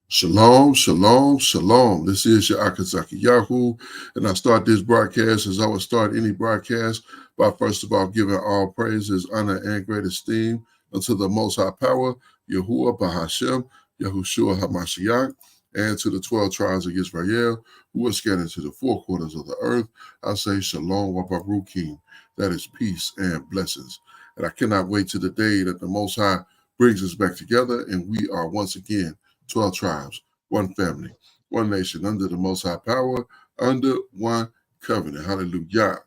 Shalom, shalom, shalom. This is your Akazaki Yahoo, and I start this broadcast as I would start any broadcast by first of all giving all praises, honor, and great esteem unto the Most High Power, Yahuwah Bahashem, Yahushua Hamashiach, and to the 12 tribes of Israel who are scattered to the four quarters of the earth. I say Shalom wa Baruchim, that is peace and blessings. And I cannot wait to the day that the Most High brings us back together, and we are once again 12 tribes, one family, one nation, under the Most High Power, under one covenant. Hallelujah.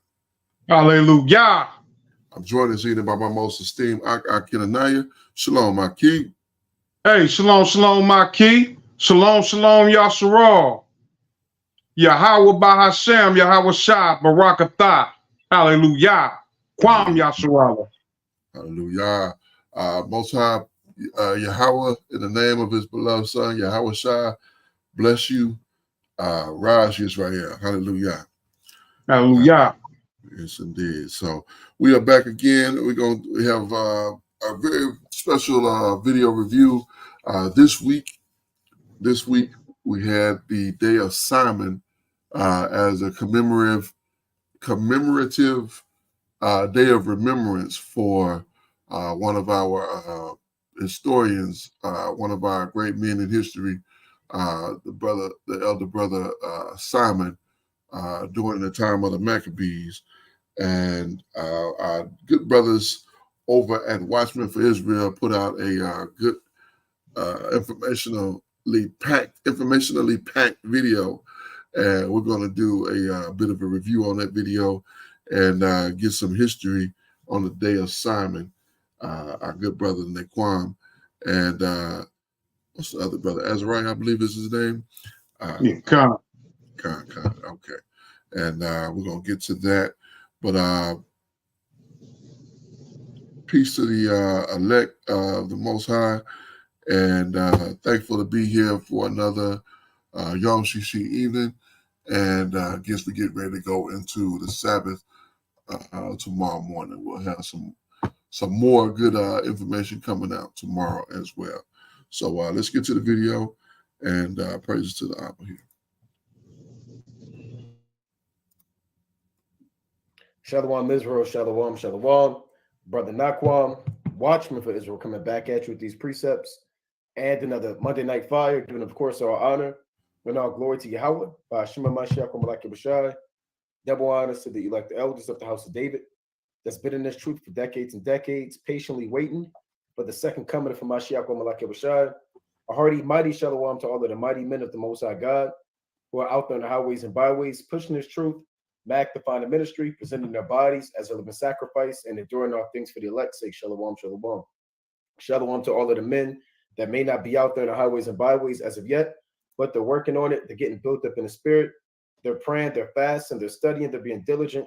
Hallelujah. I'm joined this evening by my most esteemed Akinanaya. Shalom, Aki. Hey, shalom, shalom, Maki. Shalom, shalom, Yasharal. Yahweh Bahashem, Yahweh Shah, Barakatah. Hallelujah. Kwam Yasharal. Hallelujah. Most High Yahweh, in the name of his beloved son, Yahweh Shah, bless you. Raj Israel. Hallelujah. Hallelujah. Yes, indeed. So we are back again. We have a very special video review this week. This week we had the Day of Simon as a commemorative day of remembrance for one of our historians, one of our great men in history, the elder brother Simon, during the time of the Maccabees. And our good brothers over at Watchmen for Israel put out a good informationally packed video, and we're going to do a bit of a review on that video and get some history on the Day of Simon. Our good brother Naquan and what's the other brother? Azariah, I believe is his name. Khan. Okay, and we're gonna get to that. But peace to the elect of the Most High, and thankful to be here for another Yom Shishi evening. And I guess we get ready to go into the Sabbath tomorrow morning. We'll have some more good information coming out tomorrow as well. So let's get to the video, and praises to the Abba here. Shalom Israel, shalom, shalom. Brother Naquam, Watchman for Israel, coming back at you with these precepts and another Monday Night Fire, giving, of course, our honor and our glory to Yahweh, by Shema Mashiach, Malaki Bashai. Double honors to the elect elders of the house of David that's been in this truth for decades and decades, patiently waiting for the second coming of Mashiach, Malaki Bashai. A hearty, mighty shalom to all of the mighty men of the Most High God who are out there on the highways and byways, pushing this truth, magnifying the ministry, presenting their bodies as a living sacrifice, and enduring all things for the elect's sake. Shalom, shalom. Shalom to all of the men that may not be out there on the highways and byways as of yet, but they're working on it. They're getting built up in the spirit. They're praying, they're fasting, they're studying, they're being diligent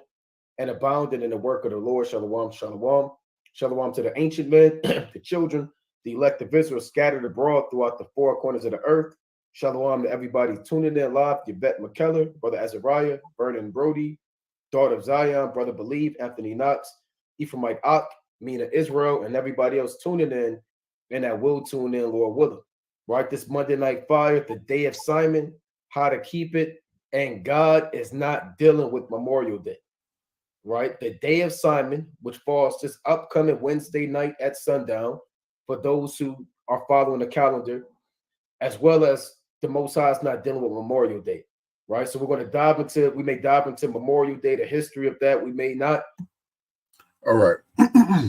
and abounding in the work of the Lord. Shalom, shalom. Shalom to the ancient men, the children, the elect of Israel scattered abroad throughout the four corners of the earth. Shalom to everybody tuning in live. Yvette McKellar, Brother Azariah, Vernon Brody, Daughter of Zion, Brother Believe, Anthony Knox, Ephraimite Ak, Mina Israel, and everybody else tuning in and that will tune in, Lord willing. Right, this Monday Night Fire, the Day of Simon, how to keep it, and God is not dealing with Memorial Day. Right, the Day of Simon, which falls this upcoming Wednesday night at sundown, for those who are following the calendar, as well as the Most High is not dealing with Memorial Day, right? So we're going to we may dive into Memorial Day, the history of that. We may not. All right.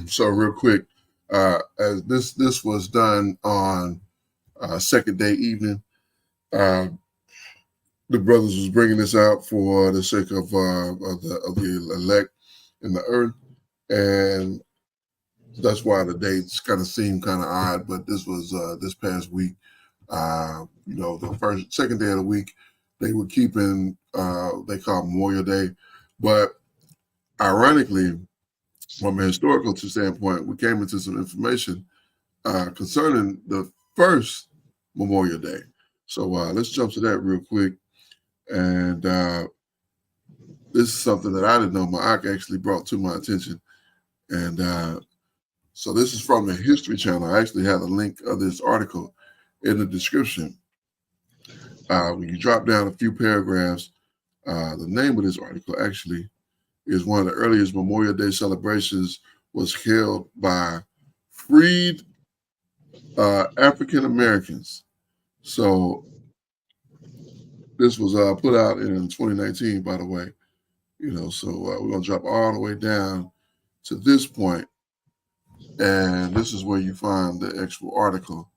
So real quick, as this was done on second day evening, the brothers was bringing this out for the sake of the elect in the earth, and that's why the dates kind of seem kind of odd. But this was this past week. The second day of the week, they were keeping they call it Memorial Day, but ironically, from a historical standpoint, we came into some information concerning the first Memorial Day. So let's jump to that real quick. And this is something that I didn't know. My Ak actually brought to my attention, and so this is from the History Channel. I actually have a link of this article in the description. when you drop down a few paragraphs, the name of this article actually is one of the earliest Memorial Day celebrations was held by freed African Americans. So this was put out in 2019, by the way. So we're gonna drop all the way down to this point, and this is where you find the actual article.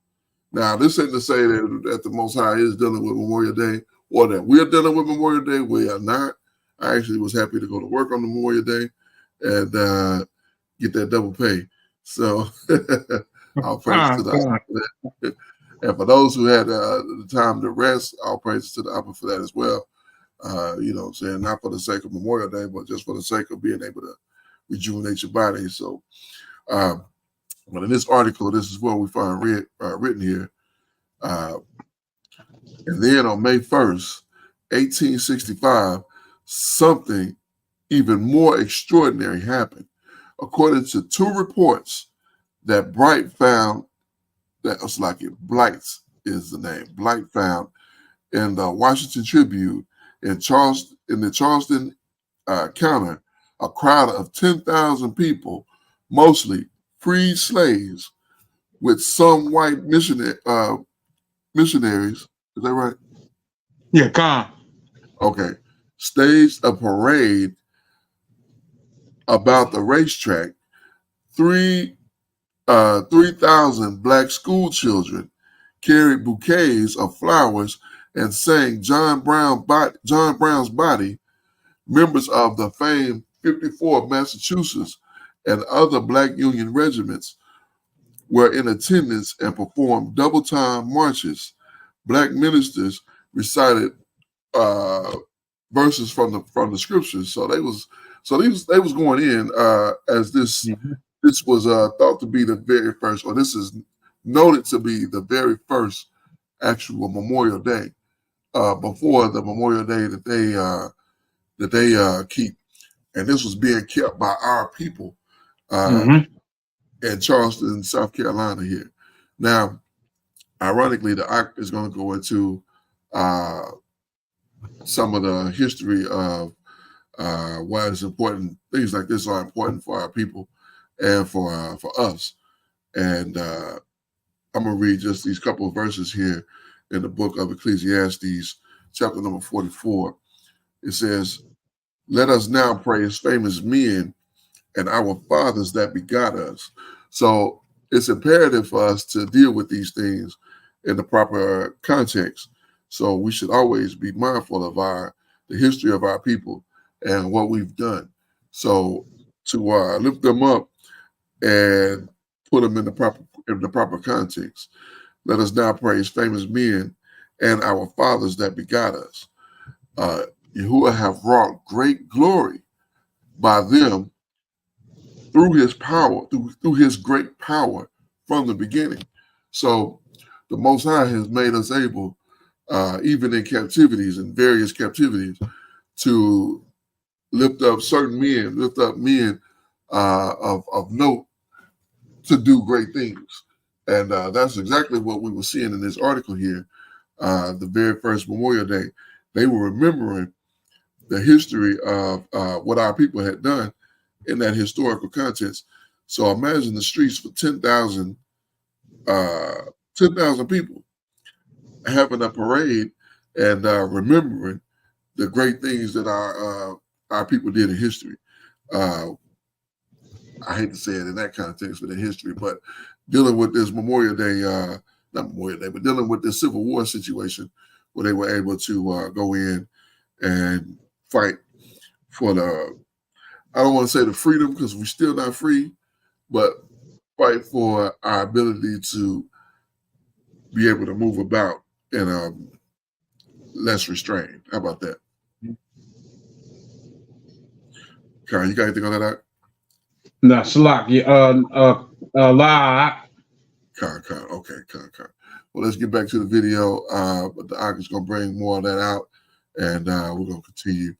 Now, this ain't to say that the Most High is dealing with Memorial Day or that we're dealing with Memorial Day. We are not. I actually was happy to go to work on Memorial Day and get that double pay. So I'll praise to the and for those who had the time to rest, I'll praise to the Abba for that as well. You know what I'm saying? Not for the sake of Memorial Day, but just for the sake of being able to rejuvenate your body. So, but in this article, this is what we find written here. And then on May 1st, 1865, something even more extraordinary happened. According to two reports that Bright found, that was like it, Blight is the name, Blight found in the Washington Tribune in the Charleston counter, a crowd of 10,000 people, mostly freed slaves, with some white missionaries. Is that right? Yeah, Khan. Okay. Staged a parade about the racetrack. 3,000 black school children carried bouquets of flowers and sang John Brown's Body. Members of the famed 54 of Massachusetts and other black Union regiments were in attendance and performed double-time marches. Black ministers recited verses from the scriptures. So they was going in as this. Mm-hmm. This was thought to be the very first, or this is noted to be the very first actual Memorial Day before the Memorial Day that they keep, and this was being kept by our people in Charleston, South Carolina. Here now, ironically, the act is going to go into some of the history of why it's important. Things like this are important for our people and for us. And I'm going to read just these couple of verses here in the book of Ecclesiastes, chapter number 44. It says, "Let us now pray as famous men and our fathers that begot us." So it's imperative for us to deal with these things in the proper context. So we should always be mindful of the history of our people and what we've done. So to lift them up and put them in the proper context. Let us now praise famous men and our fathers that begot us, who have wrought great glory by them through his power, through his great power from the beginning. So the Most High has made us able, even in captivities, in various captivities, to lift up certain men, lift up men of note to do great things. And that's exactly what we were seeing in this article here. The very first Memorial Day, they were remembering the history of what our people had done in that historical context. So imagine the streets for 10,000 people having a parade and remembering the great things that our people did in history. I hate to say it in that context, but in history, but dealing with this Memorial Day, not Memorial Day, but dealing with this Civil War situation where they were able to go in and fight for I don't want to say the freedom because we're still not free, but fight for our ability to be able to move about and less restrained. How about that? Karen, you got anything on that out? No, Salak, La. Karen. Okay, Karen. Well, let's get back to the video. But the Ak is going to bring more of that out, and we're going to continue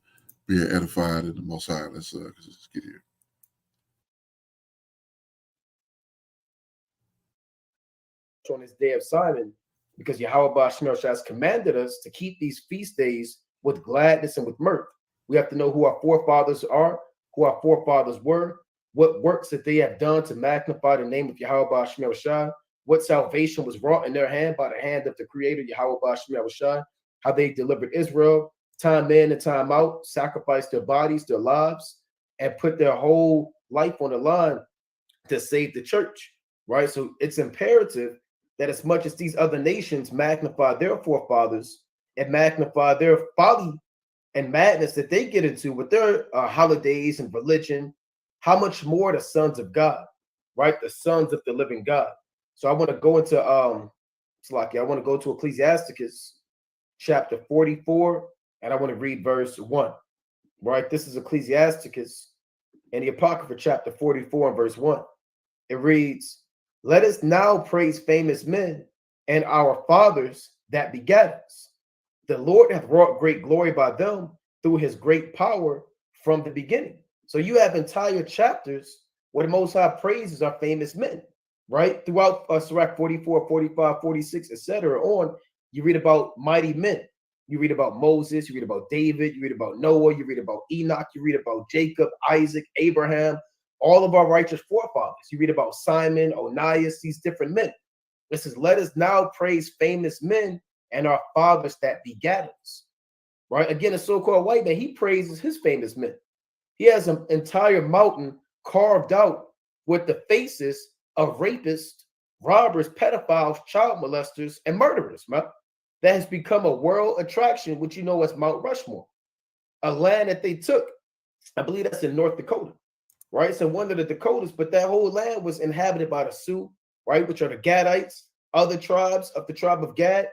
being edified in the Most High. Let's get here. On this day of Simon, because Yahweh Bashmel has commanded us to keep these feast days with gladness and with mirth. We have to know who our forefathers are, who our forefathers were, what works that they have done to magnify the name of Yahweh Bashmel Shai, what salvation was wrought in their hand by the hand of the Creator, Yahweh Bashmel Shai, how they delivered Israel, time in and time out, sacrificed their bodies, their lives, and put their whole life on the line to save the church, right? So it's imperative that as much as these other nations magnify their forefathers and magnify their folly and madness that they get into with their holidays and religion, how much more the sons of God, right? The sons of the living God. So I want to go into Slaki, I want to go to Ecclesiasticus chapter 44, and I want to read verse 1. Right? This is Ecclesiasticus and the Apocrypha chapter 44 and verse 1. It reads, "Let us now praise famous men and our fathers that begat us. The Lord hath wrought great glory by them through his great power from the beginning." So you have entire chapters where the Most High praises our famous men, right? Throughout Sirach 44, 45, 46, etc. on, you read about mighty men. You read about Moses, you read about David, you read about Noah, you read about Enoch, you read about Jacob, Isaac, Abraham, all of our righteous forefathers. You read about Simon, Onias, these different men. It says, let us now praise famous men and our fathers that begat us. Right? Again, a so-called white man, he praises his famous men. He has an entire mountain carved out with the faces of rapists, robbers, pedophiles, child molesters, and murderers, man. That has become a world attraction, which you know as Mount Rushmore, a land that they took. I believe that's in North Dakota, right? It's in one of the Dakotas, but that whole land was inhabited by the Sioux, right, which are the Gadites, other tribes of the tribe of Gad,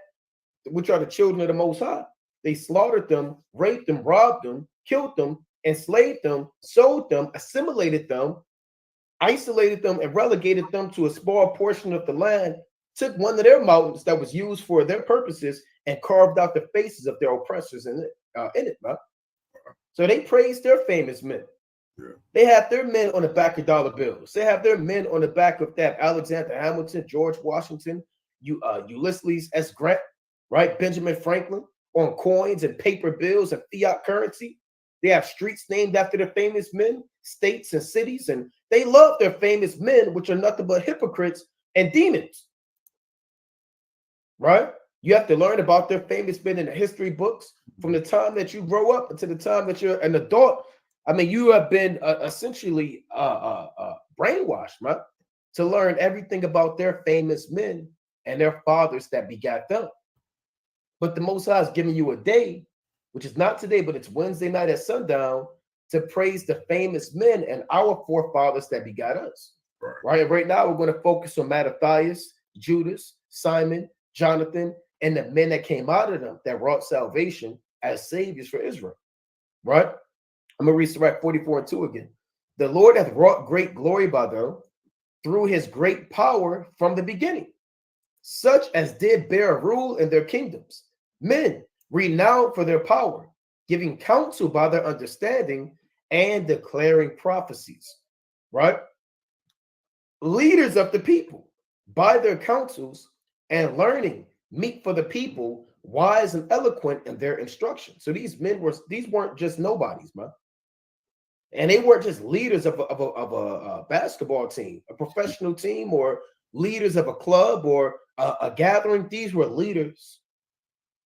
which are the children of the Most High. They slaughtered them, raped them, robbed them, killed them, enslaved them, sold them, assimilated them, isolated them, and relegated them to a small portion of the land, took one of their mountains that was used for their purposes and carved out the faces of their oppressors in it, man. So they praised their famous men. Yeah. They have their men on the back of dollar bills. They have their men on the back of that Alexander Hamilton, George Washington, Ulysses S. Grant, right? Benjamin Franklin on coins and paper bills and fiat currency. They have streets named after their famous men, states and cities, and they love their famous men, which are nothing but hypocrites and demons. Right? You have to learn about their famous men in the history books from the time that you grow up until the time that you're an adult. I mean, you have been essentially brainwashed, right? To learn everything about their famous men and their fathers that begat them. But the Most High is giving you a day, which is not today, but it's Wednesday night at sundown, to praise the famous men and our forefathers that begat us. Right? And right now, we're going to focus on Mattathias, Judas, Simon, Jonathan, and the men that came out of them that wrought salvation as saviors for Israel. Right? I'm going to read Sirach 44 and 2 again. The Lord hath wrought great glory by them through his great power from the beginning, such as did bear rule in their kingdoms, men renowned for their power, giving counsel by their understanding and declaring prophecies. Right? Leaders of the people by their counsels and learning, meet for the people, wise and eloquent in their instruction. So these weren't just nobodies, man. And they weren't just leaders of a basketball team, a professional team, or leaders of a club or a gathering. These were leaders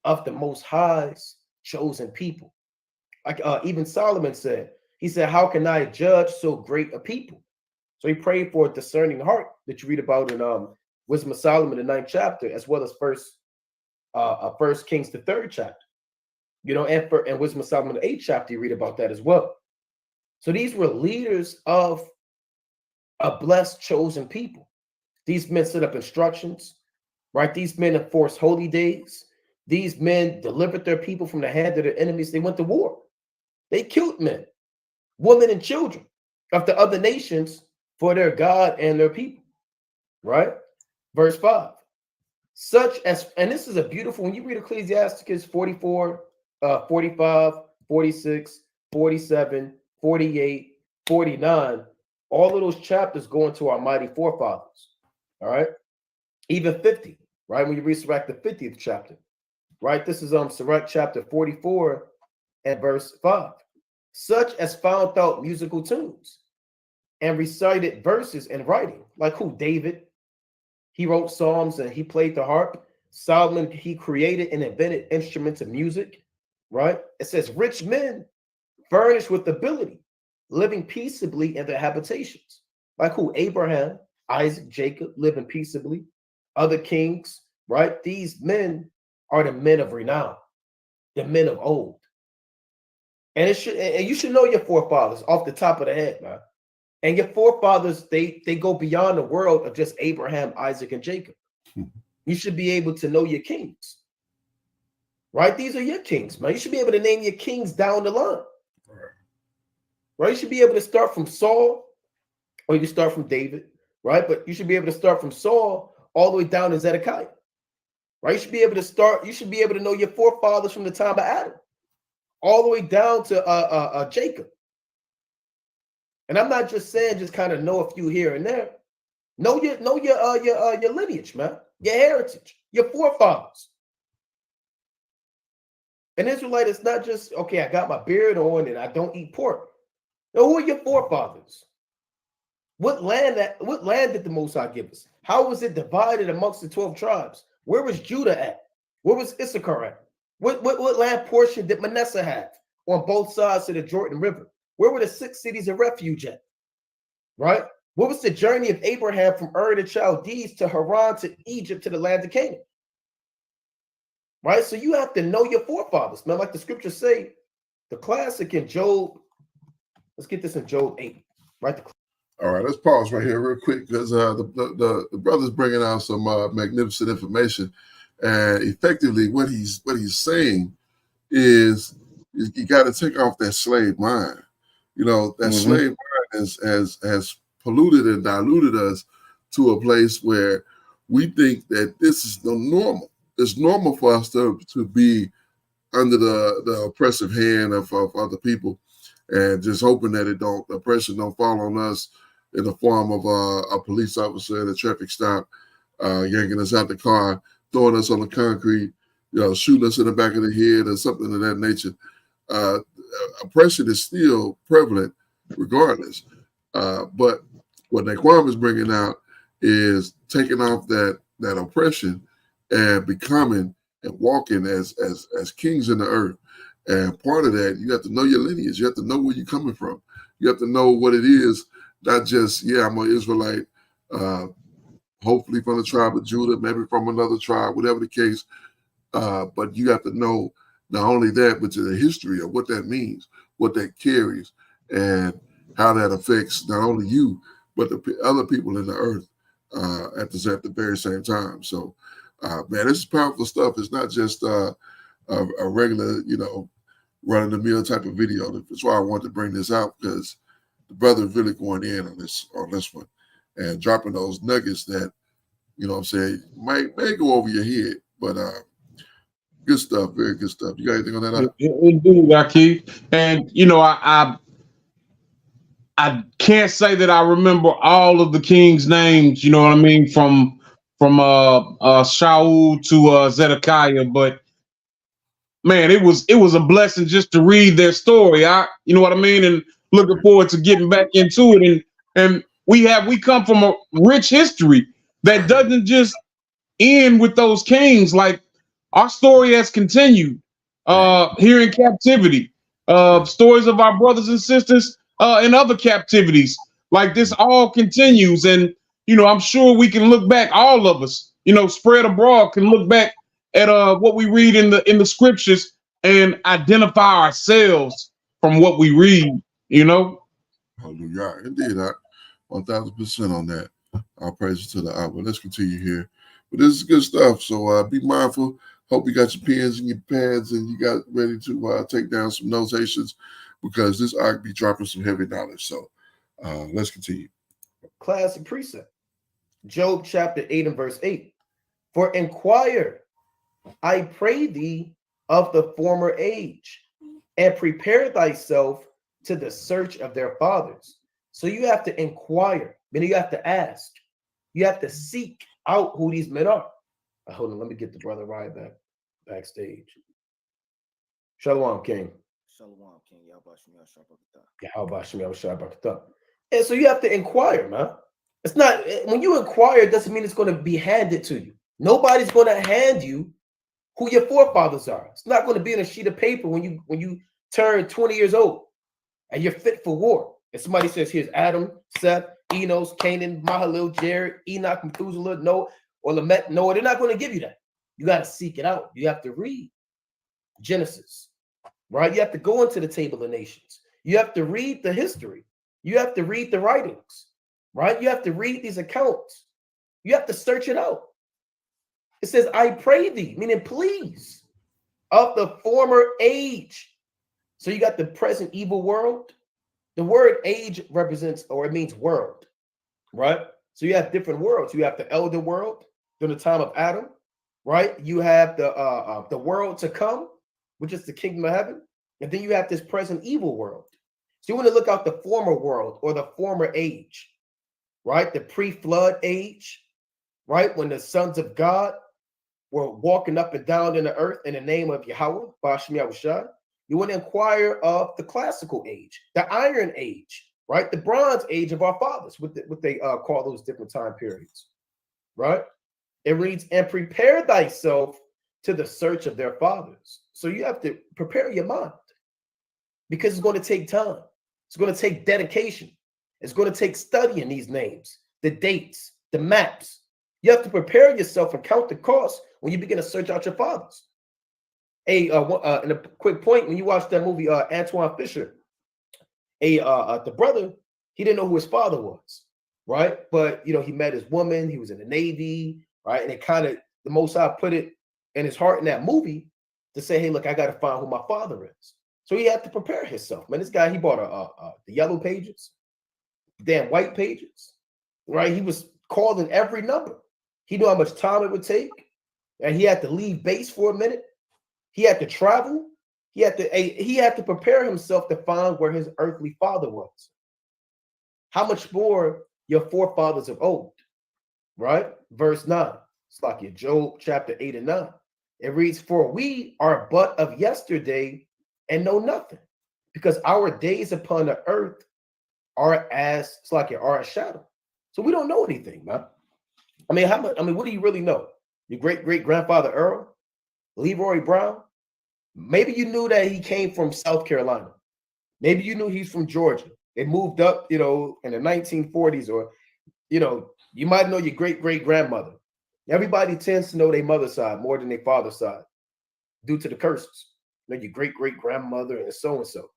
of the Most High's chosen people. Like even Solomon said, he said, how can I judge so great a people? So he prayed for a discerning heart that you read about in Wisdom of Solomon, the 9th chapter, as well as First Kings, the 3rd chapter. You know, and Wisdom of Solomon, the 8th chapter, you read about that as well. So these were leaders of a blessed, chosen people. These men set up instructions, right? These men enforced holy days. These men delivered their people from the hand of their enemies. They went to war. They killed men, women, and children of the other nations for their God and their people, right? Verse 5. Such as, and this is a beautiful, when you read Ecclesiasticus 44, 45, 46, 47, 48, 49, all of those chapters go into our mighty forefathers. All right. Even 50. right? When you read Sirach, the 50th chapter, right? This is Sirach chapter 44 and verse 5. Such as found out musical tunes and recited verses in writing, like who? David. He wrote psalms and he played the harp. Solomon, he created and invented instruments of music, right? It says rich men furnished with ability, living peaceably in their habitations, like who? Abraham, Isaac, Jacob, living peaceably. Other kings, right? These men are the men of renown, the men of old. And you should know your forefathers off the top of the head, man. And your forefathers, they go beyond the world of just Abraham, Isaac, and Jacob. You should be able to know your kings, right? These are your kings, man. You should be able to name your kings down the line, right? You should be able to start from Saul, or you can start from David, right? But you should be able to start from Saul all the way down to Zedekiah, right? You should be able to start. You should be able to know your forefathers from the time of Adam all the way down to Jacob. And I'm not just saying just kind of know a few here and there. Know your lineage, man, your heritage, your forefathers. An Israelite is not just, okay, I got my beard on and I don't eat pork. Now, who are your forefathers? What land did the Most High give us? How was it divided amongst the 12 tribes? Where was Judah at? Where was Issachar at? What land portion did Manasseh have on both sides of the Jordan River? Where were the 6 cities of refuge at? Right? What was the journey of Abraham from Ur the Chaldees to Haran to Egypt to the land of Canaan? Right? So you have to know your forefathers, man. Like the scriptures say, the classic in Job. Let's get this in Job 8. Right? All right, let's pause right here real quick because the brother's bringing out some magnificent information, and effectively what he's saying is you got to take off that slave mind. You know, that slave mind has polluted and diluted us to a place where we think that this is the normal. It's normal for us to be under the oppressive hand of other people, and just hoping that the oppression don't fall on us in the form of a police officer at a traffic stop, yanking us out the car, throwing us on the concrete, shooting us in the back of the head or something of that nature. Oppression is still prevalent regardless. But what Naquan is bringing out is taking off that oppression and becoming and walking as kings in the earth. And part of that, you have to know your lineage. You have to know where you're coming from. You have to know what it is, not just, I'm an Israelite, hopefully from the tribe of Judah, maybe from another tribe, whatever the case. But you have to know not only that, but the history of what that means, what that carries, and how that affects not only you, but the other people in the earth at the very same time. So, man, this is powerful stuff. It's not just a regular, run-of-the-mill type of video. That's why I wanted to bring this out, because the brother really going in on this one and dropping those nuggets that, I'm saying, may go over your head, but good stuff, very good stuff. You got anything on that? Indeed, Keith. And I can't say that I remember all of the king's names, you know what I mean, from Shaul to Zedekiah, but man, it was a blessing just to read their story. You know what I mean, and looking forward to getting back into it. And we come from a rich history that doesn't just end with those kings. Like, our story has continued here in captivity. Stories of our brothers and sisters in other captivities. Like, this all continues, and I'm sure we can look back. All of us, spread abroad, can look back at what we read in the scriptures and identify ourselves from what we read. Hallelujah. Indeed, 1,000% on that. All praises to the Abba. Let's continue here. But this is good stuff. So be mindful. Hope you got your pens and your pads and you got ready to take down some notations, because this I be dropping some heavy knowledge. So let's continue. Classic precept. Job chapter 8 and verse 8. For inquire, I pray thee, of the former age, and prepare thyself to the search of their fathers. So you have to inquire, meaning you have to ask. You have to seek out who these men are. Hold on, let me get the brother right backstage. Shalom, King. Shalom, King. And so you have to inquire, man. It's not when you inquire, it doesn't mean it's going to be handed to you. Nobody's going to hand you who your forefathers are. It's not going to be in a sheet of paper when you turn 20 years old and you're fit for war. And somebody says, here's Adam, Seth, Enos, Canaan, Mahalalel, Jared, Enoch, Methuselah, Noah, or Lamech, Noah. They're not going to give you that. You got to seek it out. You have to read Genesis, right? You have to go into the Table of Nations. You have to read the history. You have to read the writings, right? You have to read these accounts. You have to search it out. It says, I pray thee, meaning please, of the former age. So you got the present evil world. The word age represents, or it means world, right? So you have different worlds. You have the elder world during the time of Adam, right? You have the world to come, which is the kingdom of heaven. And then you have this present evil world. So you want to look out the former world or the former age, right? The pre-flood age, right? When the sons of God were walking up and down in the earth in the name of Yahweh, Bashmi Yahushua. You want to inquire of the classical age, the iron age, right? The bronze age of our fathers, what they call those different time periods, right? It reads, and prepare thyself to the search of their fathers. So you have to prepare your mind because it's going to take time. It's going to take dedication. It's going to take studying these names, the dates, the maps. You have to prepare yourself and count the cost when you begin to search out your fathers. And a quick point, when you watch that movie, Antoine Fisher, the brother, he didn't know who his father was, right? But, you know, he met his woman, he was in the Navy, right? And it kind of, the Most High put it in his heart in that movie to say, hey, look, I got to find who my father is. So he had to prepare himself. Man, this guy, he bought the yellow pages, damn white pages, right? He was calling every number. He knew how much time it would take, and he had to leave base for a minute. He had to travel. He had to prepare himself to find where his earthly father was. How much more your forefathers of old, right? Verse 9. It's like your Job chapter 8 and 9. It reads, for we are but of yesterday and know nothing, because our days upon the earth are as a shadow. So we don't know anything, man. I mean, how much? I mean, what do you really know? Your great-great-grandfather Earl, Leroy Brown. Maybe you knew that he came from South Carolina. Maybe you knew he's from Georgia. It moved up, you know, in the 1940s, or, you know, you might know your great-great-grandmother. Everybody tends to know their mother's side more than their father's side due to the curses. You know, your great-great-grandmother and so-and-so.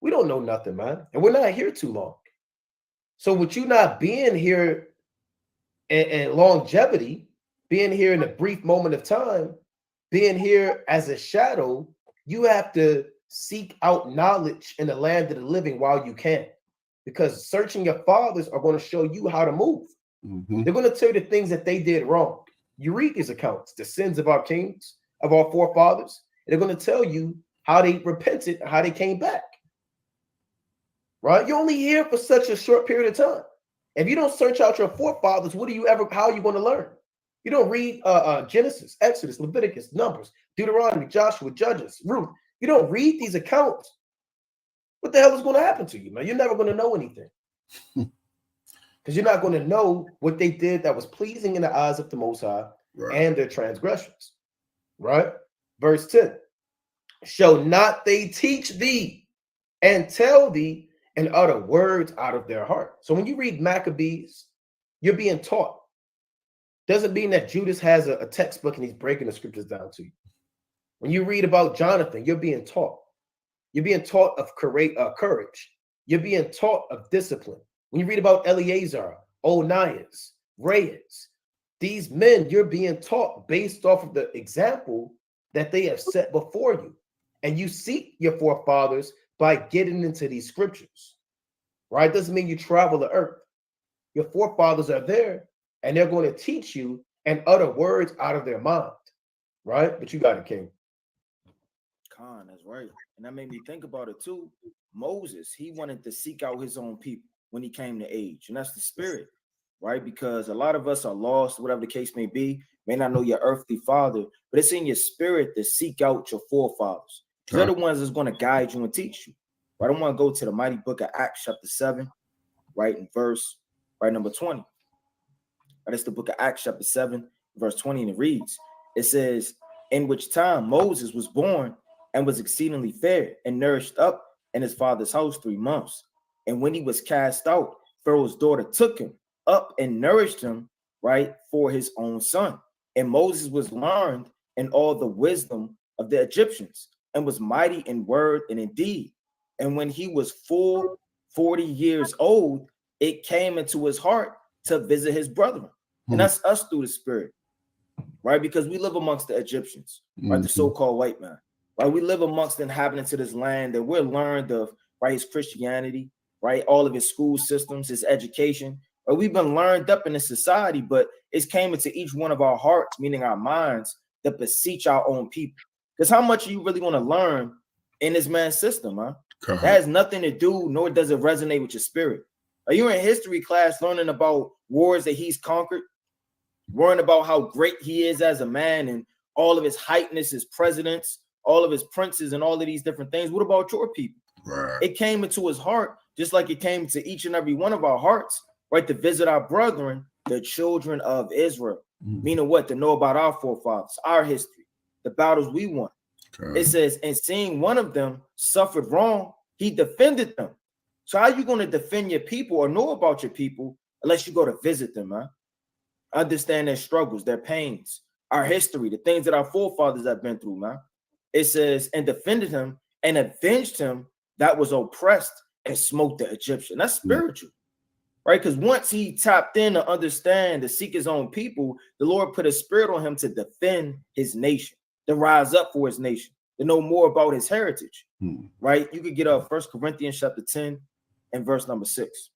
We don't know nothing, man. And we're not here too long. So with you not being here and longevity, being here in a brief moment of time, being here as a shadow, you have to seek out knowledge in the land of the living while you can. Because searching your fathers are going to show you how to move. Mm-hmm. They're going to tell you the things that they did wrong. You read these accounts, the sins of our kings, of our forefathers. And they're going to tell you how they repented, how they came back. Right? You're only here for such a short period of time. If you don't search out your forefathers, how are you going to learn? You don't read Genesis, Exodus, Leviticus, Numbers, Deuteronomy, Joshua, Judges, Ruth. You don't read these accounts. What the hell is going to happen to you, man? You're never going to know anything. Because you're not going to know what they did that was pleasing in the eyes of the Most High, right, and their transgressions. Right? Verse 10. Shall not they teach thee and tell thee and utter words out of their heart? So when you read Maccabees, you're being taught. Doesn't mean that Judas has a textbook and he's breaking the scriptures down to you. When you read about Jonathan, you're being taught. You're being taught of courage. You're being taught of discipline. When you read about Eleazar, Onias, Reyes, these men, you're being taught based off of the example that they have set before you. And you seek your forefathers by getting into these scriptures. Right? Doesn't mean you travel the earth. Your forefathers are there, and they're going to teach you and utter words out of their mind. Right? But you got it, King. Khan, that's right. And that made me think about it too. Moses, he wanted to seek out his own people when he came to age. And that's the spirit, right? Because a lot of us are lost, whatever the case may be. may not know your earthly father, but it's in your spirit to seek out your forefathers. They're the ones that's going to guide you and teach you. Right? I want to go to the mighty book of Acts chapter 7, right, in verse, right, number 20. Right, it's the book of Acts chapter 7, verse 20, and it reads, it says, in which time Moses was born and was exceedingly fair and nourished up in his father's house 3 months. And when he was cast out, Pharaoh's daughter took him up and nourished him, right, for his own son. And Moses was learned in all the wisdom of the Egyptians and was mighty in word and in deed. And when he was full 40 years old, it came into his heart to visit his brethren. And that's us through the spirit, right? Because we live amongst the Egyptians, right? The so-called white man, right? We live amongst the inhabitants of this land that we're learned of, right? His Christianity, right? All of his school systems, his education. Right? We've been learned up in this society, but it's came into each one of our hearts, meaning our minds, to beseech our own people. Because how much are you really going to learn in this man's system, huh? That has nothing to do, nor does it resonate with your spirit. Are you in history class learning about wars that he's conquered? Worrying about how great he is as a man and all of his heightness, his presidents, all of his princes, and all of these different things. What about your people? Right. It came into his heart, just like it came to each and every one of our hearts, right? To visit our brethren, the children of Israel. Meaning what? To know about our forefathers, our history, the battles we won. It says, and seeing one of them suffered wrong, he defended them. So how are you going to defend your people or know about your people unless you go to visit them, huh? Understand their struggles, their pains, our history, the things that our forefathers have been through, man. It says, and defended him and avenged him that was oppressed and smote the Egyptian. That's spiritual, right? Because once he tapped in to understand, to seek his own people, the Lord put a spirit on him to defend his nation, to rise up for his nation, to know more about his heritage, right? You could get up 1 Corinthians chapter 10 and verse number 6,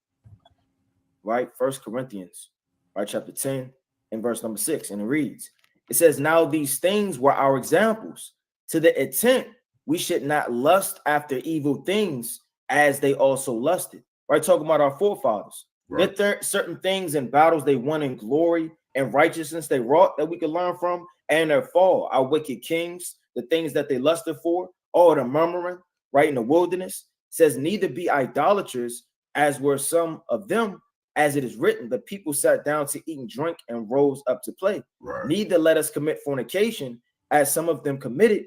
right? 1 Corinthians, right, chapter 10 and verse number 6, and it reads, it says, now these things were our examples, to the intent we should not lust after evil things as they also lusted, right? Talking about our forefathers. Right. There are certain things and battles they won in glory and righteousness they wrought that we could learn from, and their fall, our wicked kings, the things that they lusted for, all the murmuring, right, in the wilderness. It says, neither be idolaters, as were some of them, as it is written, the people sat down to eat and drink and rose up to play. Right. Neither let us commit fornication, as some of them committed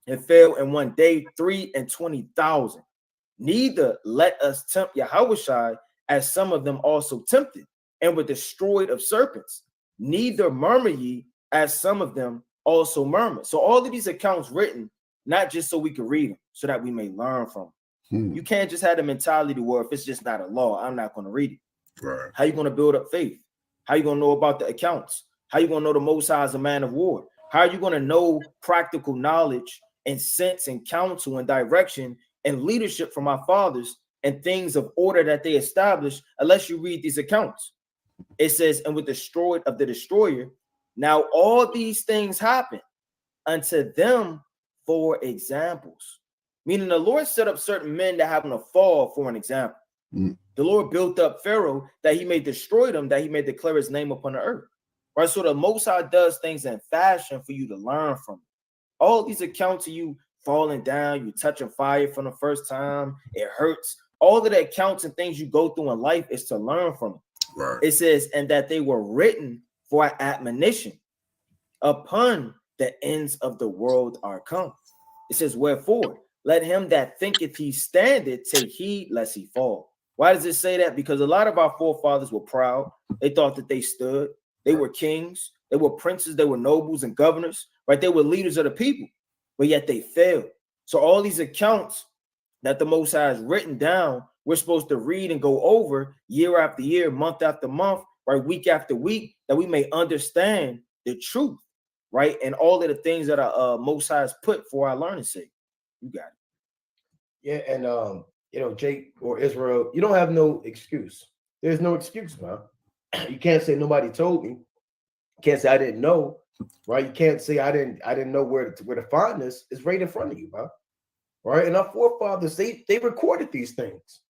and fell in one day 23,000. Neither let us tempt Yahushua, as some of them also tempted and were destroyed of serpents. Neither murmur ye, as some of them also murmur. So all of these accounts written, not just so we can read them, so that we may learn from them. You can't just have the mentality where if it's just not a law, I'm not going to read it. Right. How you going to build up faith? How you going to know about the accounts? How you going to know the Most High is a man of war? How are you going to know practical knowledge and sense and counsel and direction and leadership from our fathers and things of order that they established unless you read these accounts? It says, and with destroyed of the destroyer, now all these things happen unto them for examples. Meaning the Lord set up certain men that happen to fall for an example. The Lord built up Pharaoh that he may destroy them, that he may declare his name upon the earth. Right? So the Most High does things in fashion for you to learn from. All these accounts of you falling down, you touching fire from the first time, it hurts. All of the accounts and things you go through in life is to learn from it. Right. It says, and that they were written for an admonition upon the ends of the world are come. It says, wherefore, let him that thinketh he standeth take heed lest he fall. Why does it say that? Because a lot of our forefathers were proud. They thought that they stood. They were kings. They were princes. They were nobles and governors, right? They were leaders of the people, but yet they failed. So all these accounts that the Most High has written down, we're supposed to read and go over year after year, month after month, right? Week after week, that we may understand the truth, right? And all of the things that our Most High has put for our learning's sake. You got it. Yeah, and Jake or Israel, you don't have no excuse. There's no excuse, man. You can't say nobody told me. You can't say I didn't know, right? You can't say I didn't know where to find this. It's right in front of you, man. Right? And our forefathers, they recorded these things.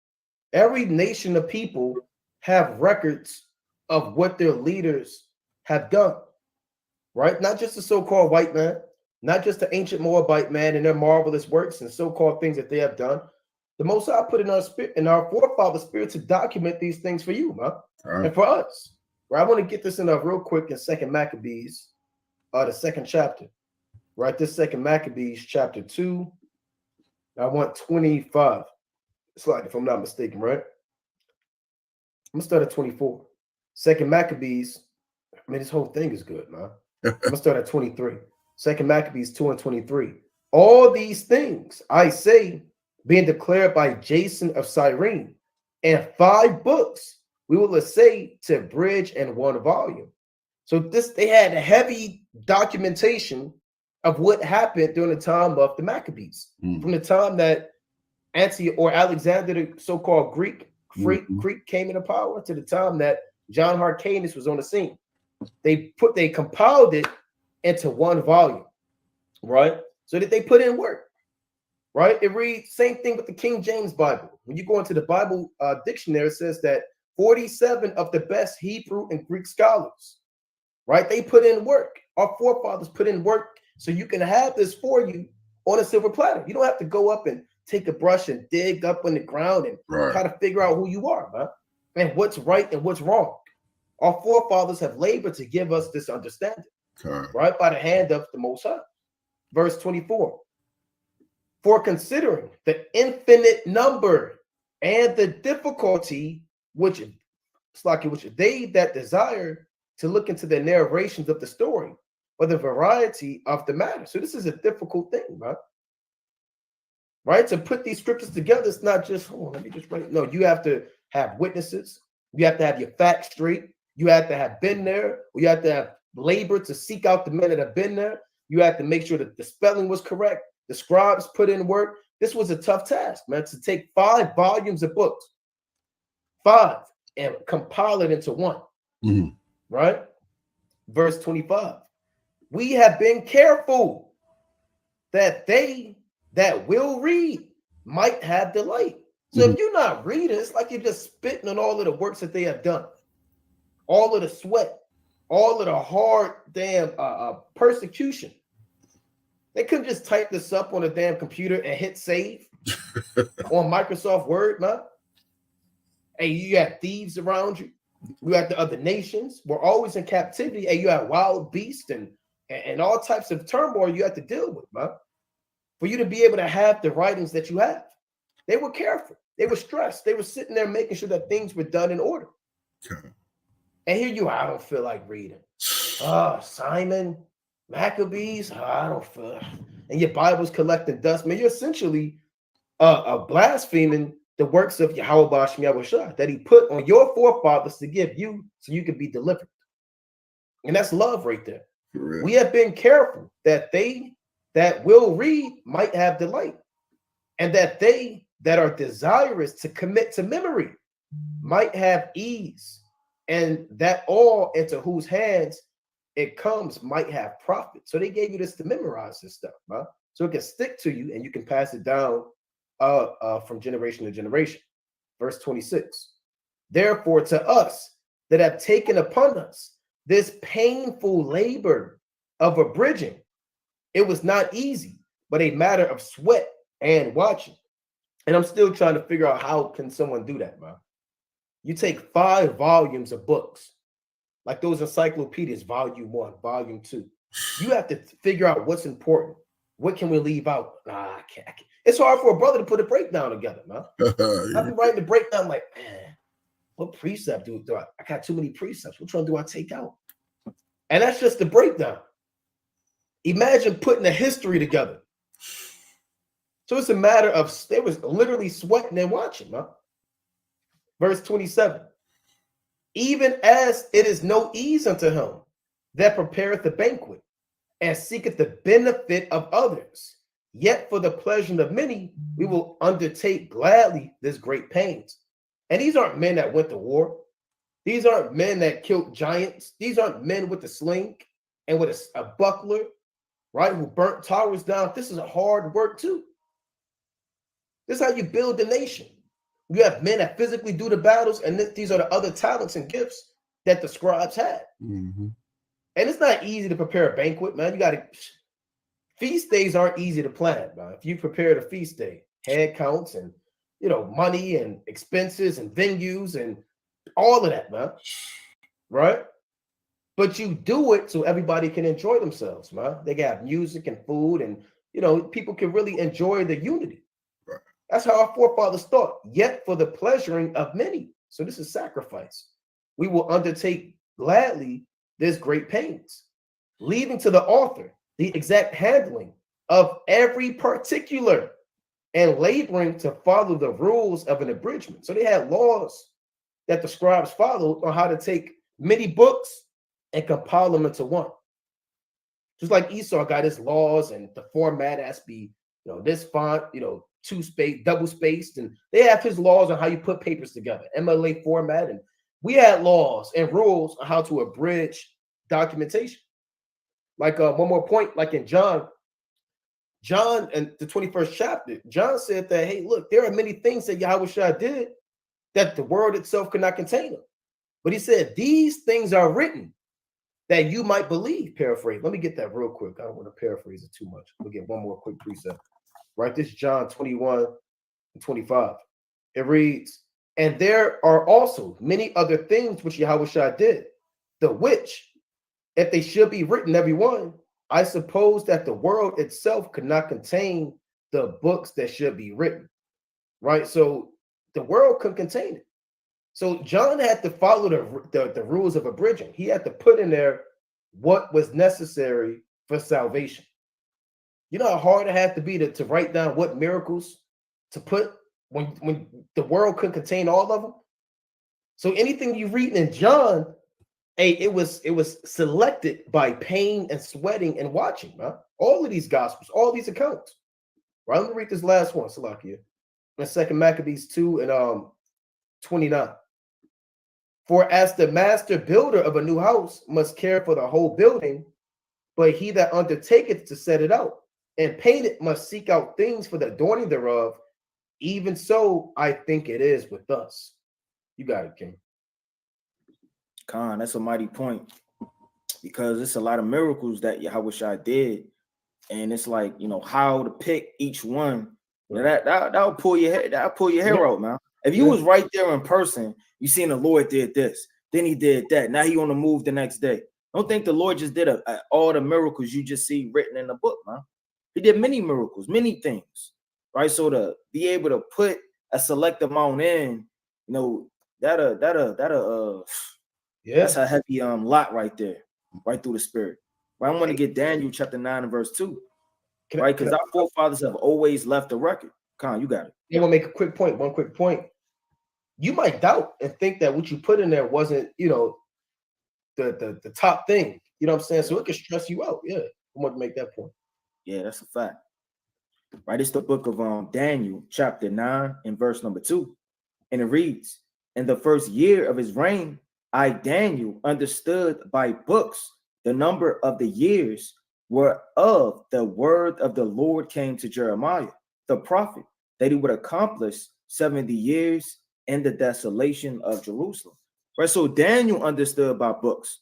Every nation of people have records of what their leaders have done. right? Not just the so-called white man, not just the ancient Moabite man and their marvelous works and so-called things that they have done. The Most High put in our spirit, in our forefathers' spirit, to document these things for you, man, and for us. Right? I want to get this in real quick in Second Maccabees, the second chapter. Right, this Second Maccabees, chapter 2. I want 25. It's like, if I'm not mistaken, right? I'm gonna start at 24. Second Maccabees. I mean, this whole thing is good, man. I'm gonna start at 23. Second Maccabees 2 and 23. All these things I say, being declared by Jason of Cyrene, and 5 books we will essay to abridge in 1 volume. So this, they had a heavy documentation of what happened during the time of the Maccabees, from the time that Antioch or Alexander, the so-called Greek came into power, to the time that John Hyrcanus was on the scene. They compiled it into 1 volume, right? So that they put in work, right? It reads, same thing with the King James Bible. When you go into the Bible dictionary, it says that 47 of the best Hebrew and Greek scholars, right? They put in work. Our forefathers put in work, so you can have this for you on a silver platter. You don't have to go up and take a brush and dig up in the ground and try to figure out who you are, man, and what's right and what's wrong. Our forefathers have labored to give us this understanding, right, by the hand of the Most High. Verse 24. For considering the infinite number and the difficulty which they that desire to look into the narrations of the story, or the variety of the matter. So this is a difficult thing, right? To put these scriptures together, it's not just, let me just write. No, you have to have witnesses. You have to have your facts straight. You have to have been there. Or you have to have labor to seek out the men that have been there. You have to make sure that the spelling was correct. The scribes put in work. This was a tough task, man, to take 5 volumes of books, 5, and compile it into 1, right? Verse 25. We have been careful that they that will read might have delight. So if you're not reading, it's like you're just spitting on all of the works that they have done, all of the sweat, all of the hard damn persecution. They couldn't just type this up on a damn computer and hit save on Microsoft Word, man. Hey, you got thieves around you. You got the other nations. We're always in captivity. Hey, you have wild beasts and all types of turmoil you have to deal with, man. For you to be able to have the writings that you have. They were careful. They were stressed. They were sitting there making sure that things were done in order. And here you are, I don't feel like reading. Simon, Maccabees, I don't feel. And your Bible's collecting dust. Man, you're essentially blaspheming the works of Yahweh Ba'ashem Yahushua that he put on your forefathers to give you so you can be delivered. And that's love right there. We have been careful that they that will read might have delight, and that they that are desirous to commit to memory might have ease, and that all into whose hands it comes might have profit. So they gave you this to memorize this stuff, huh? So it can stick to you and you can pass it down from generation to generation. Verse 26. Therefore, to us that have taken upon us this painful labor of abridging, it was not easy, but a matter of sweat and watching. And I'm still trying to figure out how can someone do that, man. You take 5 volumes of books, like those encyclopedias, volume 1, volume 2. You have to figure out what's important. What can we leave out? I can't. It's hard for a brother to put a breakdown together, man. I've been writing the breakdown like, man, what precept do I got too many precepts. Which one do I take out? And that's just the breakdown. Imagine putting a history together. So it's a matter of, they was literally sweating and watching, man. Verse 27. Even as it is no ease unto him that prepareth the banquet and seeketh the benefit of others, yet for the pleasure of many, we will undertake gladly this great pains. And these aren't men that went to war. These aren't men that killed giants. These aren't men with a sling and with a buckler, right, who burnt towers down. This is a hard work too. This is how you build the nation. You have men that physically do the battles, and these are the other talents and gifts that the scribes had. And it's not easy to prepare a banquet, man. You got to, feast days aren't easy to plan, man. If you prepare a feast day, head counts and, money and expenses and venues and all of that, man. Right? But you do it so everybody can enjoy themselves, man. They got music and food and, people can really enjoy the unity. Right. That's how our forefathers thought, yet for the pleasuring of many. So this is sacrifice. We will undertake gladly this great pains, leaving to the author the exact handling of every particular and laboring to follow the rules of an abridgment. So they had laws that the scribes followed on how to take many books and compile them into one. Just like Esau got his laws and the format has to be, this font, double spaced, and they have his laws on how you put papers together, MLA format, and we had laws and rules on how to abridge documentation. Like one more point, like in John in the 21st chapter, John said that, hey, look, there are many things that Yahushua did that the world itself could not contain them. But he said, these things are written that you might believe, paraphrase. Let me get that real quick. I don't want to paraphrase it too much. We'll get one more quick precept. Right, this is John 21 and 25. It reads, and there are also many other things which Yahushua did, the which, if they should be written, every one, I suppose that the world itself could not contain the books that should be written. Right? So the world couldn't contain it. So John had to follow the rules of abridging. He had to put in there what was necessary for salvation. You know how hard it had to be to write down what miracles to put when the world couldn't contain all of them. So anything you read in John, hey, it was selected by pain and sweating and watching, man. All of these gospels, all these accounts. Right, let me read this last one, Salakia. In 2 Maccabees 2 and 29. For as the master builder of a new house must care for the whole building, but he that undertaketh to set it out and paint it must seek out things for the adorning thereof, even so I think it is with us. You got it, King. Khan, that's a mighty point, because it's a lot of miracles that Yahushua did, and it's like, how to pick each one. That'll pull your hair. That'll pull your hair out, man. If you was right there in person, you seen the Lord did this, then he did that. Now he on the move the next day. Don't think the Lord just did all the miracles you just see written in the book, man. He did many miracles, many things, right? So to be able to put a select amount in, that's a heavy lot right there, right through the spirit. Right, I'm going to get Daniel chapter 9 and verse 2, right? Because our forefathers have always left the record. Khan, you got it. I'm gonna make a quick point. One quick point. You might doubt and think that what you put in there wasn't, the top thing. You know what I'm saying? So it can stress you out. Yeah, I want to make that point. Yeah, that's a fact. Right, it's the book of Daniel, chapter 9, and verse number 2, and it reads, "In the first year of his reign, I, Daniel, understood by books the number of the years whereof the word of the Lord came to Jeremiah, the prophet, that he would accomplish 70 years in the desolation of Jerusalem." Right, so Daniel understood by books,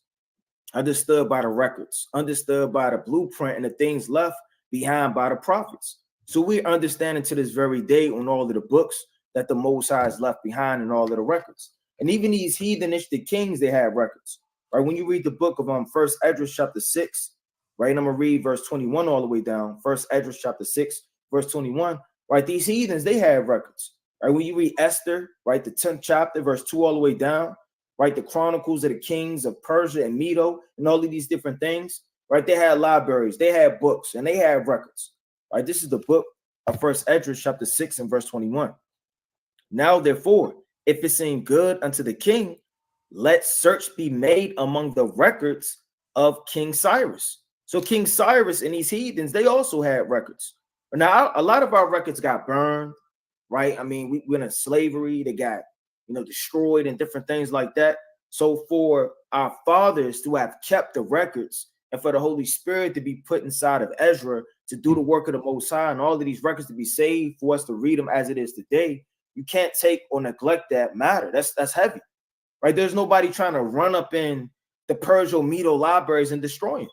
understood by the records, understood by the blueprint and the things left behind by the prophets. So we're understanding to this very day on all of the books that the Most High has left behind and all of the records. And even these heathenish, the kings, they have records. Right, when you read the book of First Esdras chapter 6, right, and I'm gonna read verse 21 all the way down. First Esdras chapter 6, verse 21. Right, these heathens, they have records. Right, when you read Esther, right, the 10th chapter, verse 2 all the way down. Right, the Chronicles of the Kings of Persia and Medo and all of these different things. Right, they had libraries, they had books, and they had records. Right, this is the book of First Esdras chapter 6 and verse 21. "Now therefore, if it seem good unto the king, let search be made among the records of King Cyrus." So King Cyrus and these heathens, they also had records. Now, a lot of our records got burned, right? I mean, we went in slavery, they got, destroyed and different things like that. So for our fathers to have kept the records and for the Holy Spirit to be put inside of Ezra to do the work of the Most High and all of these records to be saved for us to read them as it is today, you can't take or neglect that matter. That's heavy, right? There's nobody trying to run up in the Persian-Medo libraries and destroy them.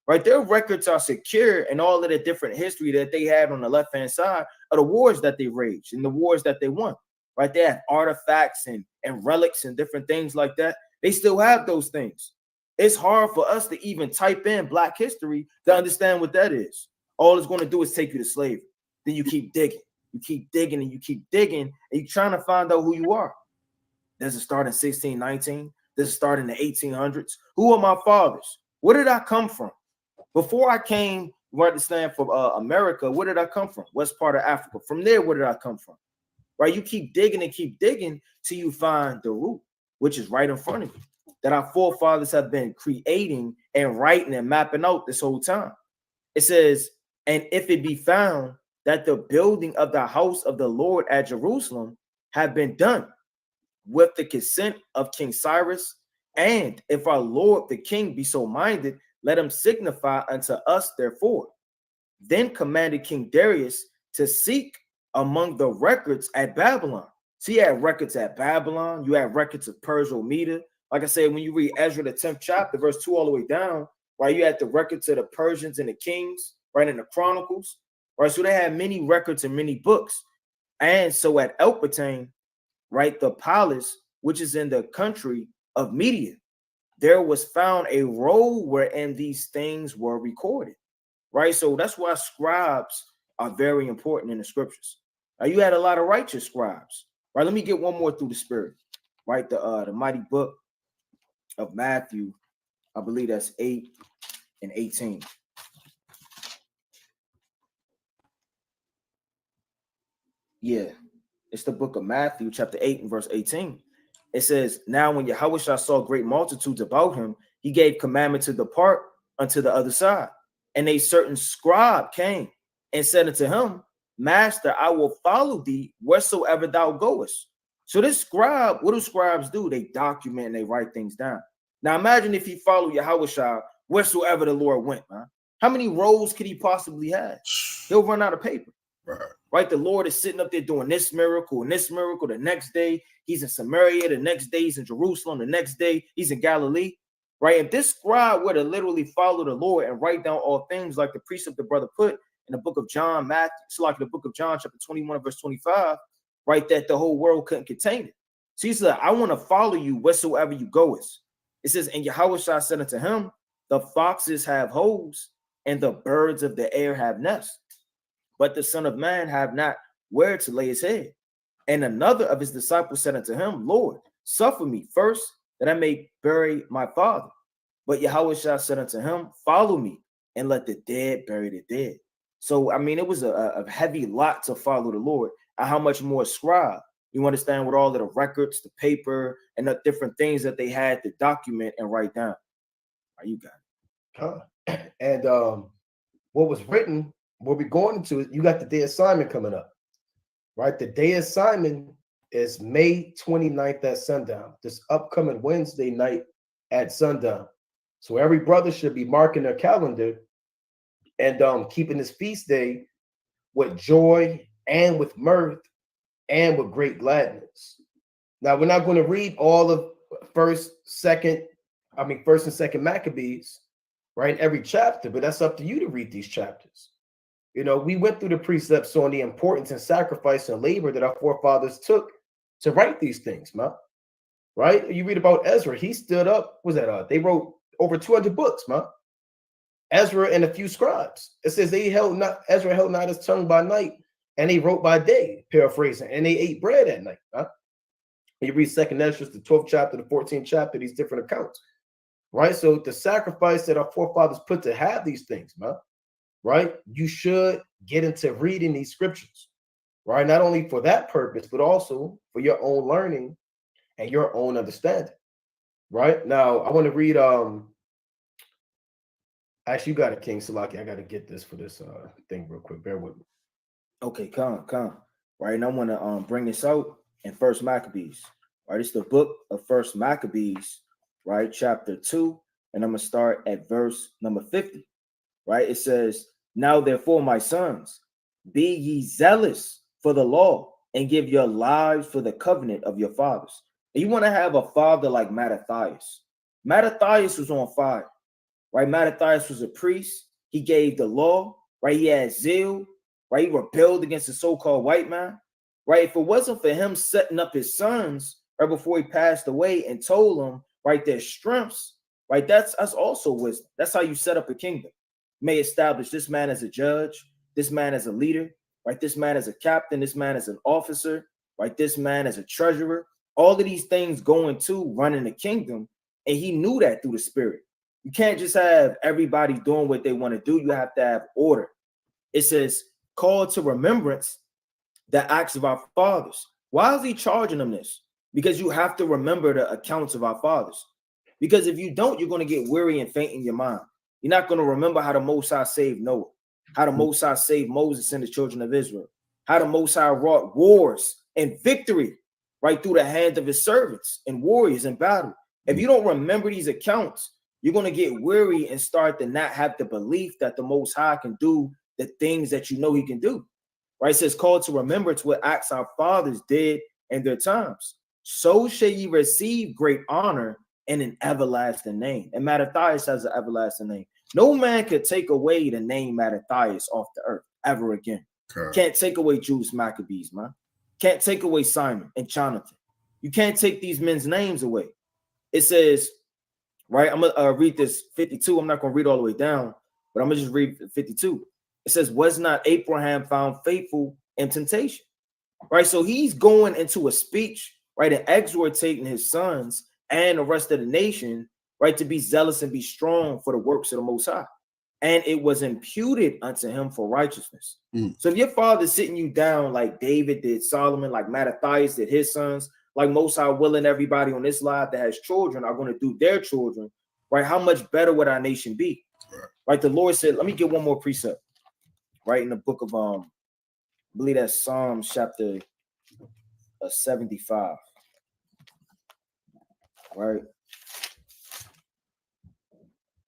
Right, their records are secure, and all of the different history that they had on the left-hand side of the wars that they waged and the wars that they won. Right, they have artifacts and relics and different things like that. They still have those things. It's hard for us to even type in Black history to understand what that is. All it's going to do is take you to slavery. Then you keep digging, and you keep digging, and you're trying to find out who you are. Does it start in 1619? Does it start in the 1800s? Who are my fathers? Where did I come from? Before I came, you understand, from America, where did I come from? West part of Africa. From there, where did I come from? Right? You keep digging and keep digging till you find the root, which is right in front of you, that our forefathers have been creating and writing and mapping out this whole time. It says, and if it be found that the building of the house of the Lord at Jerusalem have been done with the consent of King Cyrus, and if our Lord the king be so minded, let him signify unto us therefore. Then commanded King Darius to seek among the records at Babylon. So you had records at Babylon, you had records of Persia-Media. Like I said, when you read Ezra, the 10th chapter, verse 2 all the way down, right, you had the records of the Persians and the kings, right, in the Chronicles, right? So they had many records and many books. And so at Elpatane, right, the palace, which is in the country of Media, there was found a roll wherein these things were recorded, right? So that's why scribes are very important in the scriptures. Now, you had a lot of righteous scribes, right? Let me get one more through the spirit, right? The mighty book of Matthew, I believe that's 8 and 18. Yeah, it's the book of Matthew, chapter 8 and verse 18. It says, now when Yahushua saw great multitudes about him, he gave commandment to depart unto the other side. And a certain scribe came and said unto him, Master, I will follow thee wheresoever thou goest. So this scribe, what do scribes do? They document and they write things down. Now imagine if he followed Yahushua wheresoever the Lord went, man. How many rolls could he possibly have? He'll run out of paper. Right? The Lord is sitting up there doing this miracle and this miracle. The next day, he's in Samaria. The next day, he's in Jerusalem. The next day, he's in Galilee. Right? If this scribe were to literally follow the Lord and write down all things like the precept the brother put in the book of John, Matthew, it's like the book of John, chapter 21, verse 25, right, that the whole world couldn't contain it. So he said, I want to follow you wheresoever you goest. It says, and Yahushua said unto him, the foxes have holes and the birds of the air have nests, but the Son of Man have not where to lay his head. And another of his disciples said unto him, Lord, suffer me first that I may bury my father. But Yahushua said unto him, follow me and let the dead bury the dead. So, I mean, it was a heavy lot to follow the Lord. And how much more scribe? You understand, with all of the records, the paper, and the different things that they had to document and write down. Right, you got it. And what was written, what we're going into, you got the Day of Simon coming up, right? The Day of Simon is May 29th at sundown, this upcoming Wednesday night at sundown. So every brother should be marking their calendar and keeping this feast day with joy and with mirth and with great gladness. Now, we're not going to read all of first and second Maccabees, right, in every chapter, but that's up to you to read these chapters. You know, we went through the precepts on the importance and sacrifice and labor that our forefathers took to write these things, man. Right? You read about Ezra. He stood up. They wrote over 200 books, man. Ezra and a few scribes. It says Ezra held not his tongue by night, and they wrote by day, paraphrasing, and they ate bread at night. Huh? You read 2nd Ezra, the 12th chapter, the 14th chapter, these different accounts. Right? So the sacrifice that our forefathers put to have these things, man. Right? You should get into reading these scriptures, right? Not only for that purpose, but also for your own learning and your own understanding, right? Now, I want to read, actually, you got it, King Salaki. I got to get this for this thing real quick. Bear with me. Okay, come. Right, and I want to bring this out in First Maccabees, right? It's the book of First Maccabees, right? Chapter 2, and I'm going to start at verse number 50. Right, it says, now therefore, my sons, be ye zealous for the law and give your lives for the covenant of your fathers. And you want to have a father like Mattathias, Mattathias was on fire, right? Mattathias was a priest. He gave the law, right? He had zeal, right? He rebelled against the so-called white man, right? If it wasn't for him setting up his sons right before he passed away and told them, right, their strengths, right? That's also wisdom. That's how you set up a kingdom. You may establish this man as a judge, this man as a leader, right? This man as a captain, this man as an officer, right? This man as a treasurer. All of these things go into running the kingdom, and he knew that through the Spirit. You can't just have everybody doing what they want to do. You have to have order. It says, call to remembrance the acts of our fathers. Why is he charging them this? Because you have to remember the accounts of our fathers. Because if you don't, you're going to get weary and faint in your mind. You're not going to remember how the Most High saved Noah, how the Most High saved Moses and the children of Israel, how the Most High wrought wars and victory right through the hands of his servants and warriors in battle. If you don't remember these accounts, you're going to get weary and start to not have the belief that the Most High can do the things that you know he can do. Right? It says, call to remembrance what acts our fathers did in their times. So shall ye receive great honor and an everlasting name. And Mattathias has an everlasting name. No man could take away the name Mattathias off the earth ever again. Can't take away Judas Maccabees, man. Can't take away Simon and Jonathan. You can't take these men's names away. It says, right, I'm going to read this 52. I'm not going to read all the way down, but I'm going to just read 52. It says, was not Abraham found faithful in temptation? Right, so he's going into a speech, right, and exhortating his sons and the rest of the nation, right, to be zealous and be strong for the works of the Most High. And it was imputed unto him for righteousness. So if your father's sitting you down like David did Solomon, like Mattathias did his sons, like Most High willing everybody on this live that has children are going to do their children, right? How much better would our nation be? Right? The Lord said, let me get one more precept, right? In the book of, I believe that's Psalms chapter 75, right?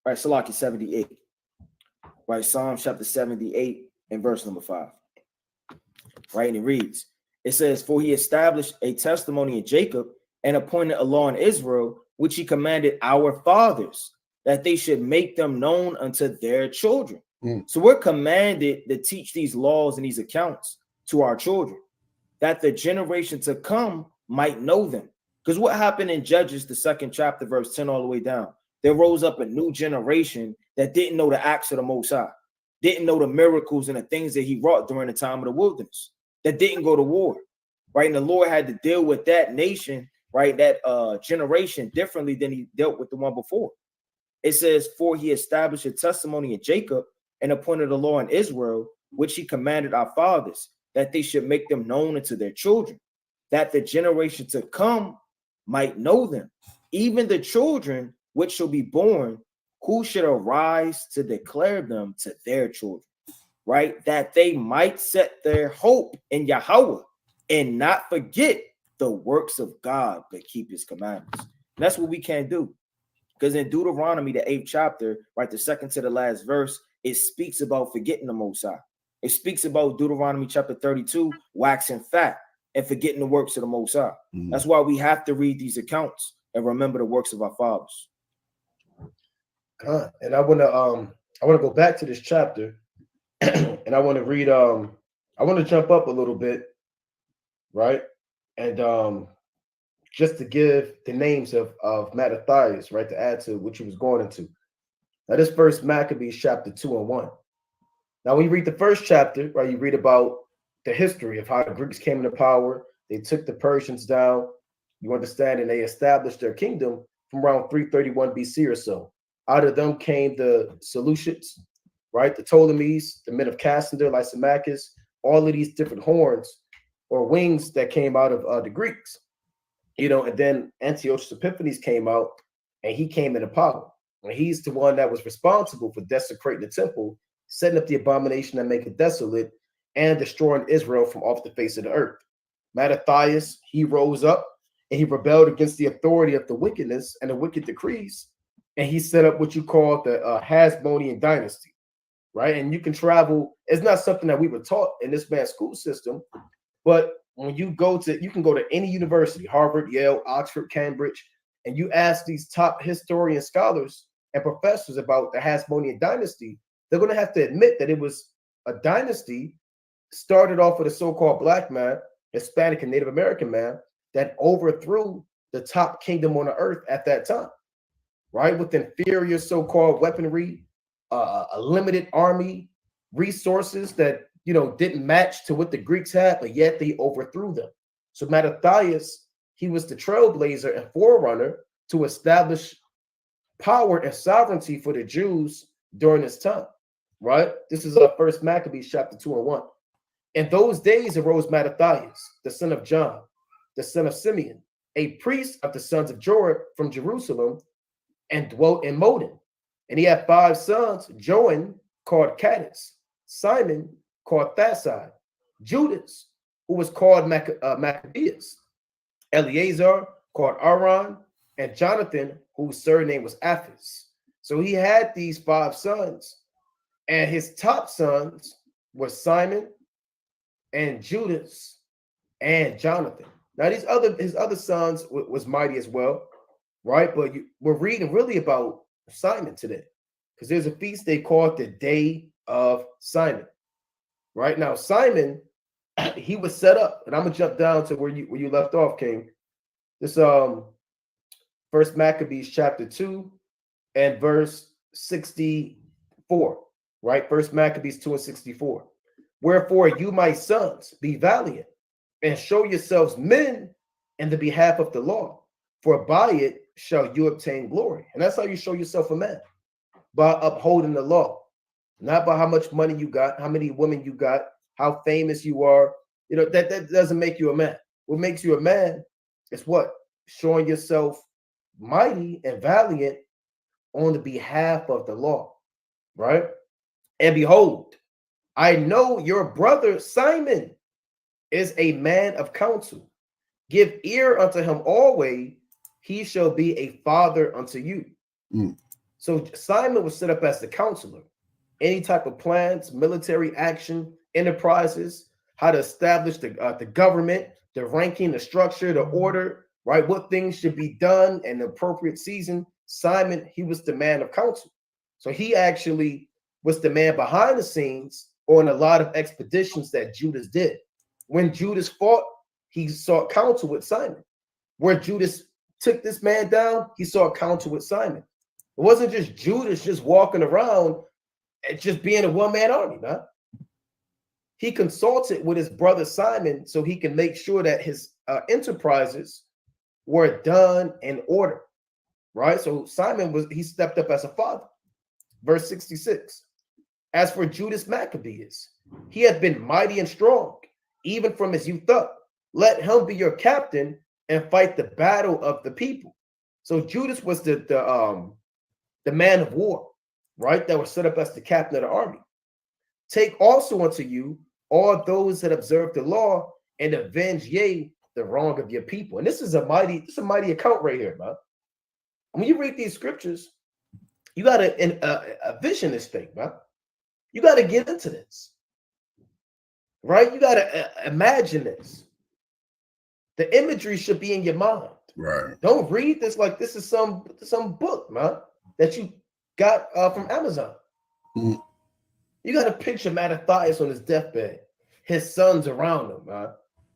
Right, Salaki 78. Right, Psalm chapter 78 and verse number 5. Right, and it reads, it says, for he established a testimony in Jacob and appointed a law in Israel, which he commanded our fathers, that they should make them known unto their children. So we're commanded to teach these laws and these accounts to our children, that the generation to come might know them. Because what happened in Judges, the 2nd chapter, verse 10 all the way down, there rose up a new generation that didn't know the acts of the Most High, didn't know the miracles and the things that he wrought during the time of the wilderness, that didn't go to war, right? And the Lord had to deal with that nation, right, that generation differently than he dealt with the one before. It says, for he established a testimony in Jacob and appointed a law in Israel, which he commanded our fathers, that they should make them known unto their children, that the generation to come might know them, even the children which shall be born, who should arise to declare them to their children, right? That they might set their hope in Yahweh and not forget the works of God, but keep his commandments. And that's what we can't do. Because in Deuteronomy, the 8th chapter, right, the second to the last verse, it speaks about forgetting the Most High. It speaks about Deuteronomy chapter 32, waxing fat and forgetting the works of the Most High. That's why we have to read these accounts and remember the works of our fathers. And I want to go back to this chapter, and I want to read. I want to jump up a little bit, right, and just to give the names of Mattathias, right, to add to what you was going into. Now, this first Maccabees chapter 2 and 1. Now, when you read the first chapter, right, you read about the history of how the Greeks came into power. They took the Persians down. You understand, and they established their kingdom from around 331 BC or so. Out of them came the Seleucids, right? The Ptolemies, the men of Cassander, Lysimachus, all of these different horns or wings that came out of the Greeks, you know, and then Antiochus Epiphanes came out and he came into power. And he's the one that was responsible for desecrating the temple, setting up the abomination that make it desolate, and destroying Israel from off the face of the earth. Mattathias, he rose up and he rebelled against the authority of the wickedness and the wicked decrees. And he set up what you call the Hasmonean dynasty, right? And you can travel. It's not something that we were taught in this man's school system, but when you go to, you can go to any university, Harvard, Yale, Oxford, Cambridge, and you ask these top historian scholars and professors about the Hasmonean dynasty, they're going to have to admit that it was a dynasty started off with a so-called black man, Hispanic and Native American man, that overthrew the top kingdom on the earth at that time, right? With inferior so-called weaponry, a limited army, resources that, you know, didn't match to what the Greeks had, but yet they overthrew them. So Mattathias, he was the trailblazer and forerunner to establish power and sovereignty for the Jews during this time, right? This is our First Maccabees chapter 2 and 1. In those days arose Mattathias, the son of John, the son of Simeon, a priest of the sons of Joab from Jerusalem, and dwelt in Modin. And he had 5 sons, Joan, called Cadus, Simon, called Thasai, Judas, who was called Maccabeus, Eleazar, called Aaron, and Jonathan, whose surname was Apphus. So he had these 5 sons, and his top sons were Simon and Judas and Jonathan. Now his other sons was mighty as well, right? But we're reading really about Simon today, because there's a feast they called the Day of Simon. Right now, Simon, he was set up, and I'm gonna jump down to where you left off, King. This First Maccabees chapter 2 and verse 64, right? First Maccabees 2 and 64. Wherefore you, my sons, be valiant and show yourselves men in the behalf of the law, for by it shall you obtain glory. And that's how you show yourself a man, by upholding the law, not by how much money you got, how many women you got, how famous you are. You know, that doesn't make you a man. What makes you a man is what? Showing yourself mighty and valiant on the behalf of the law, right? And behold, I know your brother Simon is a man of counsel. Give ear unto him always, he shall be a father unto you. So Simon was set up as the counselor. Any type of plans, military action, enterprises, how to establish the government, the ranking, the structure, the order, right? What things should be done in the appropriate season. Simon, he was the man of counsel. So he actually was the man behind the scenes on a lot of expeditions that Judas did. When Judas fought, he sought counsel with Simon. Where Judas took this man down, he sought counsel with Simon. It wasn't just Judas just walking around and just being a one-man army, man. He consulted with his brother Simon so he can make sure that his enterprises were done in order, right? So Simon he stepped up as a father. Verse 66. As for Judas Maccabeus, he had been mighty and strong, even from his youth up. Let him be your captain and fight the battle of the people. So Judas was the man of war, right? That was set up as the captain of the army. Take also unto you all those that observe the law and avenge, yea, the wrong of your people. And this is a mighty account right here, man. When you read these scriptures, you got to vision this thing, man. You got to get into this, right? You got to imagine this. The imagery should be in your mind. Right. Don't read this like this is some book, man, that you got from Amazon. Mm-hmm. You got to picture Mattathias on his deathbed. His sons around him, man.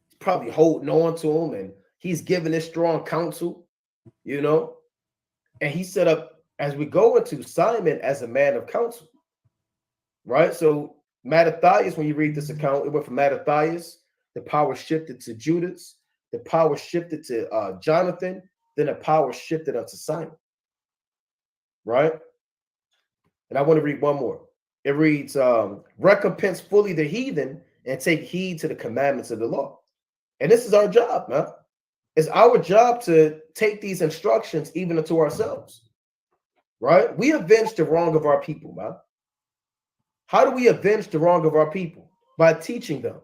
He's probably holding on to him, and he's giving this strong counsel, you know. And he set up, as we go into Simon as a man of counsel, right? So Mattathias, when you read this account, it went from Mattathias, the power shifted to Judas, the power shifted to Jonathan, then the power shifted up to Simon, right? And I want to read one more. It reads, recompense fully the heathen and take heed to the commandments of the law. And this is our job, man. It's our job to take these instructions even unto ourselves, right? We avenge the wrong of our people, man. How do we avenge the wrong of our people? By teaching them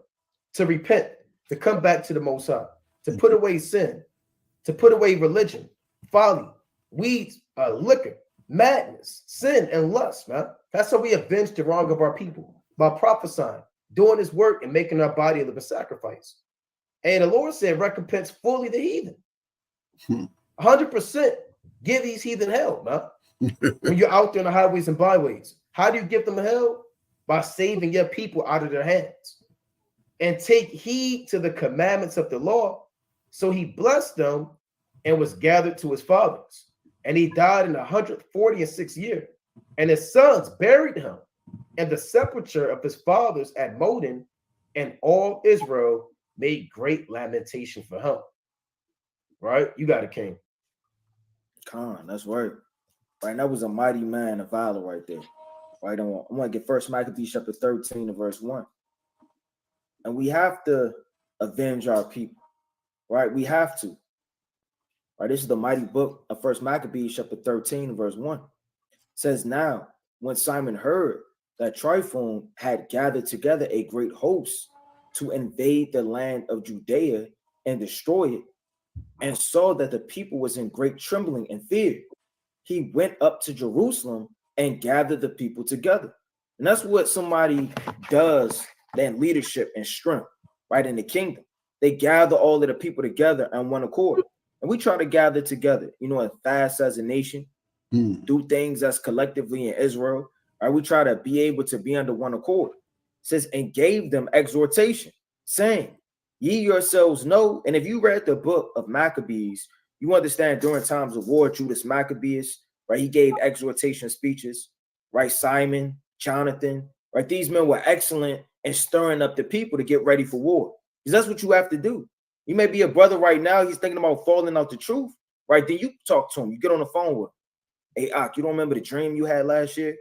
to repent, to come back to the Most High, to put away sin, to put away religion, folly, weeds, liquor, madness, sin, and lust, man. That's how we avenge the wrong of our people, by prophesying, doing his work, and making our body a living sacrifice. And the Lord said, recompense fully the heathen. 100% give these heathen hell, man. When you're out there in the highways and byways, how do you give them hell? By saving your people out of their hands. And take heed to the commandments of the law. So he blessed them and was gathered to his fathers. And he died in the 146th year. And his sons buried him in the sepulchre of his fathers at Modin, and all Israel made great lamentation for him. Right? You got a king. Khan, that's right. Right, that was a mighty man of valor right there. Right, I want to get First Maccabees chapter 13 and verse 1. And we have to avenge our people. Right, we have to. Right, this is the mighty book of First Maccabees chapter 13 and verse 1. It says, now, when Simon heard that Tryphon had gathered together a great host to invade the land of Judea and destroy it, and saw that the people was in great trembling and fear, he went up to Jerusalem and gathered the people together. And that's what somebody does in leadership and strength, right, in the kingdom. They gather all of the people together on one accord. And we try to gather together, and fast as a nation, do things as collectively in Israel. Right? We try to be able to be under one accord. It says, and gave them exhortation, saying, ye yourselves know. And if you read the book of Maccabees, you understand during times of war, Judas Maccabeus, right? He gave exhortation speeches, right? Simon, Jonathan, right? These men were excellent in stirring up the people to get ready for war. Because that's what you have to do. You may be a brother right now, he's thinking about falling out the truth, right? Then you talk to him, you get on the phone with him. Hey, Ak, you don't remember the dream you had last year?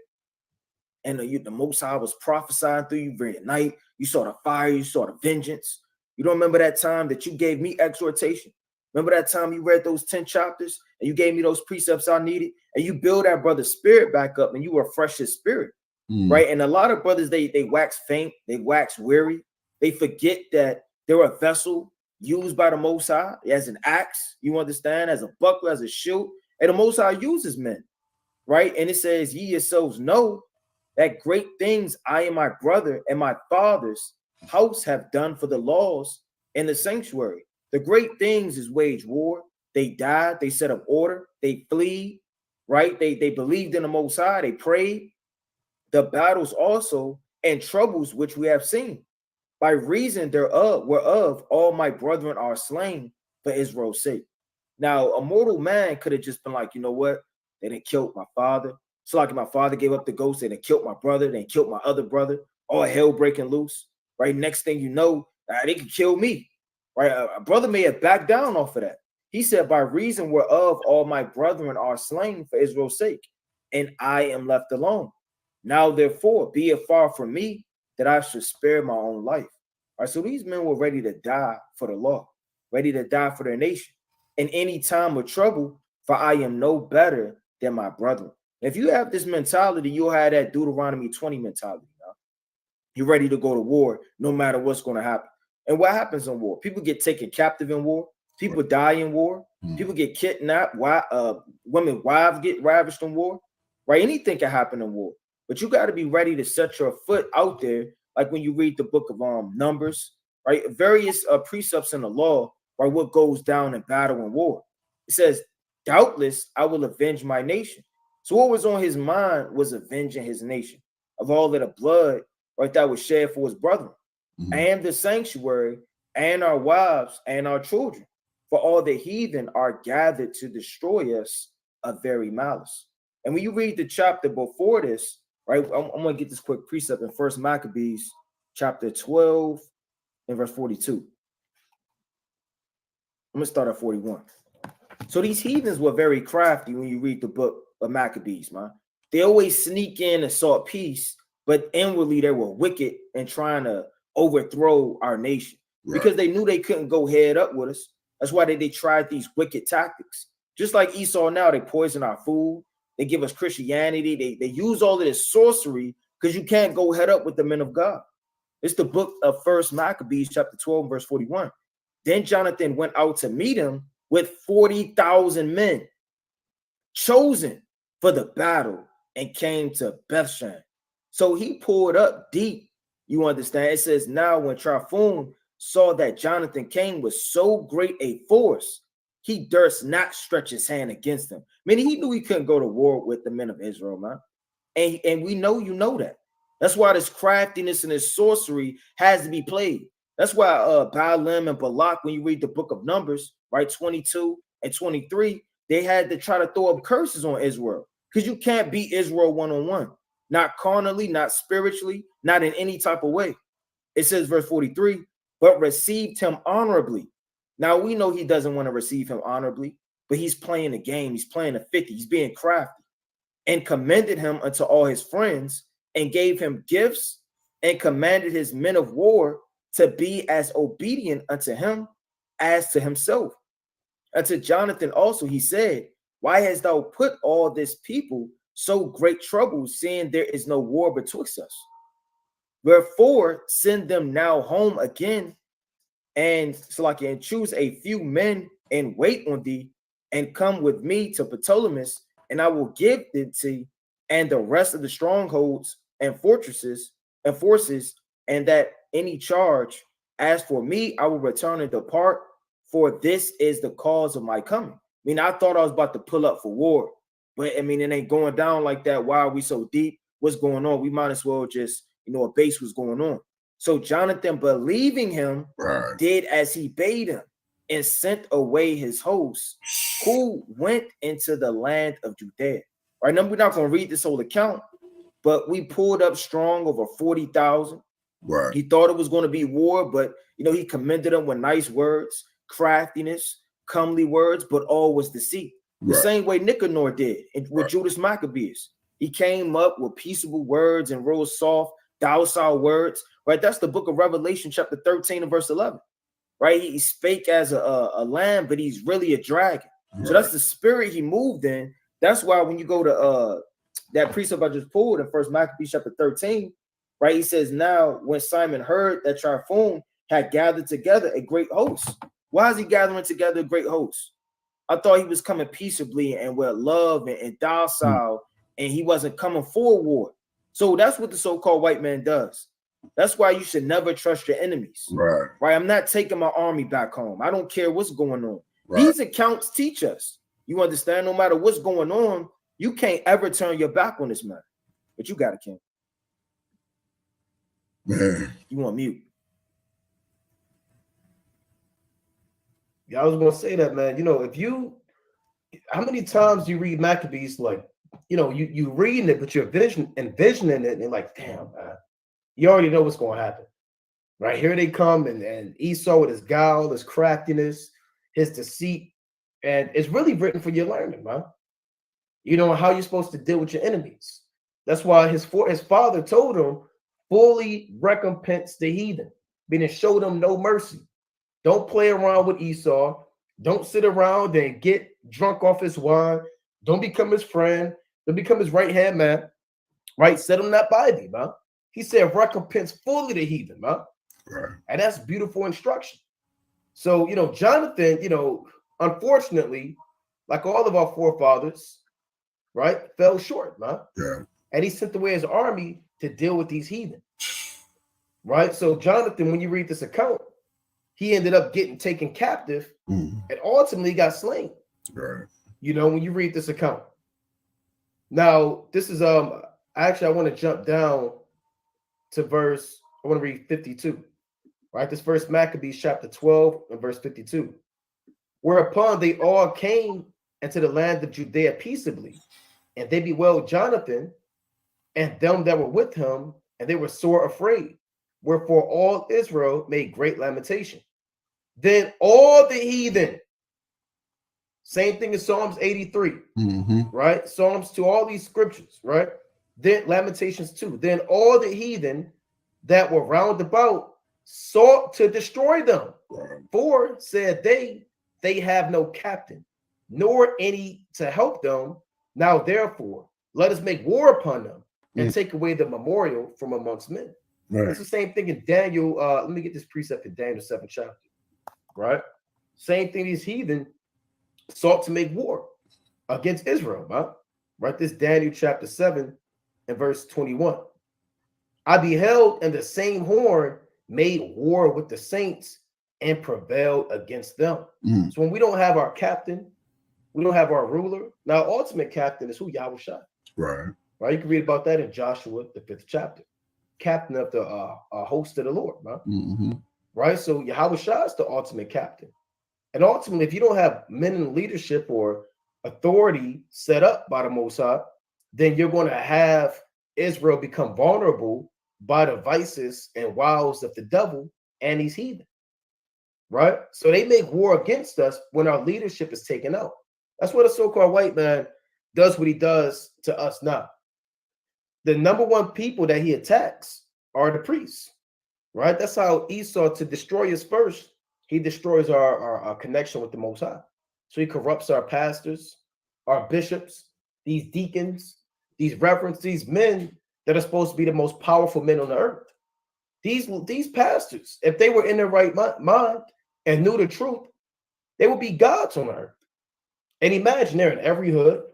And the Most High was prophesying through you very night. You saw the fire, you saw the vengeance. You don't remember that time that you gave me exhortation? Remember that time you read those 10 chapters and you gave me those precepts I needed? And you build that brother's spirit back up and you refresh his spirit, right? And a lot of brothers, they wax faint, they wax weary. They forget that they're a vessel used by the Most High as an axe, you understand, as a buckler, as a shield. And the Most High uses men, right? And it says, ye yourselves know that great things I and my brother and my father's house have done for the laws in the sanctuary. The great things is wage war. They died, they set up order, they flee, right? They believed in the Most High, they prayed. The battles also and troubles which we have seen, by reason thereof whereof all my brethren are slain for Israel's sake. Now, a mortal man could have just been like, you know what? They done killed my father. So like my father gave up the ghost, they done killed my brother, they killed my other brother, all hell breaking loose. Right, next thing you know, they could kill me. Right, a brother may have backed down off of that. He said, by reason whereof all my brethren are slain for Israel's sake, and I am left alone. Now, therefore, be it far from me that I should spare my own life. All right, so these men were ready to die for the law, ready to die for their nation in any time of trouble, for I am no better than my brethren. If you have this mentality, you'll have that Deuteronomy 20 mentality. You're ready to go to war no matter what's going to happen. And what happens in war? People get taken captive in war. People die in war. People get kidnapped. Women, wives get ravished in war. Right? Anything can happen in war. But you got to be ready to set your foot out there, like when you read the book of Numbers, right? Various precepts in the law, right? What goes down in battle and war. It says, doubtless I will avenge my nation. So what was on his mind was avenging his nation of all of the blood, right, that was shed for his brethren, and the sanctuary, and our wives, and our children. For all the heathen are gathered to destroy us of very malice. And when you read the chapter before this, right, I'm going to get this quick precept in First Maccabees, chapter 12, and verse 42. I'm going to start at 41. So these heathens were very crafty when you read the book of Maccabees, man. They always sneak in and sought peace, but inwardly they were wicked and trying to overthrow our nation, because they knew they couldn't go head up with us. That's why they tried these wicked tactics. Just like Esau now, they poison our food. They give us Christianity. They use all of this sorcery because you can't go head up with the men of God. It's the book of First Maccabees, chapter 12, verse 41. Then Jonathan went out to meet him with 40,000 men chosen for the battle and came to Bethshan. So he poured up deep. You understand? It says, now when Tryphon saw that Jonathan came with so great a force, he durst not stretch his hand against them. Meaning he knew he couldn't go to war with the men of Israel, man. And we know you know that. That's why this craftiness and this sorcery has to be played. That's why Balaam and Balak, when you read the book of Numbers, right, 22 and 23, they had to try to throw up curses on Israel, because you can't beat Israel one-on-one, not carnally, not spiritually, not in any type of way. It says, verse 43, but received him honorably. Now we know he doesn't want to receive him honorably, but he's playing the game. He's playing the 50. He's being crafty, and commended him unto all his friends, and gave him gifts, and commanded his men of war to be as obedient unto him as to himself. Unto Jonathan also he said, why hast thou put all this people so great trouble, seeing there is no war betwixt us? Wherefore send them now home again, and so I can choose a few men and wait on thee, and come with me to Ptolemais, and I will give thee to and the rest of the strongholds and fortresses and forces, and that any charge. As for me, I will return and depart, for this is the cause of my coming. I mean, I thought I was about to pull up for war, but I mean, it ain't going down like that. Why are we so deep? What's going on? We might as well just, a base was going on. So Jonathan, believing him, did as he bade him, and sent away his hosts, who went into the land of Judea. Right now, we're not going to read this whole account, but we pulled up strong over 40,000. Right. He thought it was going to be war, but he commended them with nice words, craftiness, comely words, but all was deceit. The same way Nicanor did with Judas Maccabeus. He came up with peaceable words and real soft, docile words. Right. That's the book of Revelation, chapter 13 and verse 11. Right. He spake as a lamb, but he's really a dragon. So that's the spirit he moved in. That's why when you go to that precept I just pulled in First Maccabees chapter 13, right, he says, now when Simon heard that Tryphon had gathered together a great host. Why is he gathering together a great host? I thought he was coming peaceably and with love and docile, and he wasn't coming for war. So that's what the so-called white man does. That's why you should never trust your enemies. Right. I'm not taking my army back home. I don't care what's going on. These accounts teach us. You understand? No matter what's going on, you can't ever turn your back on this man. But you got it, King. Man. You want mute. Yeah, I was gonna say that, man. How many times do you read Maccabees? Like, you reading it, but you're envisioning it, and like, damn, man, you already know what's gonna happen. Right here they come, and Esau with his guile, his craftiness, his deceit, and it's really written for your learning, man. How you're supposed to deal with your enemies. That's why his father told him, fully recompense the heathen, meaning show them no mercy. Don't play around with Esau. Don't sit around and get drunk off his wine. Don't become his friend. Don't become his right-hand man. Right? Set him not by thee, man. He said, recompense fully the heathen, man. Right. And that's beautiful instruction. So, Jonathan, unfortunately, like all of our forefathers, right, fell short, man. Yeah. And he sent away his army to deal with these heathen. Right? So Jonathan, when you read this account, he ended up getting taken captive and ultimately got slain. Right. When you read this account. Now, this is actually I want to jump down to I want to read 52. Right? This First Maccabees chapter 12 and verse 52. Whereupon they all came into the land of Judea peaceably, and they bewailed Jonathan and them that were with him, and they were sore afraid. Wherefore all Israel made great lamentation. Then all the heathen, same thing as Psalms 83, right? Psalms to all these scriptures, right? Then Lamentations 2. Then all the heathen that were round about sought to destroy them. For, said they have no captain, nor any to help them. Now therefore, let us make war upon them and take away the memorial from amongst men. Right. It's the same thing in Daniel. Let me get this precept in Daniel 7th chapter. Right? Same thing, these heathen sought to make war against Israel. Right? This Daniel chapter 7 and verse 21. I beheld, and the same horn made war with the saints and prevailed against them. Mm. So when we don't have our captain, we don't have our ruler. Now, ultimate captain is who? Yahushua. Right. Right? You can read about that in Joshua, the 5th chapter. Captain of the host of the Lord, right? Mm-hmm. Right? So Yahushua is the ultimate captain. And ultimately, if you don't have men in leadership or authority set up by the Most High, then you're going to have Israel become vulnerable by the vices and wiles of the devil and these heathen. Right? So they make war against us when our leadership is taken out. That's what a so-called white man does what he does to us now. The number one people that he attacks are the priests. Right? That's how Esau, to destroy us first, he destroys our connection with the Most High. So he corrupts our pastors, our bishops, these deacons, these reverends, these men that are supposed to be the most powerful men on the earth. These pastors, if they were in their right mind and knew the truth, they would be gods on the earth. And imagine they're in every hood,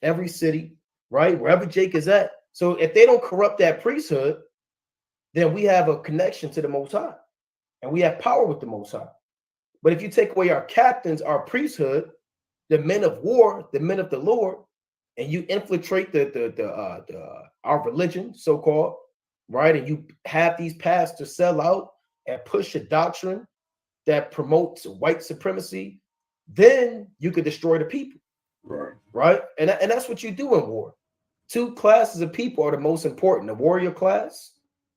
every city, right? Wherever Jake is at. So if they don't corrupt that priesthood, then we have a connection to the Most High. And we have power with the Most High. But if you take away our captains, our priesthood, the men of war, the men of the Lord, and you infiltrate our religion, so-called, right? And you have these pastors sell out and push a doctrine that promotes white supremacy, then you could destroy the people. Right. Right? And that's what you do in war. Two classes of people are the most important: the warrior class,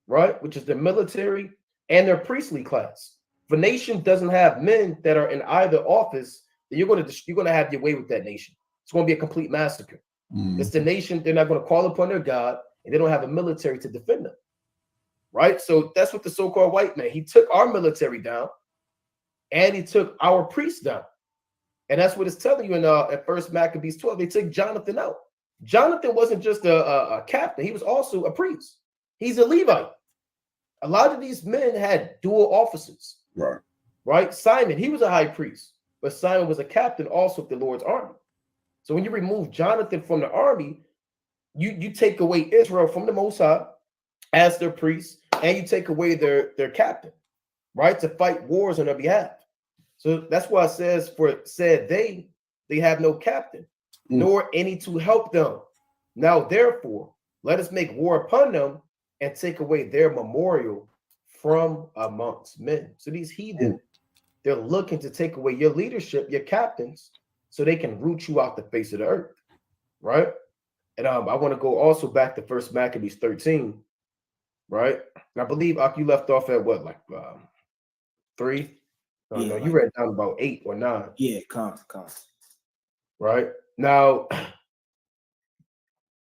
right, which is the military, and their priestly class. If a nation doesn't have men that are in either office, then you're going to have your way with that nation. It's going to be a complete massacre. Mm. It's the nation, they're not going to call upon their God, and they don't have a military to defend them. Right? So that's what the so-called white man, he took our military down, and he took our priests down. And that's what it's telling you in at 1 Maccabees 12. They took Jonathan out. Jonathan wasn't just a captain. He was also a priest. He's a Levite. A lot of these men had dual offices. Right. Right? Simon, he was a high priest, but Simon was a captain also of the Lord's army. So when you remove Jonathan from the army, you take away Israel from the Most High as their priest, and you take away their captain, right, to fight wars on their behalf. So that's why it says, for said they have no captain, nor any to help them. Now, therefore, let us make war upon them and take away their memorial from amongst men. So these heathen, they're looking to take away your leadership, your captains, so they can root you out the face of the earth, right? And I want to go also back to 1 Maccabees 13, right? And I believe you left off at what, like 3? No, Yeah, you read down about 8 or 9. Yeah, come. Right? Now,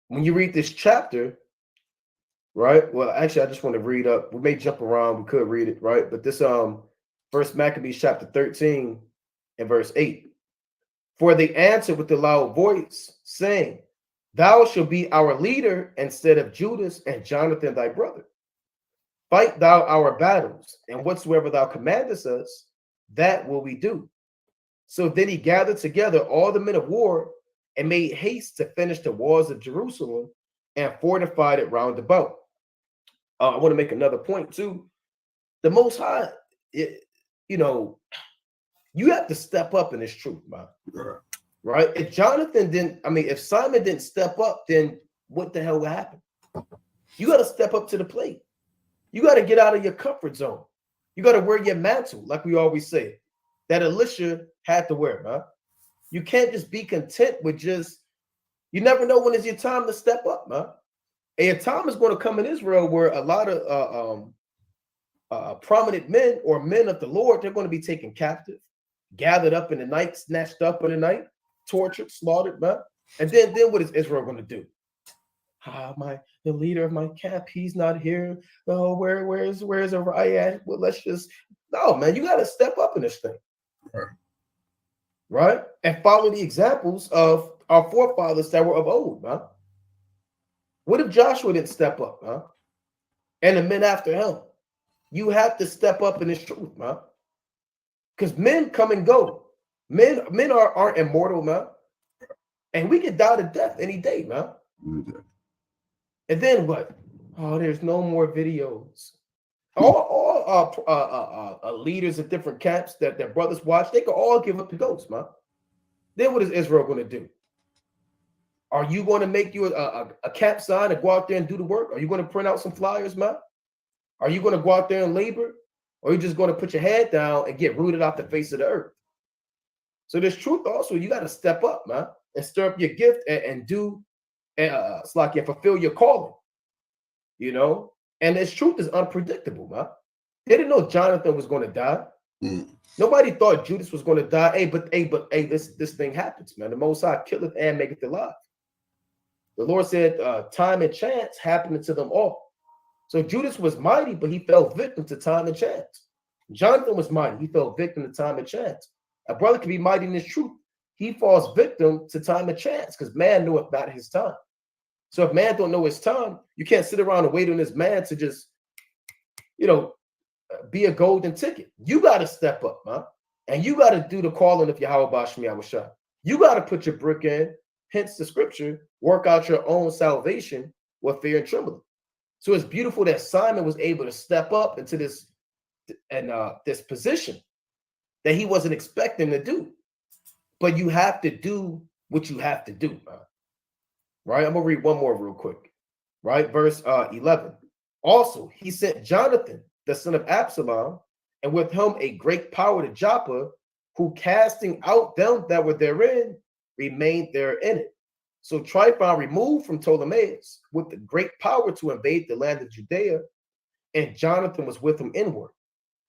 when you read this chapter, right? Well, actually, I just want to read up. We may jump around. We could read it, right? But this 1 Maccabees chapter 13 and verse 8. For they answered with a loud voice, saying, Thou shalt be our leader instead of Judas and Jonathan thy brother. Fight thou our battles, and whatsoever thou commandest us, that will we do. So then he gathered together all the men of war and made haste to finish the walls of Jerusalem and fortified it round about. I want to make another point too. The Most High, you have to step up in this truth, man. Right? If if Simon didn't step up, then what the hell would happen? You got to step up to the plate. You got to get out of your comfort zone. You got to wear your mantle, like we always say, that Elisha had to wear, man. You can't just be content with you never know when is your time to step up, man. And your time is going to come in Israel where a lot of prominent men or men of the Lord, they're going to be taken captive, gathered up in the night, snatched up in the night, tortured, slaughtered, man. And then what is Israel going to do? The leader of my camp, he's not here. Oh, where's Uriah? Well, no, man, you got to step up in this thing. Right? And follow the examples of our forefathers that were of old, man. What if Joshua didn't step up, man? And the men after him? You have to step up in this truth, man. Because men come and go. Men aren't immortal, man. And we could die to death any day, man. And then what? Oh, there's no more videos. All leaders of different camps that their brothers watch, they could all give up the ghost, man. Then what is Israel going to do? Are you going to make you a camp sign and go out there and do the work? Are you going to print out some flyers, man? Are you going to go out there and labor? Or are you just going to put your head down and get rooted off the face of the earth? So there's truth also. You got to step up, man, and stir up your gift and do, it's like you fulfill your calling, you know? And this truth is unpredictable, man. They didn't know Jonathan was going to die. Nobody thought Judas was going to die. Hey, this thing happens, man. The Most High killeth and maketh alive. The Lord said, time and chance happened to them all. So Judas was mighty, but he fell victim to time and chance. Jonathan was mighty. He fell victim to time and chance. A brother can be mighty in his truth. He falls victim to time and chance because man knoweth not his time. So if man don't know his time, you can't sit around and wait on this man to just, be a golden ticket. You got to step up, man. And you got to do the calling of Yahweh Bashmi Awashah. You got to put your brick in, hence the scripture, work out your own salvation with fear and trembling. So it's beautiful that Simon was able to step up into this position that he wasn't expecting to do. But you have to do what you have to do, man. Right? I'm going to read one more real quick. Right? Verse 11. Also, he sent Jonathan, the son of Absalom, and with him a great power to Joppa, who casting out them that were therein, remained there in it. So Tryphon removed from Ptolemais with the great power to invade the land of Judea, and Jonathan was with him inward.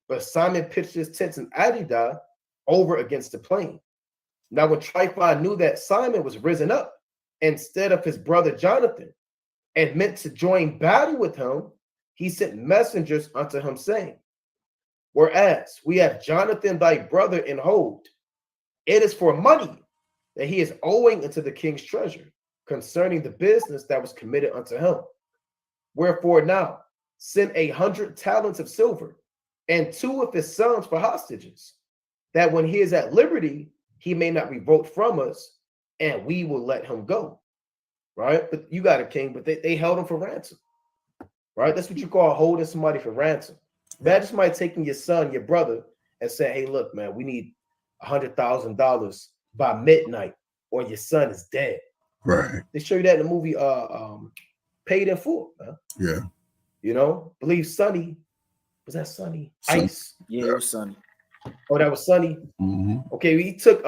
But Simon pitched his tents in Adidah over against the plain. Now when Tryphon knew that Simon was risen up instead of his brother Jonathan, and meant to join battle with him, he sent messengers unto him, saying, whereas we have Jonathan thy brother in hold, it is for money that he is owing unto the king's treasure concerning the business that was committed unto him. Wherefore now send 100 talents of silver and 2 of his sons for hostages, that when he is at liberty, he may not revolt from us, and we will let him go. Right? But you got a king, but they held him for ransom. Right? That's what you call holding somebody for ransom. Imagine somebody taking your son, your brother, and saying, hey, look, man, we need $100,000 by midnight, or your son is dead. Right. They show you that in the movie Paid in Full. Man. Yeah. Believe Sonny. Was that Sonny? Sonny. Ice. Yeah, it was Sonny. Oh, that was Sonny. Mm-hmm. Okay, he took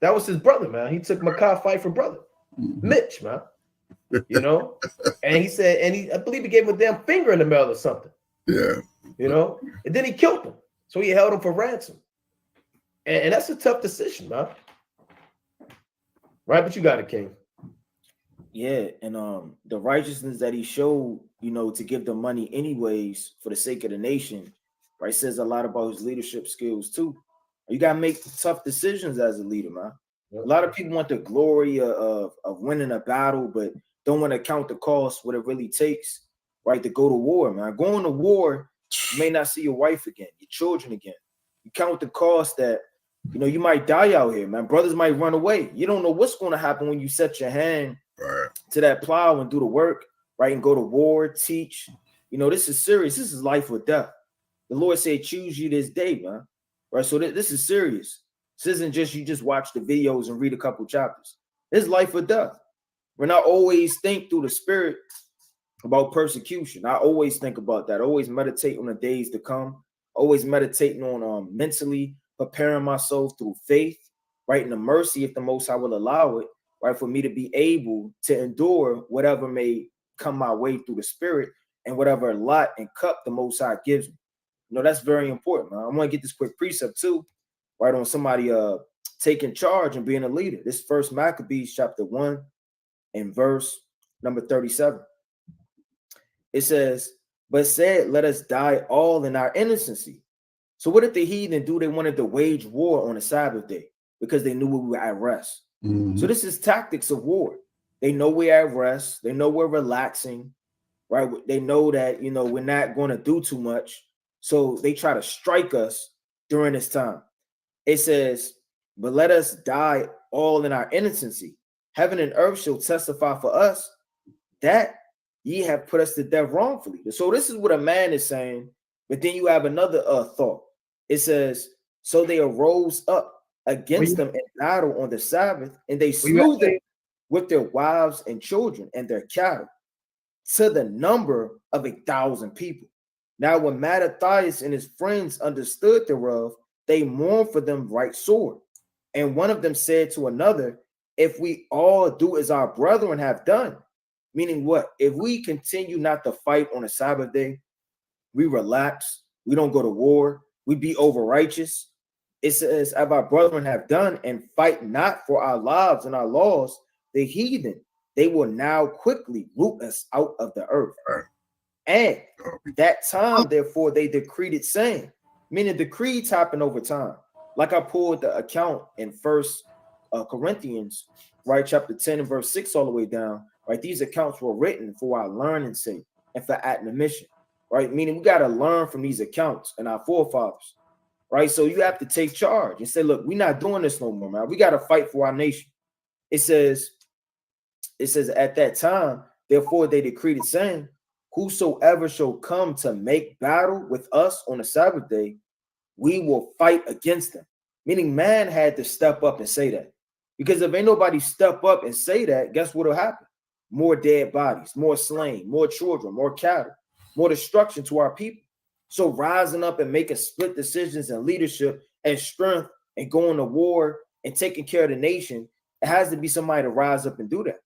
that was his brother, man. He took Makai Pfeiffer brother, Mitch, man. And he said, I believe he gave him a damn finger in the mail or something. Yeah. And then he killed him. So he held him for ransom. And that's a tough decision, man. Right? But you got it, King. Yeah, and the righteousness that he showed, to give them money anyways for the sake of the nation, right, says a lot about his leadership skills too. You gotta make tough decisions as a leader, man. Yep. A lot of people want the glory of winning a battle, but don't want to count the cost, what it really takes, right, to go to war, man. Going to war, you may not see your wife again, your children again. You count the cost that, you might die out here, man. Brothers might run away. You don't know what's going to happen when you set your hand to that plow and do the work, right, and go to war, teach. This is serious. This is life or death. The Lord said, choose you this day, man. Right, so this is serious. This isn't just you just watch the videos and read a couple chapters. It's life or death. When I always think through the spirit about persecution, I always think about that. I always meditate on the days to come. Always meditating on mentally preparing myself through faith, right, and the mercy, if the Most High will allow it, right, for me to be able to endure whatever may come my way through the spirit and whatever lot and cup the Most High gives me. That's very important, man. I want to get this quick precept too, right, on somebody taking charge and being a leader. This First Maccabees chapter 1 and verse number 37. It says, but said, let us die all in our innocency. So what did the heathen do? They wanted to wage war on the Sabbath day because they knew we were at rest. Mm-hmm. So this is tactics of war. They know we're at rest. They know we're relaxing, right? They know that, we're not going to do too much. So they try to strike us during this time. It says, but let us die all in our innocency. Heaven and earth shall testify for us that ye have put us to death wrongfully. So this is what a man is saying, but then you have another thought. It says, so they arose up against them in battle on the Sabbath, and they slew them with their wives and children and their cattle, to the number of 1,000 people. Now when Mattathias and his friends understood thereof, they mourned for them right sore. And one of them said to another, if we all do as our brethren have done, meaning what? If we continue not to fight on a Sabbath day, we relax, we don't go to war, we be over righteous. It says, as our brethren have done, and fight not for our lives and our laws, the heathen, they will now quickly root us out of the earth. Right. And that time, therefore, they decreed it, saying, meaning decrees happen over time. Like I pulled the account in First Corinthians, right, chapter 10 and verse 6 all the way down, right? These accounts were written for our learning's sake and for admonition, right? Meaning we got to learn from these accounts and our forefathers, right? So you have to take charge and say, look, we're not doing this no more, man. We got to fight for our nation. It says at that time, therefore they decreed it, saying, whosoever shall come to make battle with us on the Sabbath day, we will fight against them. Meaning man had to step up and say that. Because if ain't nobody step up and say that, guess what'll happen? More dead bodies, more slain, more children, more cattle, more destruction to our people. So rising up and making split decisions and leadership and strength and going to war and taking care of the nation, it has to be somebody to rise up and do that.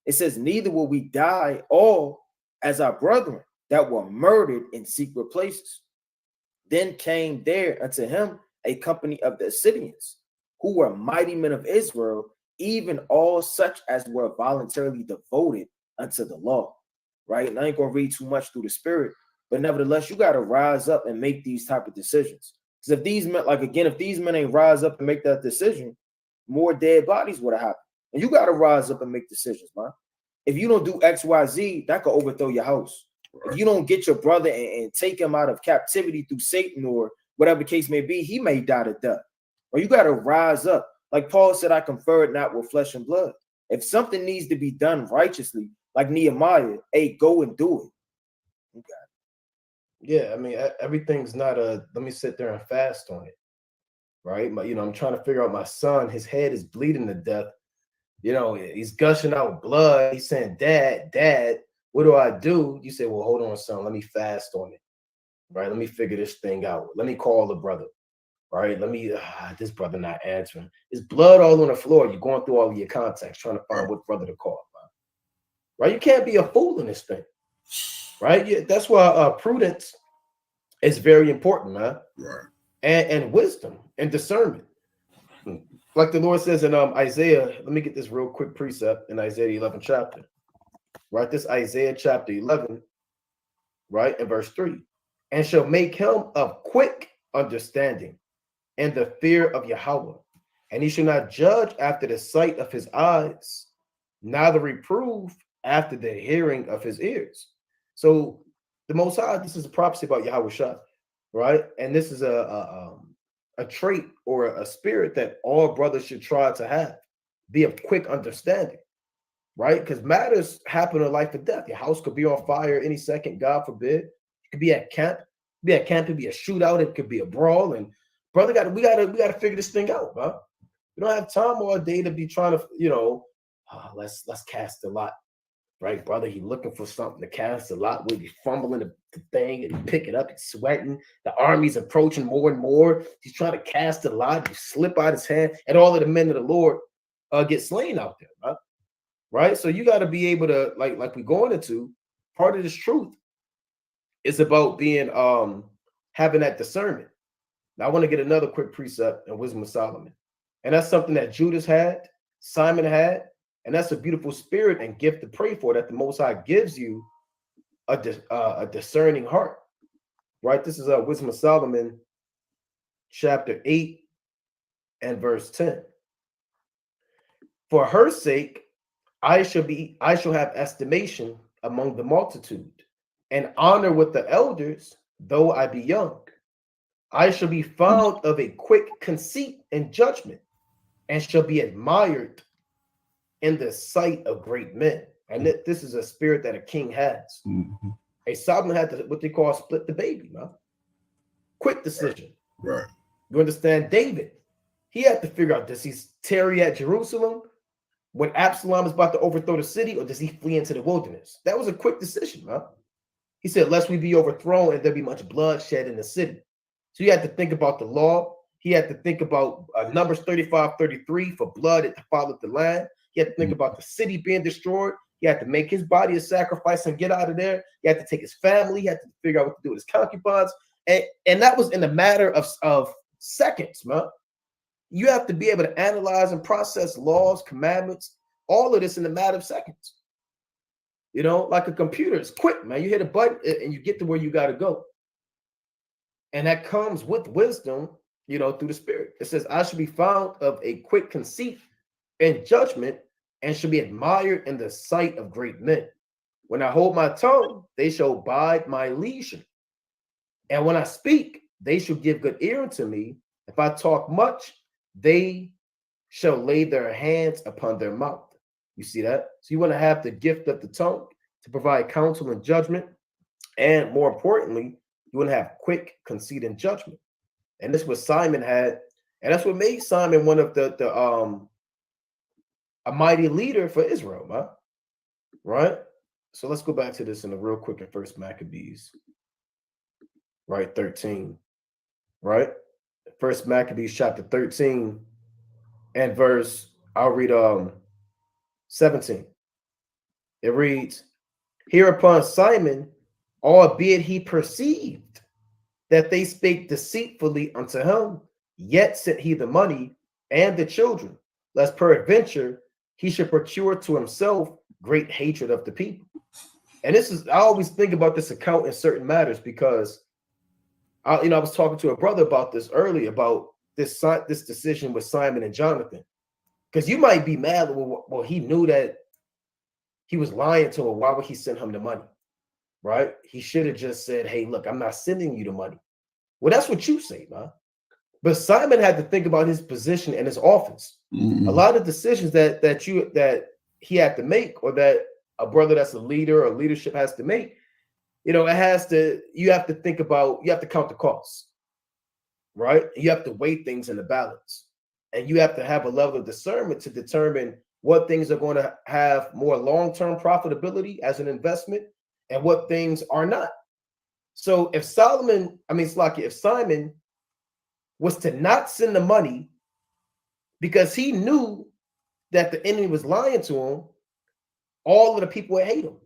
It says, neither will we die all as our brethren that were murdered in secret places. Then came there unto him a company of the Assyrians, who were mighty men of Israel, even all such as were voluntarily devoted unto the law. Right? And I ain't gonna read too much through the spirit, but nevertheless, you got to rise up and make these type of decisions. Because if these men, like again, if these men ain't rise up and make that decision, more dead bodies would have happened. And you got to rise up and make decisions, man. If you don't do X, Y, Z, that could overthrow your house. Right. If you don't get your brother and take him out of captivity through Satan or whatever the case may be, he may die to death. Or you got to rise up. Like Paul said, I conferred not with flesh and blood. If something needs to be done righteously, like Nehemiah, hey, go and do it. Okay. Yeah, I mean, everything's not let me sit there and fast on it, right? I'm trying to figure out my son, his head is bleeding to death. He's gushing out blood. He's saying, Dad, what do I do? You say, well, hold on, son, let me fast on it, right? Let me figure this thing out. Let me call the brother, right? This brother not answering. There's blood all on the floor. You're going through all of your contacts, trying to find what brother to call, right? You can't be a fool in this thing. Right? Yeah, that's why prudence is very important, man. Right. And wisdom and discernment. Like the Lord says in Isaiah, let me get this real quick precept in Isaiah 11 chapter. Right? This Isaiah chapter 11, right? In verse 3. And shall make him of quick understanding and the fear of Yahweh. And he shall not judge after the sight of his eyes, neither reprove after the hearing of his ears. So the Most High, this is a prophecy about Yahweh Shah, right? And this is a trait or a spirit that all brothers should try to have, be of quick understanding, right? Because matters happen in life or death. Your house could be on fire any second, God forbid. You could be at camp. It could be a shootout. It could be a brawl. And brother, we gotta figure this thing out, huh? We don't have time all day to be trying to, let's cast a lot. Right, brother, he's looking for something to cast a lot with. He's fumbling the thing and he pick it up. He's sweating. The army's approaching more and more. He's trying to cast a lot. He slip out his hand, and all of the men of the Lord get slain out there. Right? So you got to be able to, like we're going into, part of this truth is about being having that discernment. Now I want to get another quick precept in Wisdom of Solomon, and that's something that Judas had, Simon had. And that's a beautiful spirit and gift to pray for, that the Most High gives you a discerning heart, right? This is Wisdom of Solomon, chapter 8 and verse 10. For her sake, I shall have estimation among the multitude, and honor with the elders, though I be young. I shall be found of a quick conceit and judgment, and shall be admired in the sight of great men. And this is a spirit that a king has. Mm-hmm. A Solomon had to, what they call split the baby, man. Quick decision. Right. You understand? David, he had to figure out, does he tarry at Jerusalem when Absalom is about to overthrow the city, or does he flee into the wilderness? That was a quick decision, man. He said, lest we be overthrown and there be much bloodshed in the city. So he had to think about the law. He had to think about Numbers 35:33 for blood that followed the land. He had to think about the city being destroyed. He had to make his body a sacrifice and get out of there. He had to take his family. He had to figure out what to do with his concubines. And that was in a matter of seconds, man. You have to be able to analyze and process laws, commandments, all of this in a matter of seconds. You know, like a computer, it's quick, man. You hit a button and you get to where you got to go. And that comes with wisdom, you know, through the Spirit. It says, I should be found of a quick conceit and judgment, and should be admired in the sight of great men. When I hold my tongue, they shall bide my leisure. And when I speak, they shall give good ear unto me. If I talk much, they shall lay their hands upon their mouth. You see that? So you want to have the gift of the tongue to provide counsel and judgment. And more importantly, you want to have quick conceit and judgment. And this is what Simon had. And that's what made Simon one of a mighty leader for Israel, man. Right? So let's go back to this in a real quick in First Maccabees. Right, 13. Right? First Maccabees chapter 13 and verse, I'll read 17. It reads, hereupon Simon, albeit he perceived that they spake deceitfully unto him, yet sent he the money and the children, lest peradventure he should procure to himself great hatred of the people. And this is, I always think about this account in certain matters, because I was talking to a brother about this earlier, about this decision with Simon and Jonathan. Because you might be mad, well, he knew that he was lying to him. Why would he send him the money? Right? He should have just said, hey, look, I'm not sending you the money. Well, that's what you say, man. But Simon had to think about his position and his office. Mm-hmm. A lot of decisions that he had to make, or that a brother that's a leader or leadership has to make, you have to think about, you have to count the costs, right? You have to weigh things in the balance, and you have to have a level of discernment to determine what things are going to have more long-term profitability as an investment and what things are not. So if Simon was to not send the money because he knew that the enemy was lying to him, all of the people would hate him.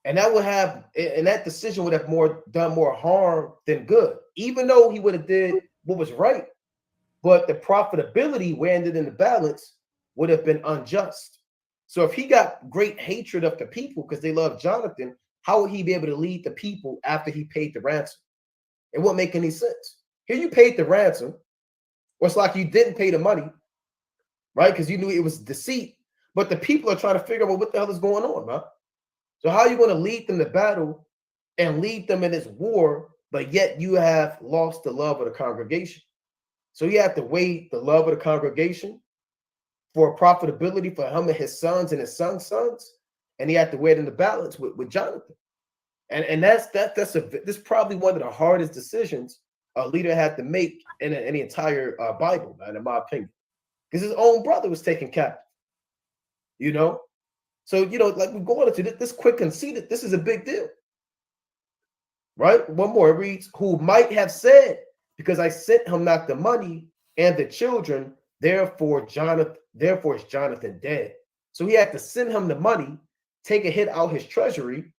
And that decision would have done more harm than good, even though he would have did what was right. But the profitability, where ended in the balance, would have been unjust. So if he got great hatred of the people because they love Jonathan, how would he be able to lead the people after he paid the ransom? It wouldn't make any sense. Here you paid the ransom, or it's like you didn't pay the money, right? Because you knew it was deceit. But the people are trying to figure out, well, what the hell is going on, man? So how are you going to lead them to battle and lead them in this war, but yet you have lost the love of the congregation? So you have to weigh the love of the congregation for profitability for him and his sons and his sons' sons, and he had to weigh it in the balance with Jonathan. And this is probably one of the hardest decisions a leader had to make in the entire Bible, man, in my opinion, because his own brother was taken captive. So, like we're going into this quick conceit, this is a big deal. Right? One more, it reads, who might have said, because I sent him not the money and the children, therefore is Jonathan dead. So he had to send him the money, take a hit out his treasury.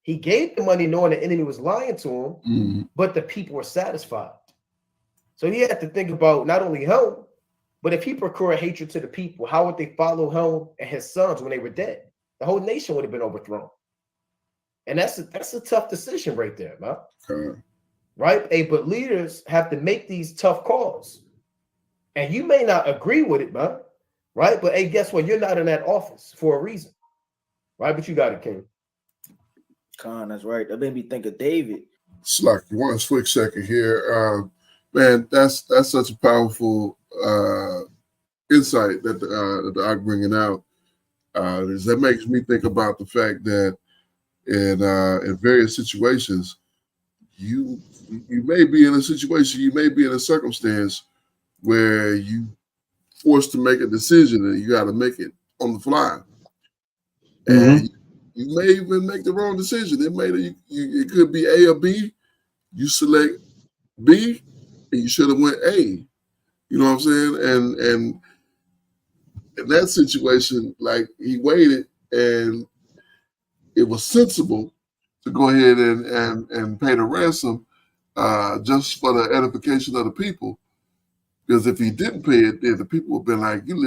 He gave the money knowing the enemy was lying to him, but the people were satisfied. So he had to think about not only him, but if he procured hatred to the people, how would they follow him and his sons when they were dead? The whole nation would have been overthrown. And that's a tough decision right there, man. Okay. Right? But leaders have to make these tough calls. And you may not agree with it, man. Right? But hey, guess what? You're not in that office for a reason. Right? But you got it, King. Khan, that's right. That made me think of David. Slack, one quick second here. Man, that's such a powerful insight that the Ak bringing out. That makes me think about the fact that in various situations, you may be in a situation, you may be in a circumstance where you forced to make a decision and you got to make it on the fly, and you may even make the wrong decision. It could be A or B. You select B, and you should have went A. You know what I'm saying? And in that situation, like he waited, and it was sensible to go ahead and pay the ransom just for the edification of the people. Because if he didn't pay it, then the people would have been like, you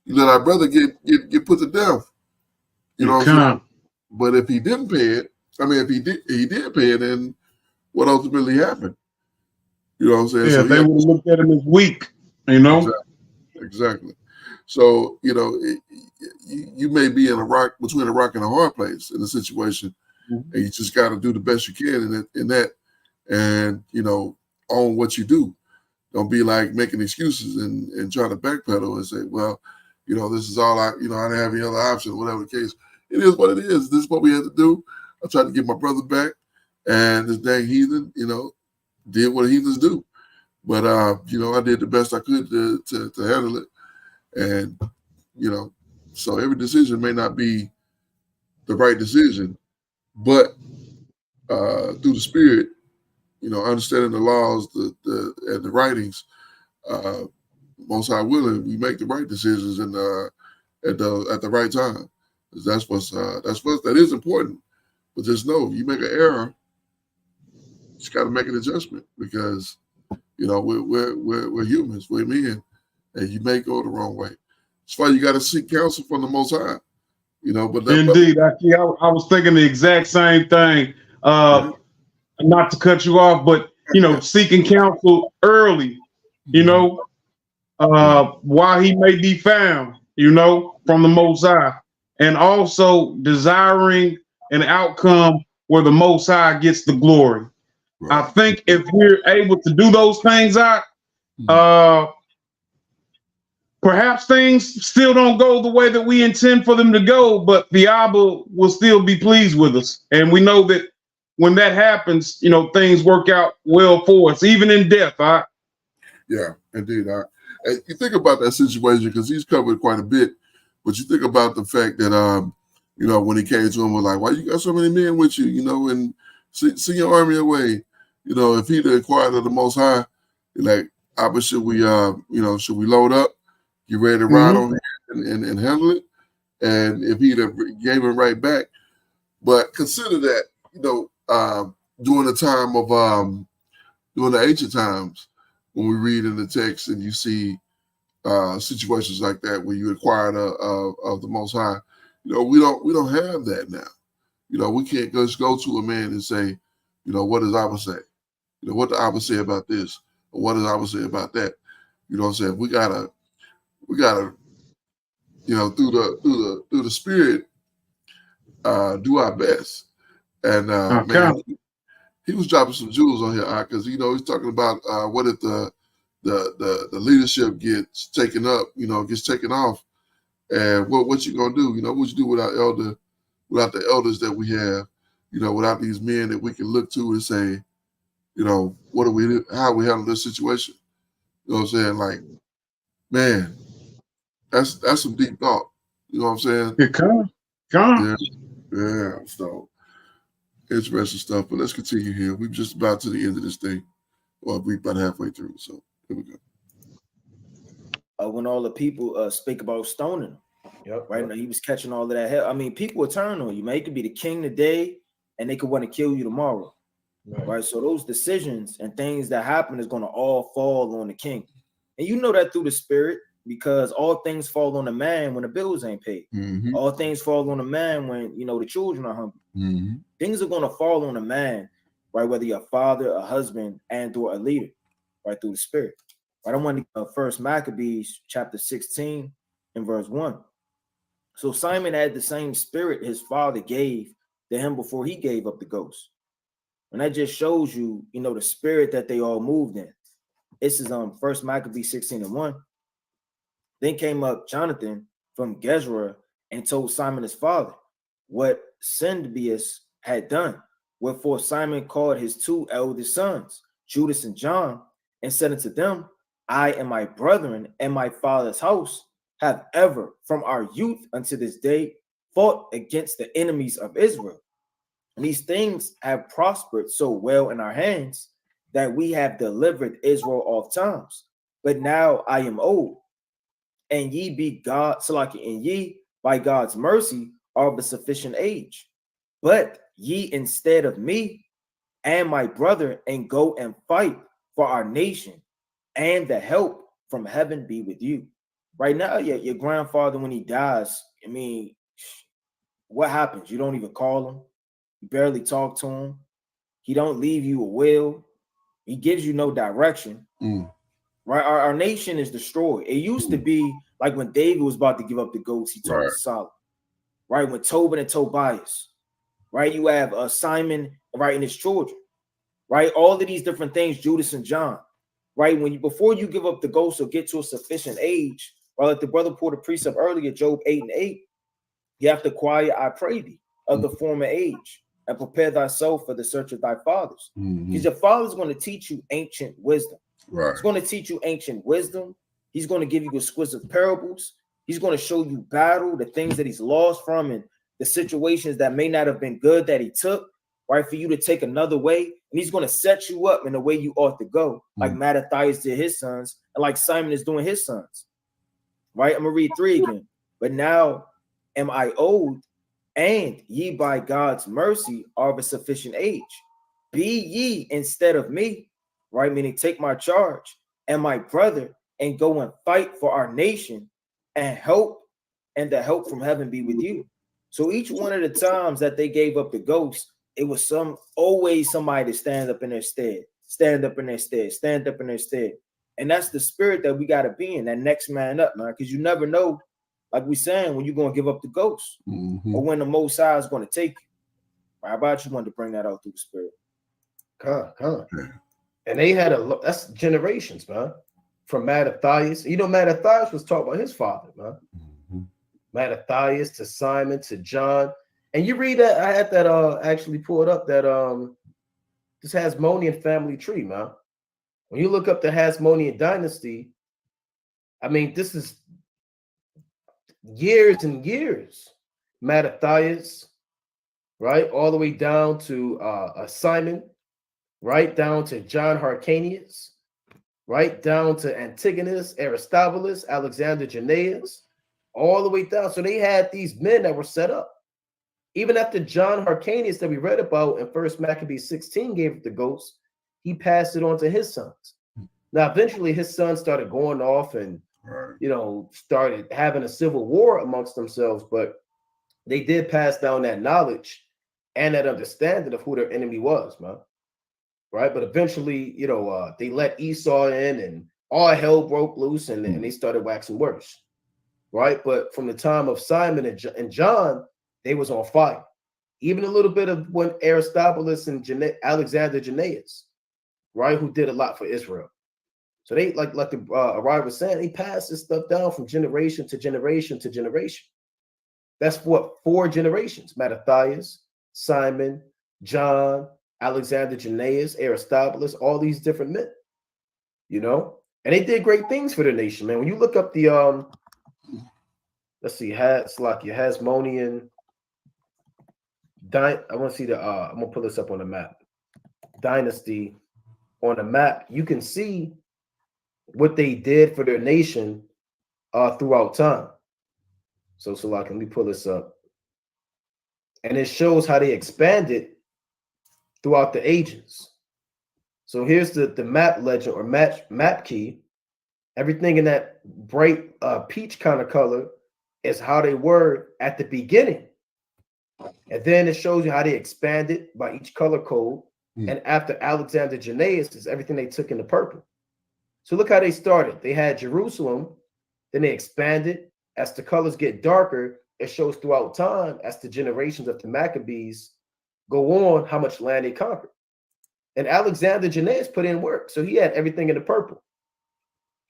let our brother get put to death. You know what I'm saying? But if he didn't pay it, if he did pay it, then what ultimately happened? You know what I'm saying? Yeah, so they would have looked at him as weak, you know? Exactly. So, you may be between a rock and a hard place in a situation, and you just got to do the best you can in that, and, own what you do. Don't be like making excuses and trying to backpedal and say, well, this is all I didn't have any other option, whatever the case. It is what it is. This is what we had to do. I tried to get my brother back, and this dang heathen, did what heathens do. But, I did the best I could to handle it. And, so every decision may not be the right decision, but through the Spirit, understanding the laws, and the writings, Most High willing, we make the right decisions and at the right time. That is important. But just know, if you make an error, you just got to make an adjustment because we're humans, we're men, and you may go the wrong way. That's why you got to seek counsel from the Most High. Indeed, I was thinking the exact same thing. Not to cut you off, but seeking counsel early, while he may be found, from the Most High, and also desiring an outcome where the Most High gets the glory. Right. I think if we're able to do those things perhaps things still don't go the way that we intend for them to go, but the Abba will still be pleased with us. And we know that when that happens, things work out well for us, even in death. Yeah, indeed. You think about that situation because he's covered quite a bit, but you think about the fact that, when he came to him, was like, why you got so many men with you, and send your army away. If he'd inquired of the Most High, like, Abba, should we load up? You ready to ride on it and handle it? And if he'd have gave him right back. But consider that, during the time of during the ancient times, when we read in the text and you see situations like that where you inquired of the Most High, we don't have that now. We can't just go to a man and say, what does Abba say? What does Abba say about this? Or what does Abba say about that? You know what I'm saying? We gotta through the Spirit do our best. And man, he was dropping some jewels on here because he's talking about what if the leadership gets taken up, gets taken off, and what you gonna do? What you do without the elders that we have, without these men that we can look to and say, what do we do? How we handle this situation? You know what I'm saying? Like, man, that's some deep thought. You know what I'm saying? Yeah. So interesting stuff. But let's continue here. We're just about to the end of this thing. Well, we're about halfway through. So here we go. When all the people speak about stoning him, right now he was catching all of that hell. I mean, people will turn on you, man. You could be the king today, and they could want to kill you tomorrow, right? So those decisions and things that happen is going to all fall on the king, and you know that through the Spirit. Because all things fall on the man when the bills ain't paid. Mm-hmm. All things fall on the man when the children are hungry. Mm-hmm. Things are going to fall on the man, right? Whether you're a father, a husband, and or a leader, right? Through the Spirit. Right? I want to First Maccabees chapter 16 and verse 1. So Simon had the same spirit his father gave to him before he gave up the ghost, and that just shows you, the spirit that they all moved in. This is First Maccabees 16 and 1. Then came up Jonathan from Gezerah and told Simon his father what Syndebius had done. Wherefore Simon called his 2 eldest sons, Judas and John, and said unto them, I and my brethren and my father's house have ever from our youth unto this day fought against the enemies of Israel. And these things have prospered so well in our hands that we have delivered Israel oft times. But now I am old, and ye be God, Salaki, and ye by God's mercy are of a sufficient age. But ye instead of me and my brother, and go and fight for our nation, and the help from heaven be with you. Right now, your grandfather, when he dies, I mean, what happens? You don't even call him. You barely talk to him. He don't leave you a will. He gives you no direction. Right? Our nation is destroyed. It used to be like when David was about to give up the goats, he told Solomon. Right? When Tobin and Tobias, right? You have Simon, right, and his children, right? All of these different things, Judas and John, right? When you before you give up the ghost or get to a sufficient age, right? Like the brother pulled a precept earlier, Job 8:8, you have to quiet, I pray thee, of the former age, and prepare thyself for the search of thy fathers. Because your father's going to teach you ancient wisdom. Right. He's going to teach you ancient wisdom. He's going to give you exquisite parables. He's going to show you battle, the things that he's lost from, and the situations that may not have been good that he took, right, for you to take another way. And he's going to set you up in the way you ought to go, like Mattathias did his sons, and like Simon is doing his sons. Right? I'm going to read 3 again. But now am I old, and ye by God's mercy are of a sufficient age. Be ye instead of me, right? Meaning take my charge and my brother and go and fight for our nation and help, and the help from heaven be with you. So each one of the times that they gave up the ghost, it was always somebody to stand up in their stead, stand up in their stead, stand up in their stead. And that's the spirit that we got to be in, that next man up, man, because you never know, like we saying, when you're going to give up the ghost or when the Most High is going to take you. Right? How about you wanted to bring that out through the spirit? Come. And they had that's generations, man. From Mattathias. You know, Mattathias was taught by his father, man. Mattathias to Simon to John. And you read that, I had that actually pulled up, that this Hasmonean family tree, man. When you look up the Hasmonean dynasty, I mean, this is years and years. Mattathias, right, all the way down to Simon, right down to John Hyrcanus, right down to Antigonus, Aristobulus, Alexander Jannaeus, all the way down. So they had these men that were set up. Even after John Hyrcanus that we read about in 1 Maccabees 16 gave it the ghost, he passed it on to his sons. Now, eventually his sons started going off and, you know, started having a civil war amongst themselves, but they did pass down that knowledge and that understanding of who their enemy was, man. Right? But eventually, you know, they let Esau in and all hell broke loose and they started waxing worse. Right? But from the time of Simon and John, they was on fire. Even a little bit of when Aristobulus and Alexander Jannaeus, right, who did a lot for Israel. So they, like the Ariah was saying, they passed this stuff down from generation to generation to generation. That's what 4 generations: Mattathias, Simon, John, Alexander Jannaeus, Aristobulus, all these different men, you know, and they did great things for the nation, man. When you look up the let's see, Hasmonean. I want to see the I'm gonna pull this up on the map. Dynasty on the map, you can see what they did for their nation throughout time. So let me pull this up, and it shows how they expanded throughout the ages. So here's the map legend or map key. Everything in that bright peach kind of color is how they were at the beginning. And then it shows you how they expanded by each color code. And after Alexander Jannaeus is everything they took in the purple. So look how they started. They had Jerusalem, then they expanded. As the colors get darker, it shows throughout time, as the generations of the Maccabees go on, how much land they conquered. And Alexander Jannaeus put in work. So he had everything in the purple,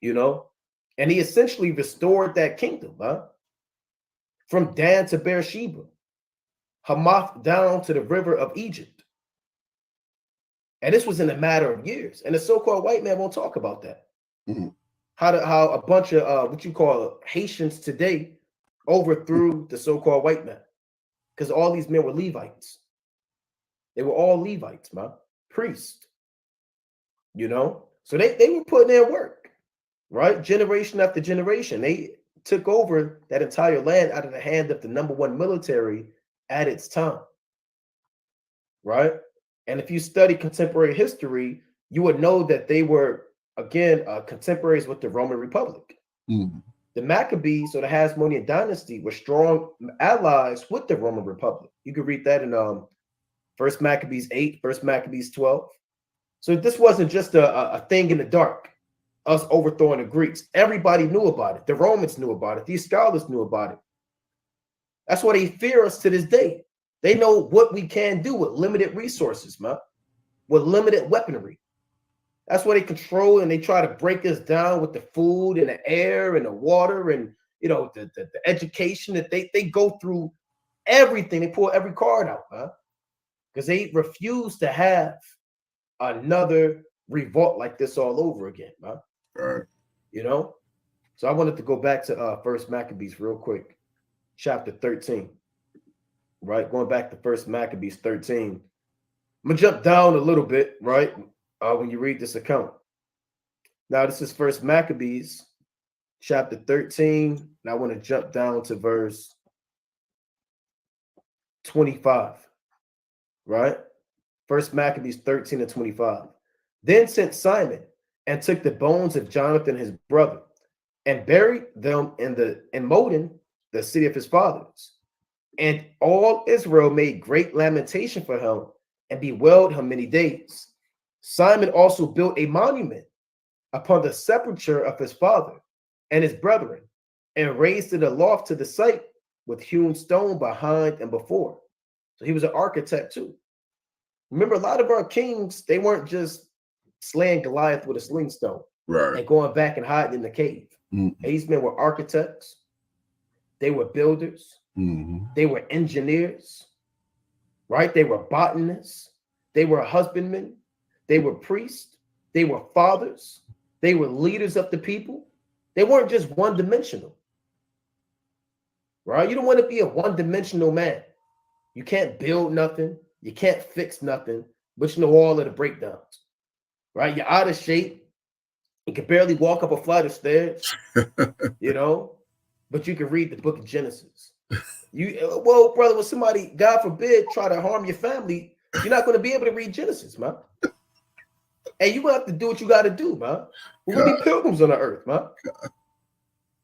you know. And he essentially restored that kingdom, huh? From Dan to Beersheba, Hamath down to the river of Egypt. And this was in a matter of years. And the so-called white man won't talk about that. Mm-hmm. How a bunch of what you call Haitians today overthrew the so-called white man. Because all these men were Levites. They were all Levites, man. Priests. You know? So they were putting in work, right? Generation after generation. They took over that entire land out of the hand of the #1 military at its time, right? And if you study contemporary history, you would know that they were, again, contemporaries with the Roman Republic. Mm-hmm. The Maccabees, or the Hasmonean dynasty, were strong allies with the Roman Republic. You can read that in 1 Maccabees 8, 1 Maccabees 12. So this wasn't just a thing in the dark, us overthrowing the Greeks. Everybody knew about it. The Romans knew about it. These scholars knew about it. That's why they fear us to this day. They know what we can do with limited resources, man, with limited weaponry. That's why they control and they try to break us down with the food and the air and the water and, you know, the education that they go through everything. They pull every card out, man, because they refuse to have another revolt like this all over again, man. All right. You know? So I wanted to go back to 1 Maccabees real quick, chapter 13. Right? Going back to 1 Maccabees 13. I'm gonna jump down a little bit, right? When you read this account. Now, this is 1 Maccabees chapter 13. And I want to jump down to verse 25. Right? 1 Maccabees 13 and 25. Then sent Simon and took the bones of Jonathan his brother and buried them in Modin, the city of his fathers. And all Israel made great lamentation for him and bewailed him many days. Simon also built a monument upon the sepulchre of his father and his brethren and raised it aloft to the site with hewn stone behind and before. So he was an architect too. Remember, a lot of our kings, they weren't just slaying Goliath with a sling stone, right, and going back and hiding in the cave. Mm-hmm. These men were architects. They were builders. Mm-hmm. They were engineers, right? They were botanists. They were husbandmen. They were priests. They were fathers. They were leaders of the people. They weren't just one-dimensional, right? You don't want to be a one-dimensional man. You can't build nothing. You can't fix nothing, but you know all of the breakdowns, right? You're out of shape. You can barely walk up a flight of stairs, you know, but you can read the book of Genesis. Well, brother, when somebody, God forbid, try to harm your family, you're not going to be able to read Genesis, man. And you're going to have to do what you got to do, man. We're going to be pilgrims on the earth, man. God.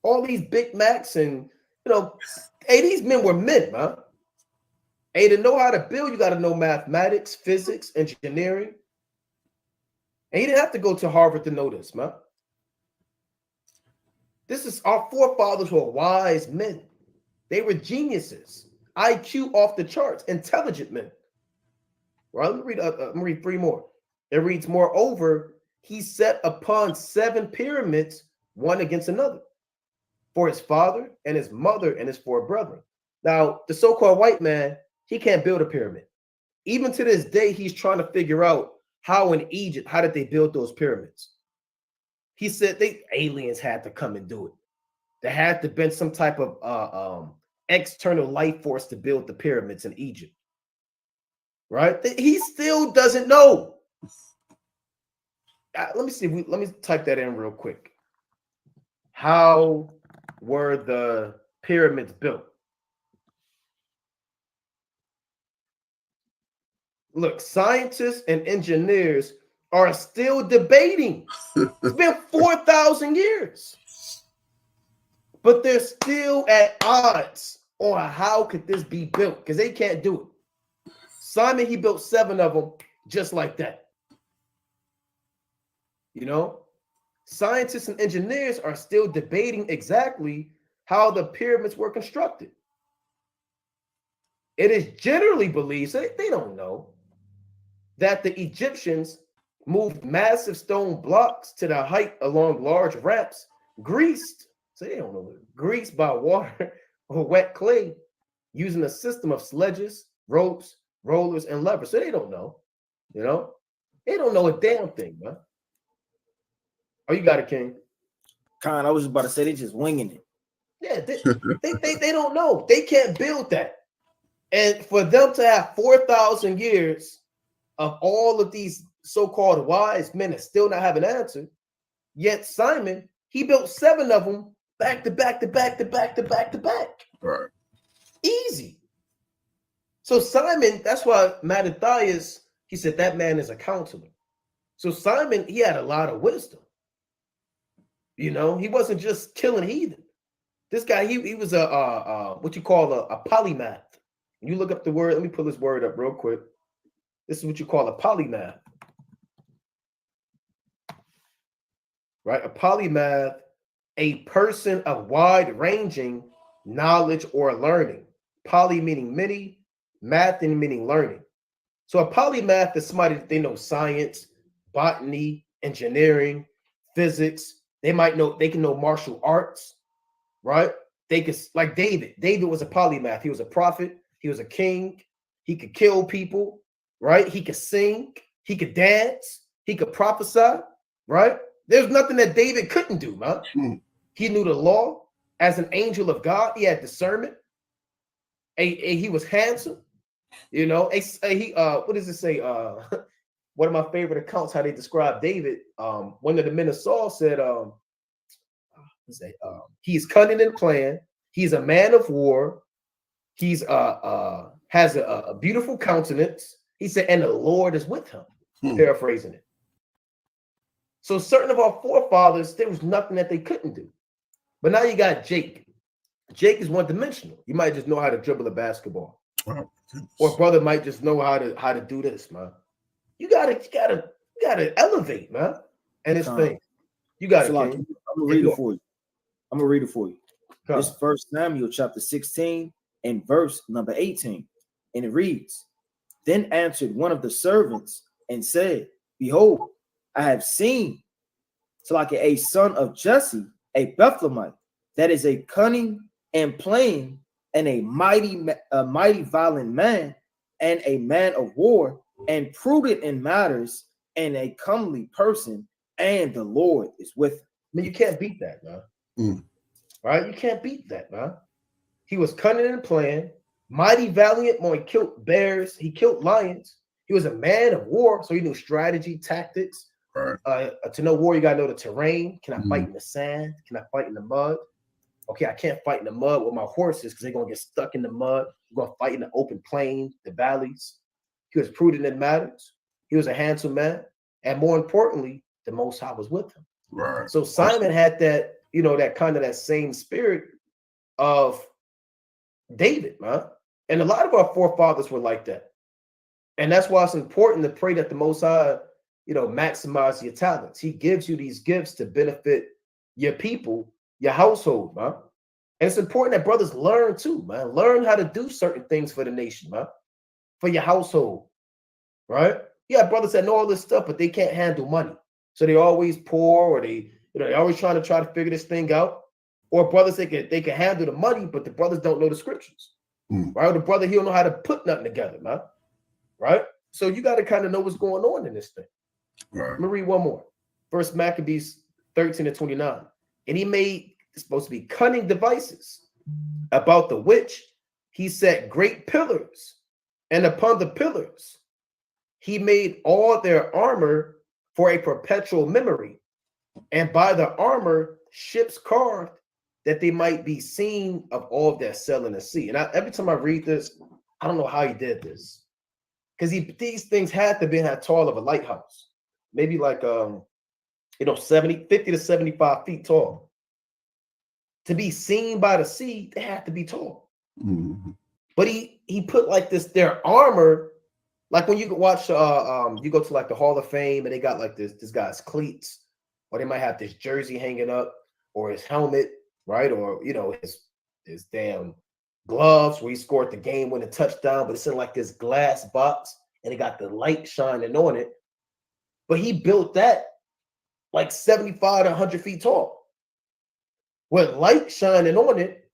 All these Big Macs and, you know, hey, these men were men, man. Hey, to know how to build, you got to know mathematics, physics, engineering. And you didn't have to go to Harvard to know this, man. This is our forefathers were wise men. They were geniuses. IQ off the charts, intelligent men. Right, let me read 3 more. It reads, moreover, he set upon 7 pyramids, one against another, for his father and his mother and his 4 brethren. Now, the so-called white man, he can't build a pyramid. Even to this day, he's trying to figure out how in Egypt, how did they build those pyramids? He said aliens had to come and do it. There had to have been some type of external life force to build the pyramids in Egypt. Right? He still doesn't know. Let me see. Let me type that in real quick. How were the pyramids built? Look, scientists and engineers are still debating. It's been 4,000 years. But they're still at odds on how could this be built, because they can't do it. Simon, he built 7 of them just like that. You know, scientists and engineers are still debating exactly how the pyramids were constructed. It is generally believed, so they don't know, that the Egyptians moved massive stone blocks to the height along large ramps greased. So they don't know. Greased by water or wet clay using a system of sledges, ropes, rollers, and levers. So they don't know. You know, they don't know a damn thing, man. Oh, you got it, King. Con, I was just about to say they just winging it. Yeah, they don't know. They can't build that. And for them to have 4,000 years of all of these so-called wise men and still not have an answer, yet Simon, he built 7 of them back to back to back to back to back to back. Right. Easy. So Simon, that's why Mattathias, he said that man is a counselor. So Simon, he had a lot of wisdom. You know, he wasn't just killing heathen. This guy, he was a what you call a polymath. You look up the word. Let me pull this word up real quick. This is what you call a polymath, right? A polymath, a person of wide-ranging knowledge or learning. Poly meaning many, math meaning learning. So a polymath is somebody that they know science, botany, engineering, physics. They can know martial arts, right? They could, like David. David was a polymath. He was a prophet. He was a king. He could kill people, right? He could sing. He could dance. He could prophesy, right? There's nothing that David couldn't do, man. He knew the law as an angel of God. He had discernment. He was handsome. You know, what does it say? One of my favorite accounts, how they describe David. One of the men of Saul said, he's cunning and plan. He's a man of war. He's has a beautiful countenance. He said, and the Lord is with him. Paraphrasing it. So certain of our forefathers, there was nothing that they couldn't do. But now you got Jake. Jake is one-dimensional. You might just know how to dribble a basketball. Wow. Or brother might just know how to do this, man. You gotta elevate, man. And this thing. You got it. I'm gonna read it for you. This 1 Samuel chapter 16 and verse number 18. And it reads, Then answered one of the servants and said, Behold, I have seen a son of Jesse, a Bethlehemite, that is a cunning and plain and a mighty violent man and a man of war and prudent in matters and a comely person, and the Lord is with him. I mean, you can't beat that, man. Right? You can't beat that, man. He was cunning and plain, mighty valiant, he killed bears, he killed lions. He was a man of war, so he knew strategy, tactics. Right. To know war, you gotta know the terrain. Can I fight in the sand? Can I fight in the mud? Okay, I can't fight in the mud with my horses because they're gonna get stuck in the mud. We're gonna fight in the open plain, the valleys. He was prudent in matters. He was a handsome man, and more importantly, the Most High was with him. Right. So Simon had that, that same spirit of David, man. And a lot of our forefathers were like that. And that's why it's important to pray that the Most High, maximize your talents. He gives you these gifts to benefit your people, your household, man. And it's important that brothers learn too, man. Learn how to do certain things for the nation, man. For your household, right? Yeah, brothers that know all this stuff, but they can't handle money. So they're always poor, or they're always trying to figure this thing out. Or brothers, they can handle the money, but the brothers don't know the scriptures. Right? Or the brother, he don't know how to put nothing together, man. Right? So you got to kind of know what's going on in this thing. Right. Let me read one more. First Maccabees 13:29. And he made, it's supposed to be cunning devices about the which he set great pillars, and upon the pillars he made all their armor for a perpetual memory, and by the armor ships carved, that they might be seen of all that sail in the sea. And every time I read this, I don't know how he did this, because these things had to be that tall of a lighthouse, maybe like 50 to 75 feet tall. To be seen by the sea, they had to be tall. But he put like their armor, like when you watch you go to like the Hall of Fame and they got like this guy's cleats, or they might have this jersey hanging up, or his helmet, right? Or his damn gloves where he scored the game-winning touchdown, but it's in like this glass box and it got the light shining on it. But he built that like 75 to 100 feet tall. with light shining on it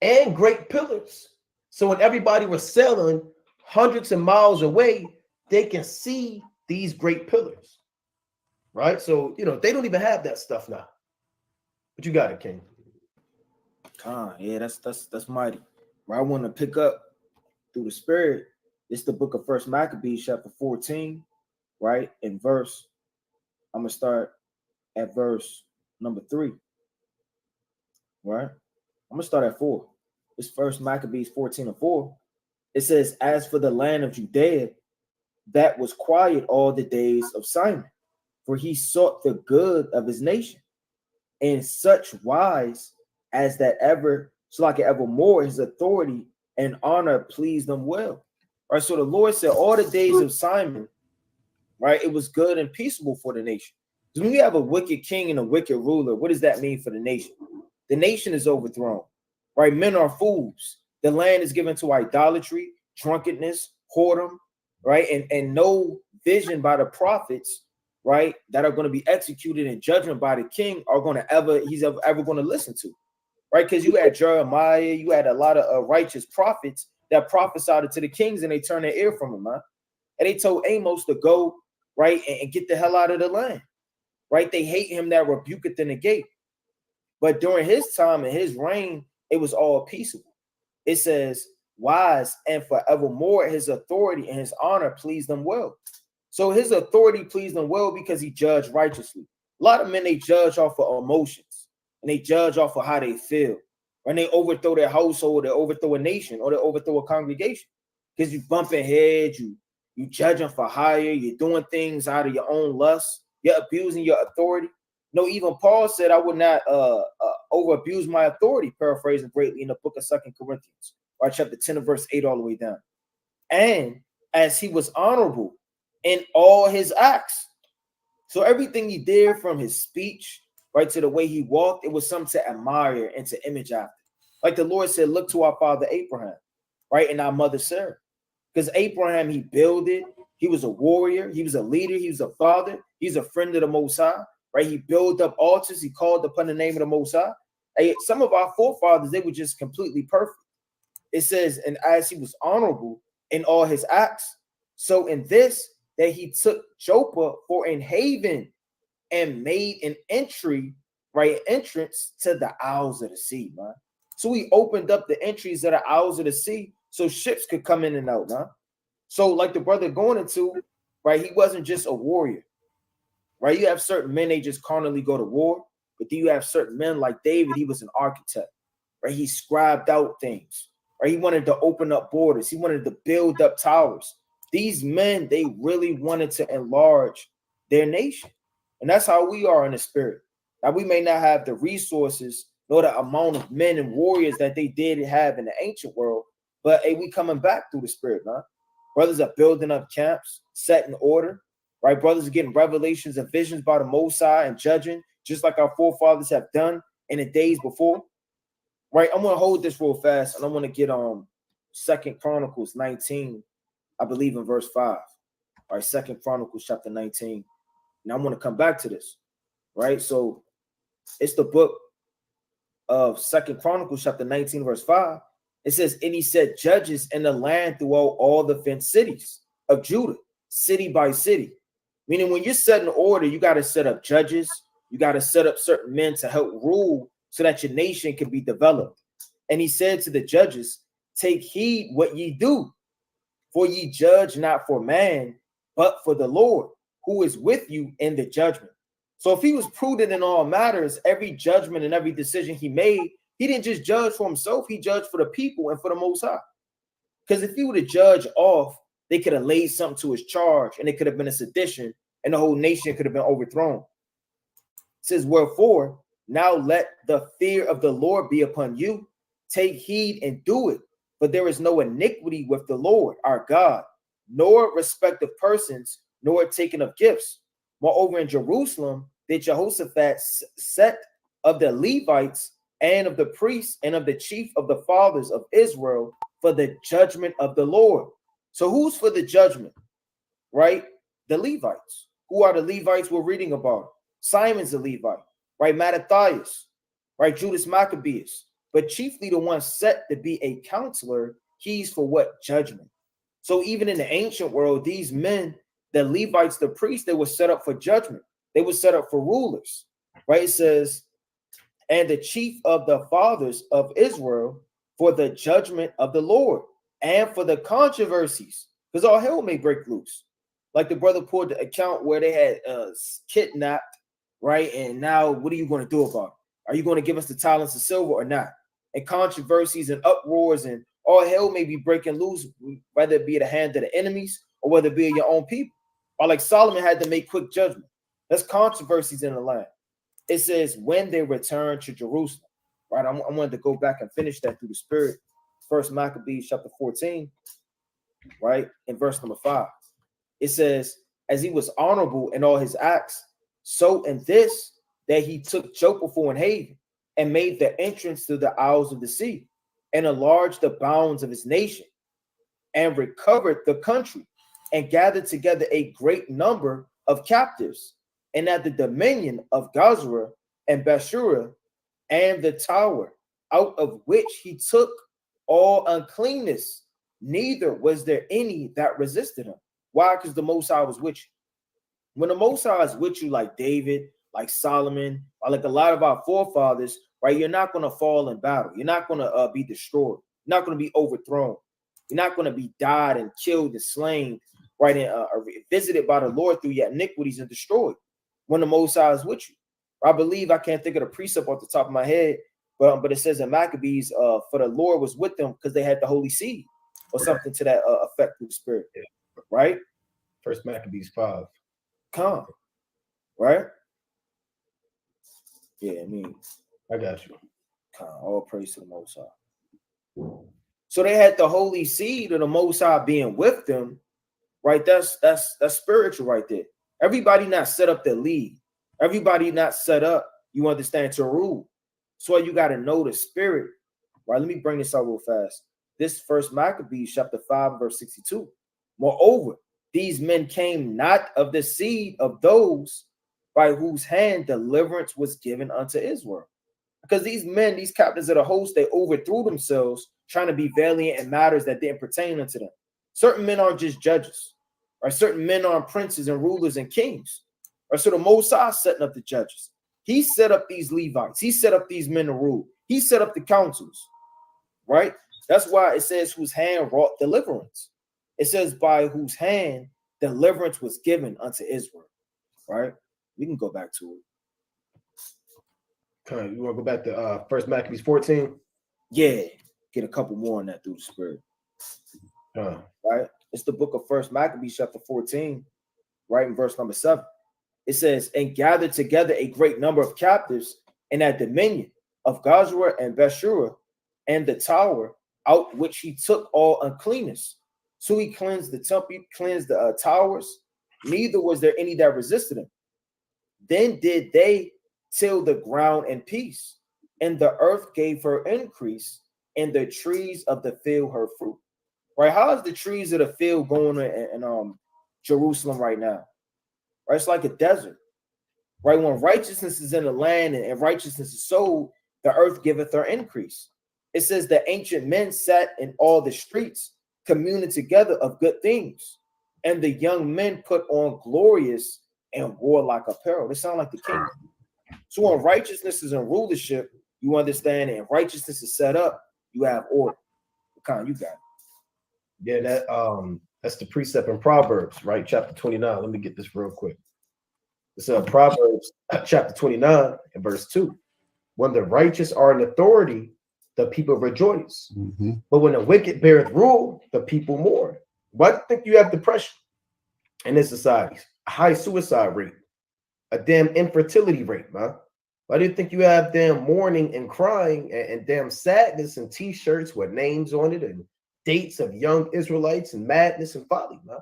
and great pillars. So when everybody was sailing hundreds of miles away, they can see these great pillars, right? So, they don't even have that stuff now. But you got it, King. Yeah, that's mighty. Where I want to pick up through the spirit, it's the book of First Maccabees, chapter 14, right? In verse, I'm gonna start at verse number 3. Right? I'm gonna start at 4. It's First Maccabees 14:4. It says, as for the land of Judea, that was quiet all the days of Simon, for he sought the good of his nation, in such wise as that ever, so like evermore, his authority and honor pleased them well. Right. So the Lord said, all the days of Simon, right, it was good and peaceable for the nation. Because when you have a wicked king and a wicked ruler, what does that mean for the nation? The nation is overthrown, right? Men are fools. The land is given to idolatry, drunkenness, whoredom, right? And no vision by the prophets, right, that are going to be executed in judgment by the king are going to he's ever going to listen to, right? Because you had Jeremiah, you had a lot of righteous prophets that prophesied to the kings and they turned their ear from him, man. And they told Amos to go, right, and get the hell out of the land, right? They hate him that rebuketh in the gate. But during his time and his reign, it was all peaceable. It says, wise and forevermore, his authority and his honor pleased them well. So his authority pleased them well because he judged righteously. A lot of men, they judge off of emotions and they judge off of how they feel. When they overthrow their household, they overthrow a nation, or they overthrow a congregation. Because you bumping heads, you judging for hire, you're doing things out of your own lust, you're abusing your authority. No, even Paul said, I would not over abuse my authority, paraphrasing greatly in the book of 2 Corinthians, right, chapter 10 verse 8 all the way down. And as he was honorable in all his acts. So everything he did, from his speech, right, to the way he walked, it was something to admire and to image after. Like the Lord said, look to our father Abraham, right, and our mother Sarah. Because Abraham, he builded, he was a warrior, he was a leader, he was a father, he's a friend of the Most High, right? He built up altars, he called upon the name of the Most High. Hey, some of our forefathers, they were just completely perfect. It says, and as he was honorable in all his acts, so in this, that he took Joppa for an haven and made an entry, right, entrance to the Isles of the Sea, man. So he opened up the entries of the Isles of the Sea so ships could come in and out, man. So like the brother going into, right, he wasn't just a warrior, right? You have certain men, they just carnally go to war, but then you have certain men like David, he was an architect, right? He scribed out things, right? He wanted to open up borders. He wanted to build up towers. These men, they really wanted to enlarge their nation. And that's how we are in the spirit. Now, we may not have the resources nor the amount of men and warriors that they did have in the ancient world, but hey, we coming back through the spirit, man. Brothers are building up camps, setting order, right? Brothers are getting revelations and visions by the Most High and judging, just like our forefathers have done in the days before, right? I'm going to hold this real fast, and I'm going to get 2 Chronicles 19, I believe in verse 5. All right, 2 Chronicles chapter 19. Now I'm going to come back to this, right? So it's the book of 2 Chronicles chapter 19, verse 5. It says, and he set judges in the land throughout all the fenced cities of Judah, city by city. Meaning when you're setting order, you got to set up judges. You got to set up certain men to help rule so that your nation can be developed. And he said to the judges, take heed what ye do, for ye judge not for man, but for the Lord, who is with you in the judgment. So if he was prudent in all matters, every judgment and every decision he made, he didn't just judge for himself, he judged for the people and for the Most High. Because if he would have judged off, they could have laid something to his charge and it could have been a sedition and the whole nation could have been overthrown. It says, wherefore, now let the fear of the Lord be upon you. Take heed and do it, for there is no iniquity with the Lord our God, nor respect of persons, nor taking of gifts. Moreover, in Jerusalem, did Jehoshaphat set of the Levites and of the priests and of the chief of the fathers of Israel for the judgment of the Lord. So who's for the judgment, right? The Levites. Who are the Levites we're reading about? Simon's a Levite, right? Mattathias, right? Judas Maccabeus, but chiefly the one set to be a counselor, keys for what? Judgment. So even in the ancient world, these men, the Levites, the priests, they were set up for judgment. They were set up for rulers, right? It says, and the chief of the fathers of Israel for the judgment of the Lord and for the controversies, because all hell may break loose. Like the brother pulled the account where they had kidnapped, right? And now what are you going to do about it? Are you going to give us the talents of silver or not? And controversies and uproars and all hell may be breaking loose, whether it be at the hand of the enemies or whether it be your own people. Or like Solomon had to make quick judgment. That's controversies in the land. It says when they return to Jerusalem, right? I wanted to go back and finish that through the Spirit. First Maccabees chapter 14, right? In verse number 5. It says, as he was honorable in all his acts, so in this, that he took Joppa for an haven and made the entrance to the isles of the sea and enlarged the bounds of his nation and recovered the country and gathered together a great number of captives and at the dominion of Gazra and Bashura and the tower, out of which he took all uncleanness, neither was there any that resisted him. Why? Because the Most High was with you. When the Most High is with you, like David, like Solomon, or like a lot of our forefathers, right? You're not going to fall in battle. You're not going to be destroyed. You're not going to be overthrown. You're not going to be died and killed and slain, right? And visited by the Lord through your iniquities and destroyed. When the Most High is with you, I believe, I can't think of the precept off the top of my head, but it says in Maccabees, for the Lord was with them because they had the holy seed, or something to that effect through the Spirit, right? First Maccabees 5. Come, right? Yeah, I mean, I got you. come, all praise to the Most High. So they had the holy seed of the Most High being with them, right? That's spiritual right there. Everybody not set up to lead. Everybody not set up, you understand, to rule. So you got to know the Spirit, right? Let me bring this out real fast. This First Maccabees chapter 5 verse 62. Moreover, these men came not of the seed of those by whose hand deliverance was given unto Israel. Because these men, these captains of the host, they overthrew themselves trying to be valiant in matters that didn't pertain unto them. Certain men aren't just judges, right? Certain men aren't princes and rulers and kings. Right? So the Most High setting up the judges. He set up these Levites. He set up these men to rule. He set up the councils, right? That's why it says whose hand wrought deliverance. It says by whose hand deliverance was given unto Israel, right? We can go back to it. Okay, you want to go back to First Maccabees 14? Yeah, get a couple more on that through the Spirit. Right? It's the book of First Maccabees chapter 14, right in verse number 7. It says, and gathered together a great number of captives in that dominion of Gazra and Bashura and the tower, out which he took all uncleanness. So he cleansed the temple, he cleansed the towers, neither was there any that resisted him. Then did they till the ground in peace, and the earth gave her increase, and the trees of the field her fruit. Right? How is the trees of the field going in Jerusalem right now? Right? It's like a desert. Right? When righteousness is in the land and righteousness is sold, the earth giveth her increase. It says the ancient men sat in all the streets, communing together of good things, and the young men put on glorious and warlike apparel. They sound like the king. So when righteousness is in rulership, you understand, and righteousness is set up, you have order. You got it. Yeah, that's the precept in Proverbs, right? Chapter 29. Let me get this real quick. It's Proverbs chapter 29 and verse 2. When the righteous are in authority, the people rejoice. Mm-hmm. But when the wicked beareth rule, the people mourn. Why do you think you have depression in this society? A high suicide rate, a damn infertility rate, man. Why do you think you have damn mourning and crying and damn sadness and t-shirts with names on it and dates of young Israelites and madness and folly, man?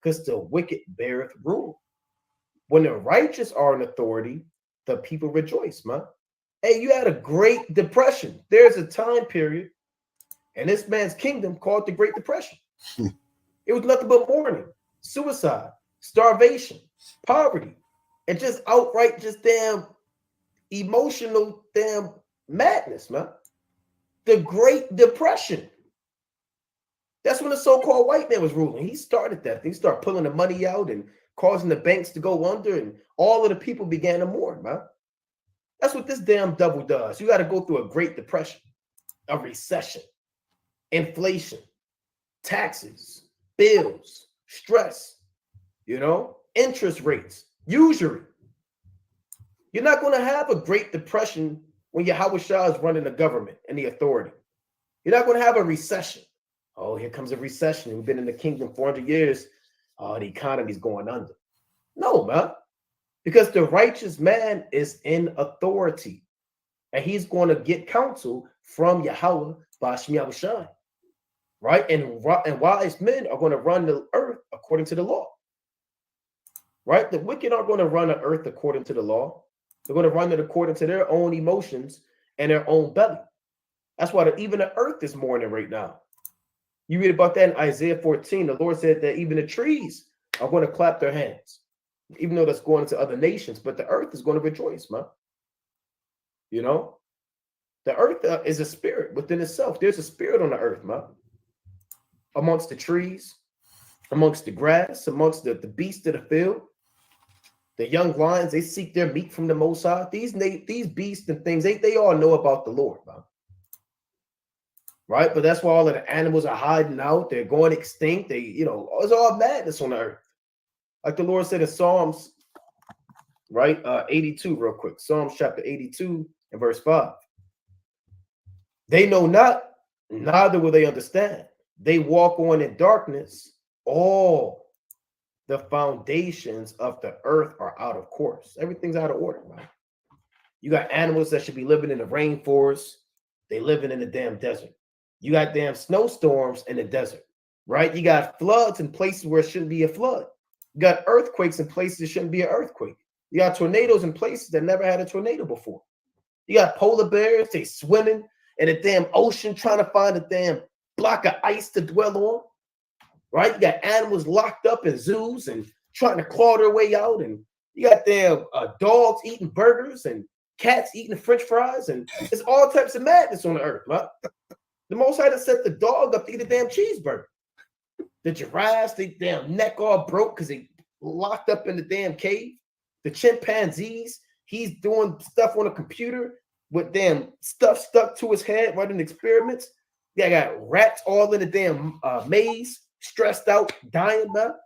Because the wicked beareth rule. When the righteous are in authority, the people rejoice, man. Hey, you had a great depression. There's a time period in this man's kingdom called the Great Depression. It was nothing but mourning, suicide, starvation, poverty, and just outright just damn emotional damn madness, man. The Great Depression. That's when the so-called white man was ruling. He started that. He started pulling the money out and causing the banks to go under, and all of the people began to mourn, man. That's what this damn devil does. You got to go through a Great Depression, a recession, inflation, taxes, bills, stress, interest rates, usury. You're not going to have a Great Depression when Yahweh Shah is running the government and the authority. You're not going to have a recession. Oh, here comes a recession. We've been in the kingdom 400 years. Oh, the economy's going under. No, man. Because the righteous man is in authority. And he's going to get counsel from Yahweh by Hashem Yahushai. Right? And wise men are going to run the earth according to the law. Right? The wicked aren't going to run the earth according to the law. They're going to run it according to their own emotions and their own belly. That's why even the earth is mourning right now. You read about that in Isaiah 14. The Lord said that even the trees are going to clap their hands, even though that's going into other nations. But the earth is going to rejoice, man. The earth is a spirit within itself. There's a spirit on the earth, man. Amongst the trees, amongst the grass, amongst the beasts of the field. The young lions, they seek their meat from the Most High. These beasts and things, they all know about the Lord, man. Right? But that's why all of the animals are hiding out. They're going extinct. It's all madness on the earth. Like the Lord said in Psalms, right? 82, real quick. Psalms chapter 82 and verse 5. They know not, neither will they understand. They walk on in darkness. All the foundations of the earth are out of course. Everything's out of order, man. You got animals that should be living in the rainforest. They living in the damn desert. You got damn snowstorms in the desert, right? You got floods in places where it shouldn't be a flood. You got earthquakes in places that shouldn't be an earthquake. You got tornadoes in places that never had a tornado before. You got polar bears, they swimming in a damn ocean trying to find a damn block of ice to dwell on, right? You got animals locked up in zoos and trying to claw their way out. And you got damn dogs eating burgers and cats eating French fries. And it's all types of madness on the earth, right? The Most High set the dog up to eat a damn cheeseburger. The giraffes, they damn neck all broke because they locked up in the damn cave. The chimpanzees, he's doing stuff on a computer with damn stuff stuck to his head, running experiments. Yeah, I got rats all in the damn maze, stressed out, dying about,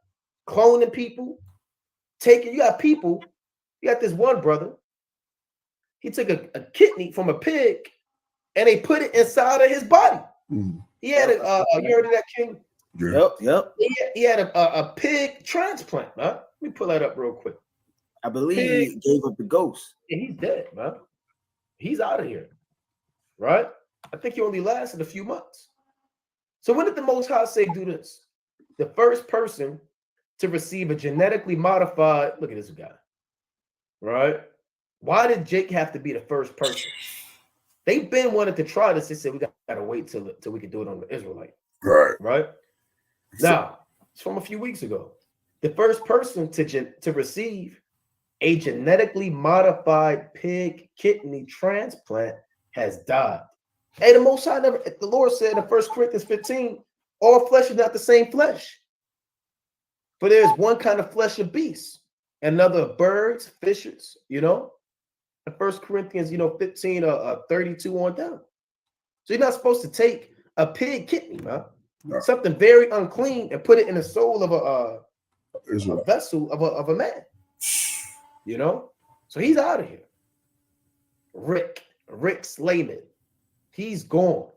cloning people, you got people. You got this one brother. He took a kidney from a pig and they put it inside of his body. He had you heard of that, King? Yeah. Yep. He had a pig transplant, huh? Let me pull that up real quick. I believe he gave up the ghost. Yeah, he's dead, man. He's out of here, right? I think he only lasted a few months. So when did the Most High say do this? The first person to receive a genetically modified, look at this guy, right? Why did Jake have to be the first person? They've been wanting to try this. They said we got to wait till we can do it on the Israelite. Right? Now, it's from a few weeks ago. The first person to receive a genetically modified pig kidney transplant has died. Hey, the Most High the Lord said in 1 Corinthians 15, all flesh is not the same flesh. For there is one kind of flesh of beasts, another of birds, fishes, In 1 Corinthians, 15 32 on down. So you're not supposed to take a pig kidney, man. No. Something very unclean, and put it in the soul of a vessel of a man. So he's out of here. Rick Slayman, he's gone.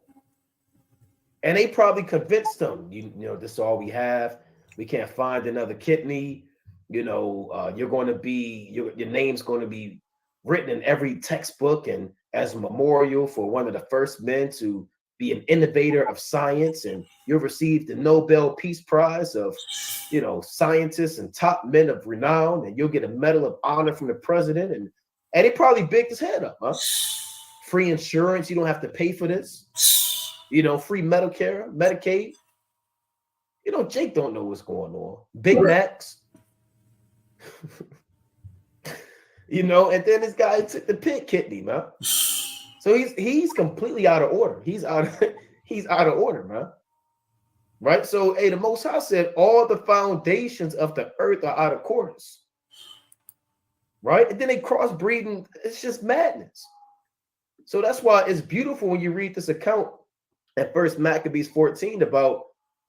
And they probably convinced him, this is all we have. We can't find another kidney. You're going to be, your name's going to be written in every textbook and as a memorial for one of the first men to be an innovator of science, and you'll receive the Nobel Peace Prize of, scientists and top men of renown, and you'll get a Medal of Honor from the president, and he probably bigged his head up, huh? Free insurance, you don't have to pay for this. Free Medicare, Medicaid. Jake don't know what's going on. Big Macs. And then this guy took the pig kidney, man. So So he's completely out of order. He's out of order, man. Right? So, hey, the Most High said all the foundations of the earth are out of course. Right? And then they crossbreeding. It's just madness. So that's why it's beautiful when you read this account at First Maccabees 14 about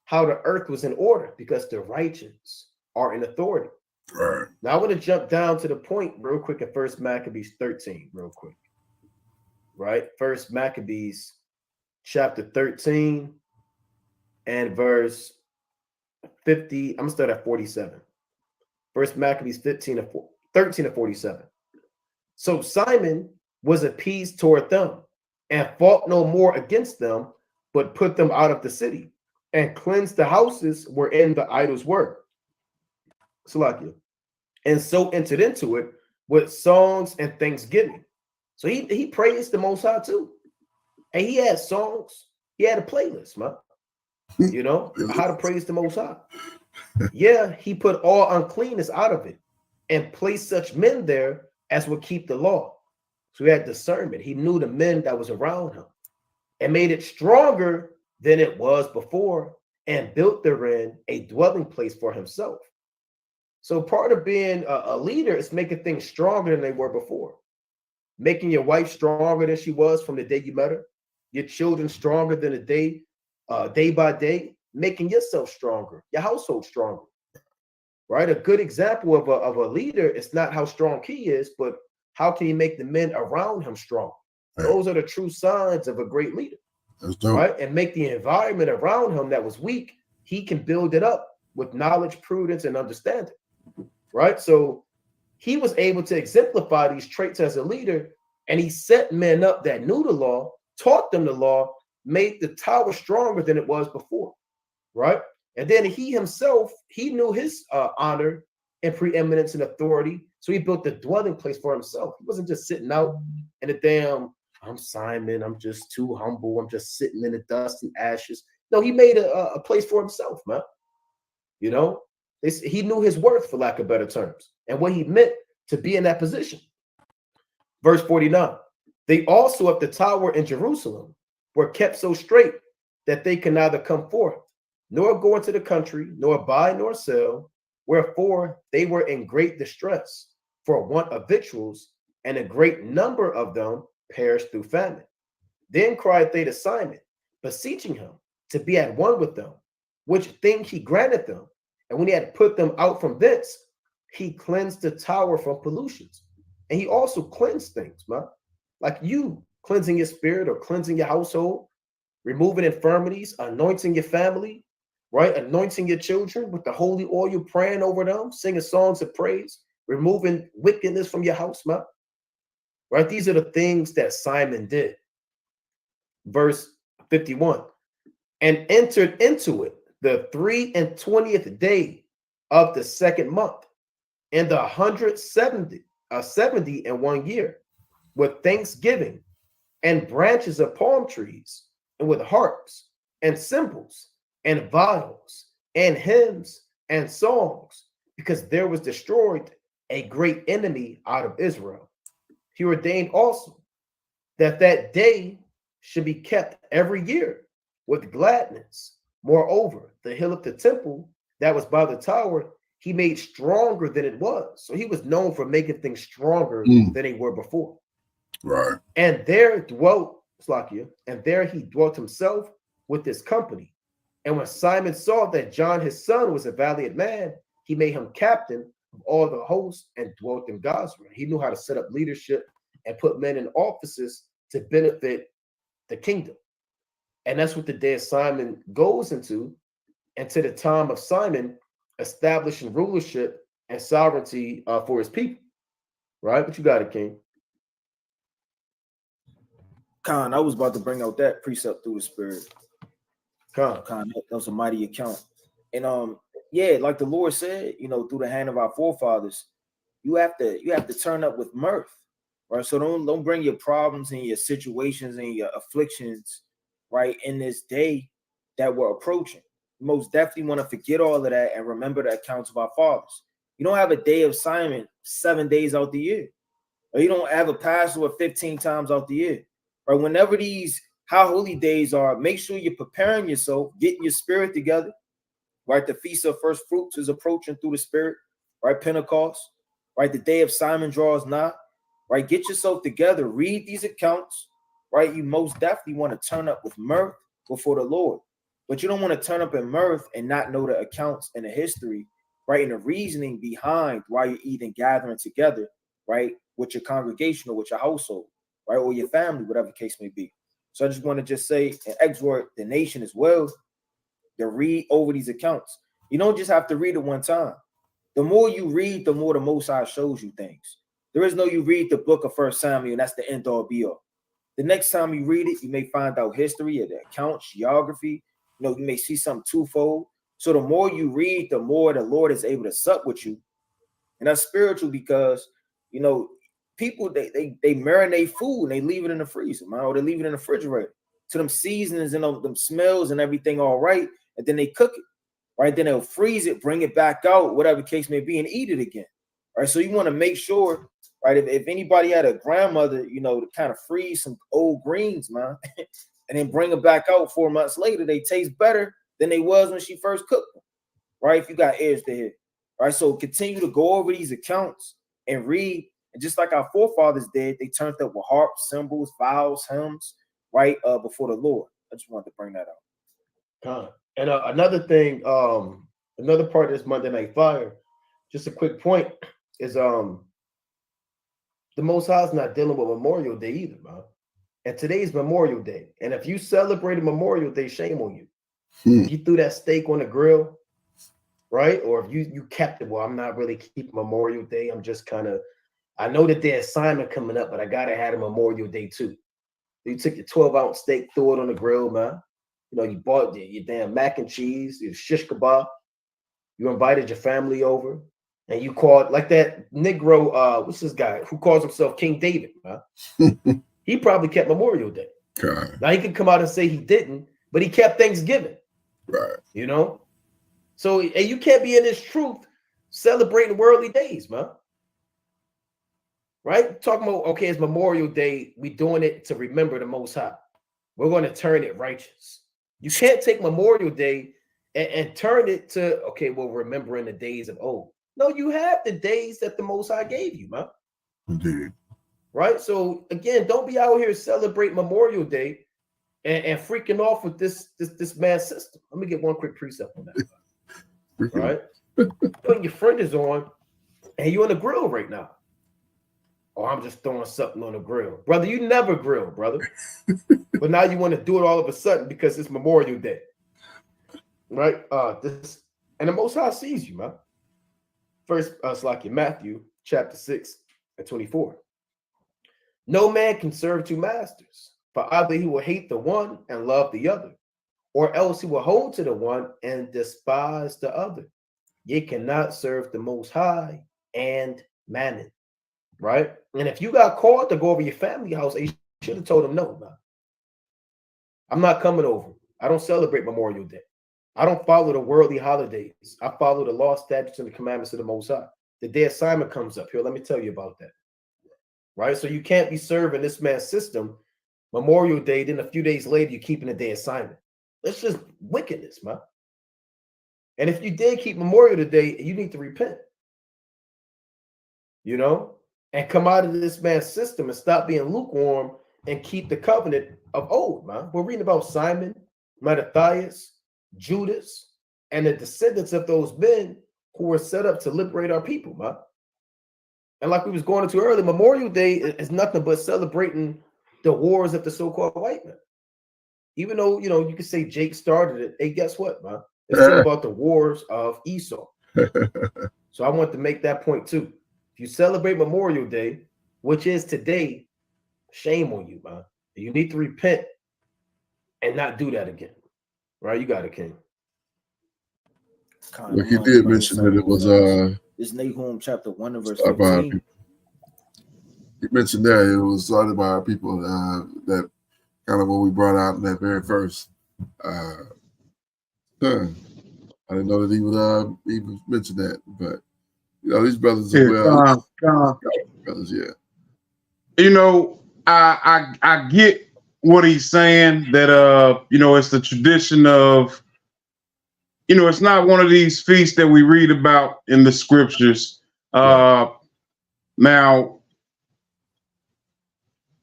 how the earth was in order because the righteous are in authority. Right. Now I want to jump down to the point real quick at First Maccabees 13, real quick. Right? First Maccabees chapter 13 and verse 50. I'm gonna start at 47. First Maccabees 13 to 47. So Simon was appeased toward them and fought no more against them, but put them out of the city and cleansed the houses wherein the idols were. Salakia. And so entered into it with songs and thanksgiving. So he praised the Most High too. And he had songs. He had a playlist, man. You know, how to praise the Most High. Yeah, he put all uncleanness out of it and placed such men there as would keep the law. So he had discernment. He knew the men that was around him and made it stronger than it was before and built therein a dwelling place for himself. So part of being a leader is making things stronger than they were before. Making your wife stronger than she was from the day you met her. Your children stronger than the day by day. Making yourself stronger, your household stronger. Right? A good example of a leader is not how strong he is, but how can he make the men around him strong? Right. Those are the true signs of a great leader. That's dope. Right? And make the environment around him that was weak, he can build it up with knowledge, prudence, and understanding. Right? So he was able to exemplify these traits as a leader, and he set men up that knew the law, taught them the law, made the tower stronger than it was before. Right? And then he himself, he knew his honor and preeminence and authority. So he built the dwelling place for himself. He wasn't just sitting out in a damn, I'm Simon, I'm just too humble, I'm just sitting in the dust and ashes. No, he made a place for himself, man. You know, he knew his worth, for lack of better terms, and what he meant to be in that position. Verse 49, they also at the tower in Jerusalem were kept so straight that they could neither come forth, nor go into the country, nor buy, nor sell. Wherefore they were in great distress for want of victuals, and a great number of them perished through famine. Then cried they to Simon, beseeching him to be at one with them, which thing he granted them. And when he had put them out from thence, he cleansed the tower from pollutions. And he also cleansed things, man. Like you cleansing your spirit or cleansing your household, removing infirmities, anointing your family, right? Anointing your children with the holy oil, praying over them, singing songs of praise, removing wickedness from your house, man. Right? These are the things that Simon did. Verse 51, and entered into it the 23rd day of the second month, in the 170 and 1 year, with thanksgiving and branches of palm trees, and with harps and cymbals and viols and hymns and songs, because there was destroyed a great enemy out of Israel. He ordained also that that day should be kept every year with gladness. Moreover, the hill of the temple that was by the tower, he made stronger than it was. So he was known for making things stronger than they were before. Right. And there dwelt Slakia, and there he dwelt himself with his company. And when Simon saw that John his son was a valiant man, he made him captain of all the hosts and dwelt in Gaza. He knew how to set up leadership and put men in offices to benefit the kingdom. And that's what the day of Simon goes into, and to the time of Simon establishing rulership and sovereignty for his people. Right? But you got it, King. Khan, I was about to bring out that precept through the spirit. Khan, that was a mighty account. And yeah, like the Lord said, you know, through the hand of our forefathers, you have to turn up with mirth, right? So don't bring your problems and your situations and your afflictions, right, in this day that we're approaching. You most definitely want to forget all of that and remember the accounts of our fathers. You don't have a day of Simon 7 days out the year, or you don't have a Passover 15 times out the year, right? Whenever these high holy days are, make sure you're preparing yourself, getting your spirit together, right? The Feast of First Fruits is approaching through the Spirit, right? Pentecost, right? The day of Simon draws nigh, right? Get yourself together, read these accounts, right? You most definitely want to turn up with mirth before the Lord, but you don't want to turn up in mirth and not know the accounts and the history, right? And the reasoning behind why you're even gathering together, right? With your congregation or with your household, right? Or your family, whatever the case may be. So I just want to just say and exhort the nation as well to read over these accounts. You don't just have to read it one time. The more you read, the more the Most High shows you things. There is no you read the book of 1 Samuel and that's the end all be all. The next time you read it, you may find out history or the accounts, geography. You know, you may see something twofold. So the more you read, the more the Lord is able to sup with you. And that's spiritual because, you know, people, they marinate food and they leave it in the freezer, man, or they leave it in the refrigerator. So them seasonings and them smells and everything all right, and then they cook it, right? Then they'll freeze it, bring it back out, whatever the case may be, and eat it again, right? So you want to make sure, right, if anybody had a grandmother, you know, to kind of freeze some old greens, man, and then bring them back out 4 months later, they taste better than they was when she first cooked them, right? If you got ears to hear, right? So continue to go over these accounts and read, and just like our forefathers did, they turned up with harps, cymbals, vowels, hymns, right, before the Lord. I just wanted to bring that out. And another thing, another part of this Monday Night Fire, just a quick point, is the Most High is not dealing with Memorial Day either, man. And today's Memorial Day. And if you celebrated Memorial Day, shame on you. If you threw that steak on the grill, right? Or if you kept it, well, I'm not really keeping Memorial Day. I'm just kind of, I know that there's assignment coming up, but I gotta have a Memorial Day too. You took your 12-ounce steak, threw it on the grill, man. You know, you bought your damn mac and cheese, your shish kebab. You invited your family over, and you called like that Negro. What's this guy who calls himself King David? Man? He probably kept Memorial Day. God. Now he could come out and say he didn't, but he kept Thanksgiving. Right. You know, so and you can't be in this truth celebrating worldly days, man. Right? Talking about, okay, it's Memorial Day. We doing it to remember the Most High. We're going to turn it righteous. You can't take Memorial Day and turn it to, okay, well, remembering the days of old. No, you have the days that the Most High gave you, man. Indeed. Right? So, again, don't be out here celebrating Memorial Day and freaking off with this man system. Let me get one quick precept on that. Right? Putting your friends on, and you're on the grill right now. Oh, I'm just throwing something on the grill. Brother, you never grill, brother. But now you want to do it all of a sudden because it's Memorial Day. Right? This and the Most High sees you, man. First, it's like in Matthew chapter 6 and 24. No man can serve two masters, for either he will hate the one and love the other, or else he will hold to the one and despise the other. Ye cannot serve the Most High and mammon. Right? And if you got called to go over your family house, you should have told them no, man. I'm not coming over. I don't celebrate Memorial Day. I don't follow the worldly holidays. I follow the law, statutes, and the commandments of the Most High. The day of Simon comes up here. Let me tell you about that. Right? So you can't be serving this man's system Memorial Day, then a few days later, you're keeping the day of Simon. That's just wickedness, man. And if you did keep Memorial Day, you need to repent. You know? And come out of this man's system and stop being lukewarm and keep the covenant of old, man. We're reading about Simon, Mattathias, Judas, and the descendants of those men who were set up to liberate our people, man. And like we was going into earlier, Memorial Day is nothing but celebrating the wars of the so-called white man. Even though, you know, you could say Jake started it, hey, guess what, man? It's still about the wars of Esau. So I want to make that point too. You celebrate Memorial Day, which is today, shame on you, man. You need to repent and not do that again. Right? You got it, King. Like he did mention that it was it's Nahum chapter 1 and verse 15. He mentioned that it was started by our people that kind of what we brought out in that very verse. I didn't know that he would even mention that, but you know, these brothers as well. God. Brothers, yeah. You know, I get what he's saying, that it's the tradition of, it's not one of these feasts that we read about in the scriptures. Now,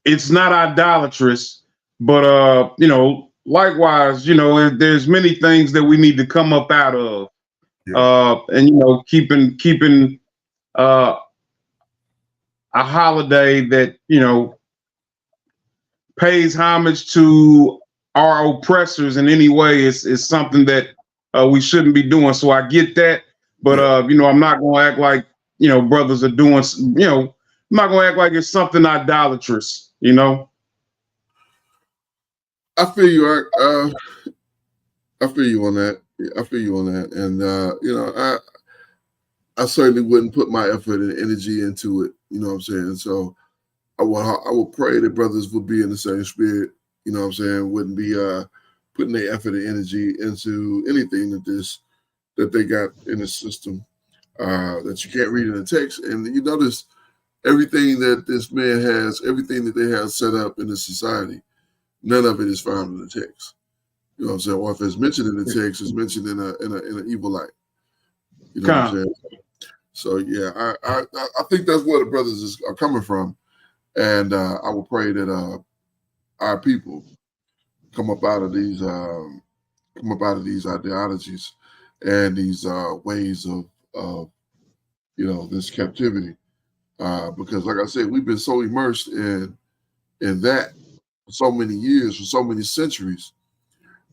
it's not idolatrous, but likewise, there's many things that we need to come up out of. And keeping a holiday that pays homage to our oppressors in any way is something that we shouldn't be doing. So I get that, but I'm not going to act like brothers are doing. I'm not going to act like it's something idolatrous. I feel you. I feel you on that. I feel you on that, and I certainly wouldn't put my effort and energy into it. You know what I'm saying? So I would pray that brothers would be in the same spirit. You know what I'm saying? Wouldn't be putting their effort and energy into anything that they got in the system that you can't read in the text. And you notice everything that this man has, everything that they have set up in the society, none of it is found in the text. You know what I'm saying? Or if it's mentioned in the text, it's mentioned in an evil light. You know what I'm saying? So yeah, I think that's where the brothers are coming from, and I will pray that our people come up out of these ideologies and these ways of this captivity, because like I said, we've been so immersed in that for so many years, for so many centuries,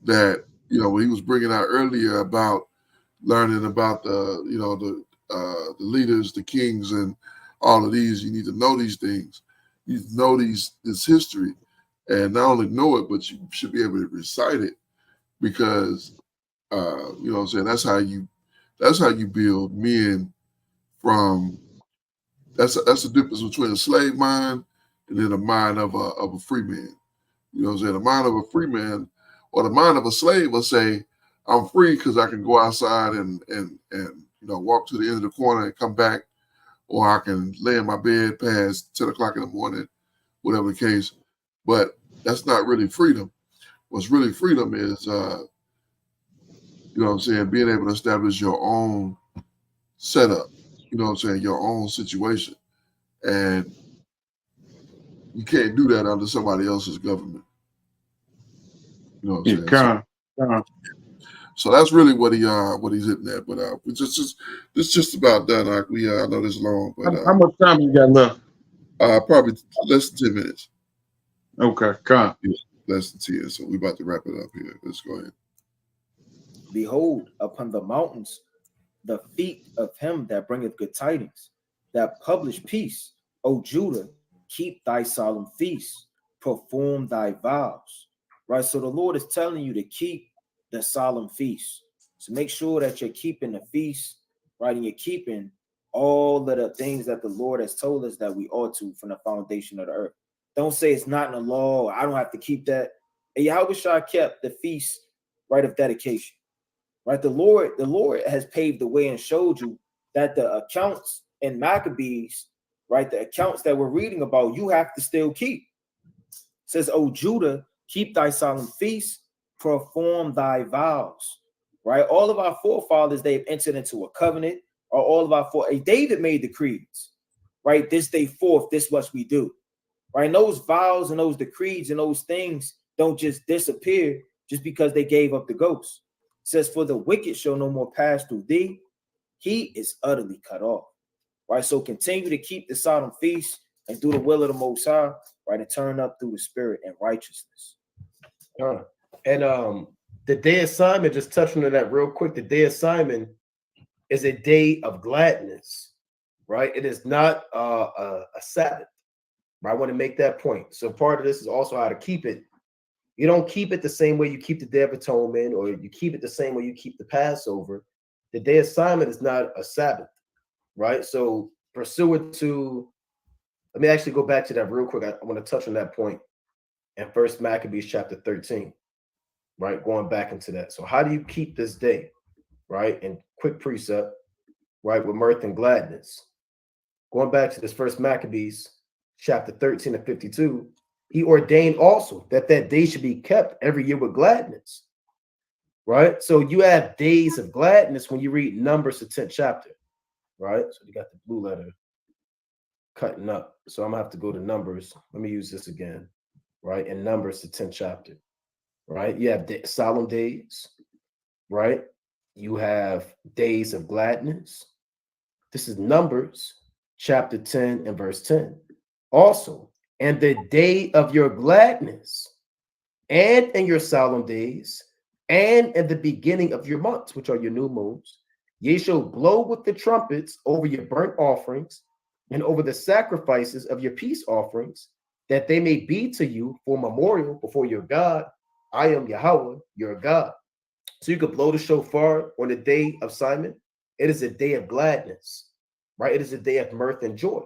that when he was bringing out earlier about learning about the leaders, the kings, and all of these, you need to know these things. You need to know this history, and not only know it, but you should be able to recite it, because what I'm saying, that's how you build men from. That's the difference between a slave mind and then the mind of a free man. You know what I'm saying? The mind of a free man or the mind of a slave will say, I'm free because I can go outside and walk to the end of the corner and come back, or I can lay in my bed past 10 o'clock in the morning, whatever the case. But that's not really freedom. What's really freedom is, being able to establish your own setup, your own situation. And you can't do that under somebody else's government. You know what I'm saying? So that's really what he's hitting at. But it's just about done. I know this is long, but how much time you got left? Probably less than 10 minutes. Okay, less than 10. So we're about to wrap it up here. Let's go ahead. Behold, upon the mountains, the feet of him that bringeth good tidings, that publish peace. O Judah, keep thy solemn feasts, perform thy vows. Right? So the Lord is telling you to keep the solemn feasts. So make sure that you're keeping the feast, right? And you're keeping all of the things that the Lord has told us that we ought to from the foundation of the earth. Don't say it's not in the law, I don't have to keep that. And Yahushua kept the feast, right, of dedication. Right? The Lord has paved the way and showed you that the accounts in Maccabees, right, the accounts that we're reading about, you have to still keep. It says, O Judah, keep thy solemn feasts, perform thy vows. Right? All of our forefathers, they've entered into a covenant, or all of our David made the creeds. Right? This day forth, this much we do. Right? And those vows and those decrees and those things don't just disappear just because they gave up the ghost. It says, for the wicked shall no more pass through thee. He is utterly cut off. Right? So continue to keep the solemn feast and do the will of the Most High, right? And turn up through the spirit and righteousness. And the day of Simon, just touching on that real quick, the day of Simon is a day of gladness, right? It is not a Sabbath. Right? I want to make that point. So part of this is also how to keep it. You don't keep it the same way you keep the Day of Atonement, or you keep it the same way you keep the Passover. The Day of Simon is not a Sabbath, right? So pursuant to, let me actually go back to that real quick. I want to touch on that point in 1 Maccabees chapter 13, right? Going back into that. So how do you keep this day, right? And quick precept, right? With mirth and gladness. Going back to this 1 Maccabees chapter 13 and 52, he ordained also that day should be kept every year with gladness. Right? So you have days of gladness when you read Numbers, the 10th chapter. Right? So you got the blue letter cutting up. So I'm gonna have to go to Numbers. Let me use this again. Right? In Numbers, the 10th chapter. Right? You have solemn days. Right? You have days of gladness. This is Numbers chapter 10 and verse 10. Also, and the day of your gladness, and in your solemn days, and in the beginning of your months, which are your new moons, ye shall blow with the trumpets over your burnt offerings and over the sacrifices of your peace offerings, that they may be to you for memorial before your God. I am Yahweh, your God. So you could blow the shofar on the day of Simon. It is a day of gladness, right? It is a day of mirth and joy.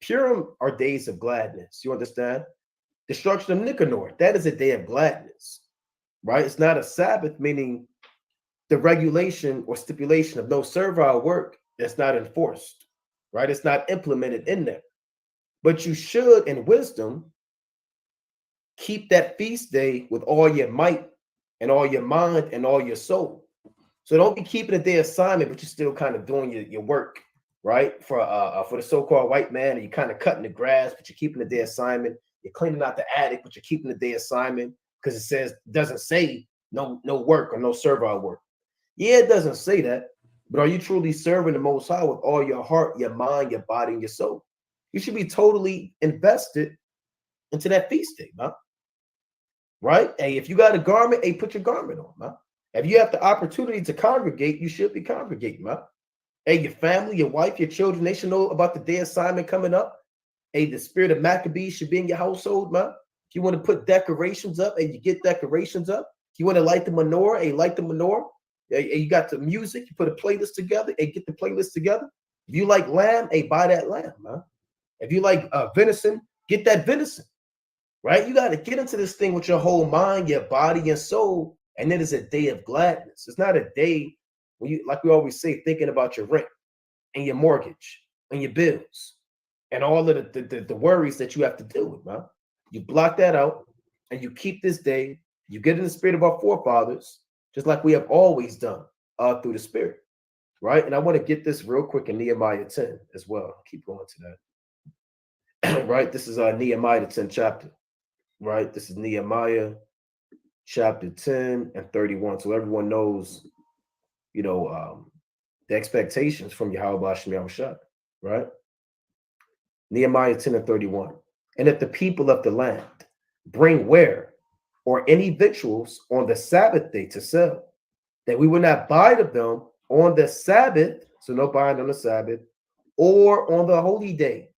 Purim are days of gladness. You understand? Destruction of Nicanor, that is a day of gladness, right? It's not a Sabbath, meaning the regulation or stipulation of no servile work that's not enforced, right? It's not implemented in there. But you should, in wisdom, keep that feast day with all your might and all your mind and all your soul. So don't be keeping a day of Simon, but you're still kind of doing your work, right? For the so-called white man, and you're kind of cutting the grass, but you're keeping the day of Simon. You're cleaning out the attic, but you're keeping the day of Simon because it doesn't say no work or no servile work. Yeah, it doesn't say that, but are you truly serving the Most High with all your heart, your mind, your body, and your soul? You should be totally invested into that feast day, man. Right? Hey, if you got a garment, hey, put your garment on, man. If you have the opportunity to congregate, you should be congregating, man. Hey, your family, your wife, your children, they should know about the day of Simon coming up. Hey, the spirit of Maccabees should be in your household, man. If you want to put decorations up, hey, you get decorations up. If you want to light the menorah, hey, light the menorah. Hey, you got the music, you put a playlist together, hey, get the playlist together. If you like lamb, hey, buy that lamb, man. If you like venison, get that venison. Right? You got to get into this thing with your whole mind, your body, and soul. And it is a day of gladness. It's not a day when you, like we always say, thinking about your rent and your mortgage and your bills and all of the worries that you have to deal with, man. You block that out and you keep this day. You get in the spirit of our forefathers, just like we have always done through the spirit. Right? And I want to get this real quick in Nehemiah 10 as well. Keep going to that. Right? This is Nehemiah, the 10th chapter. Right? This is Nehemiah chapter 10 and 31. So everyone knows, the expectations from Yahweh Shem Yahushua, right? Nehemiah 10 and 31. And if the people of the land bring ware or any victuals on the Sabbath day to sell, that we will not buy of them on the Sabbath, so no buying on the Sabbath, or on the holy day.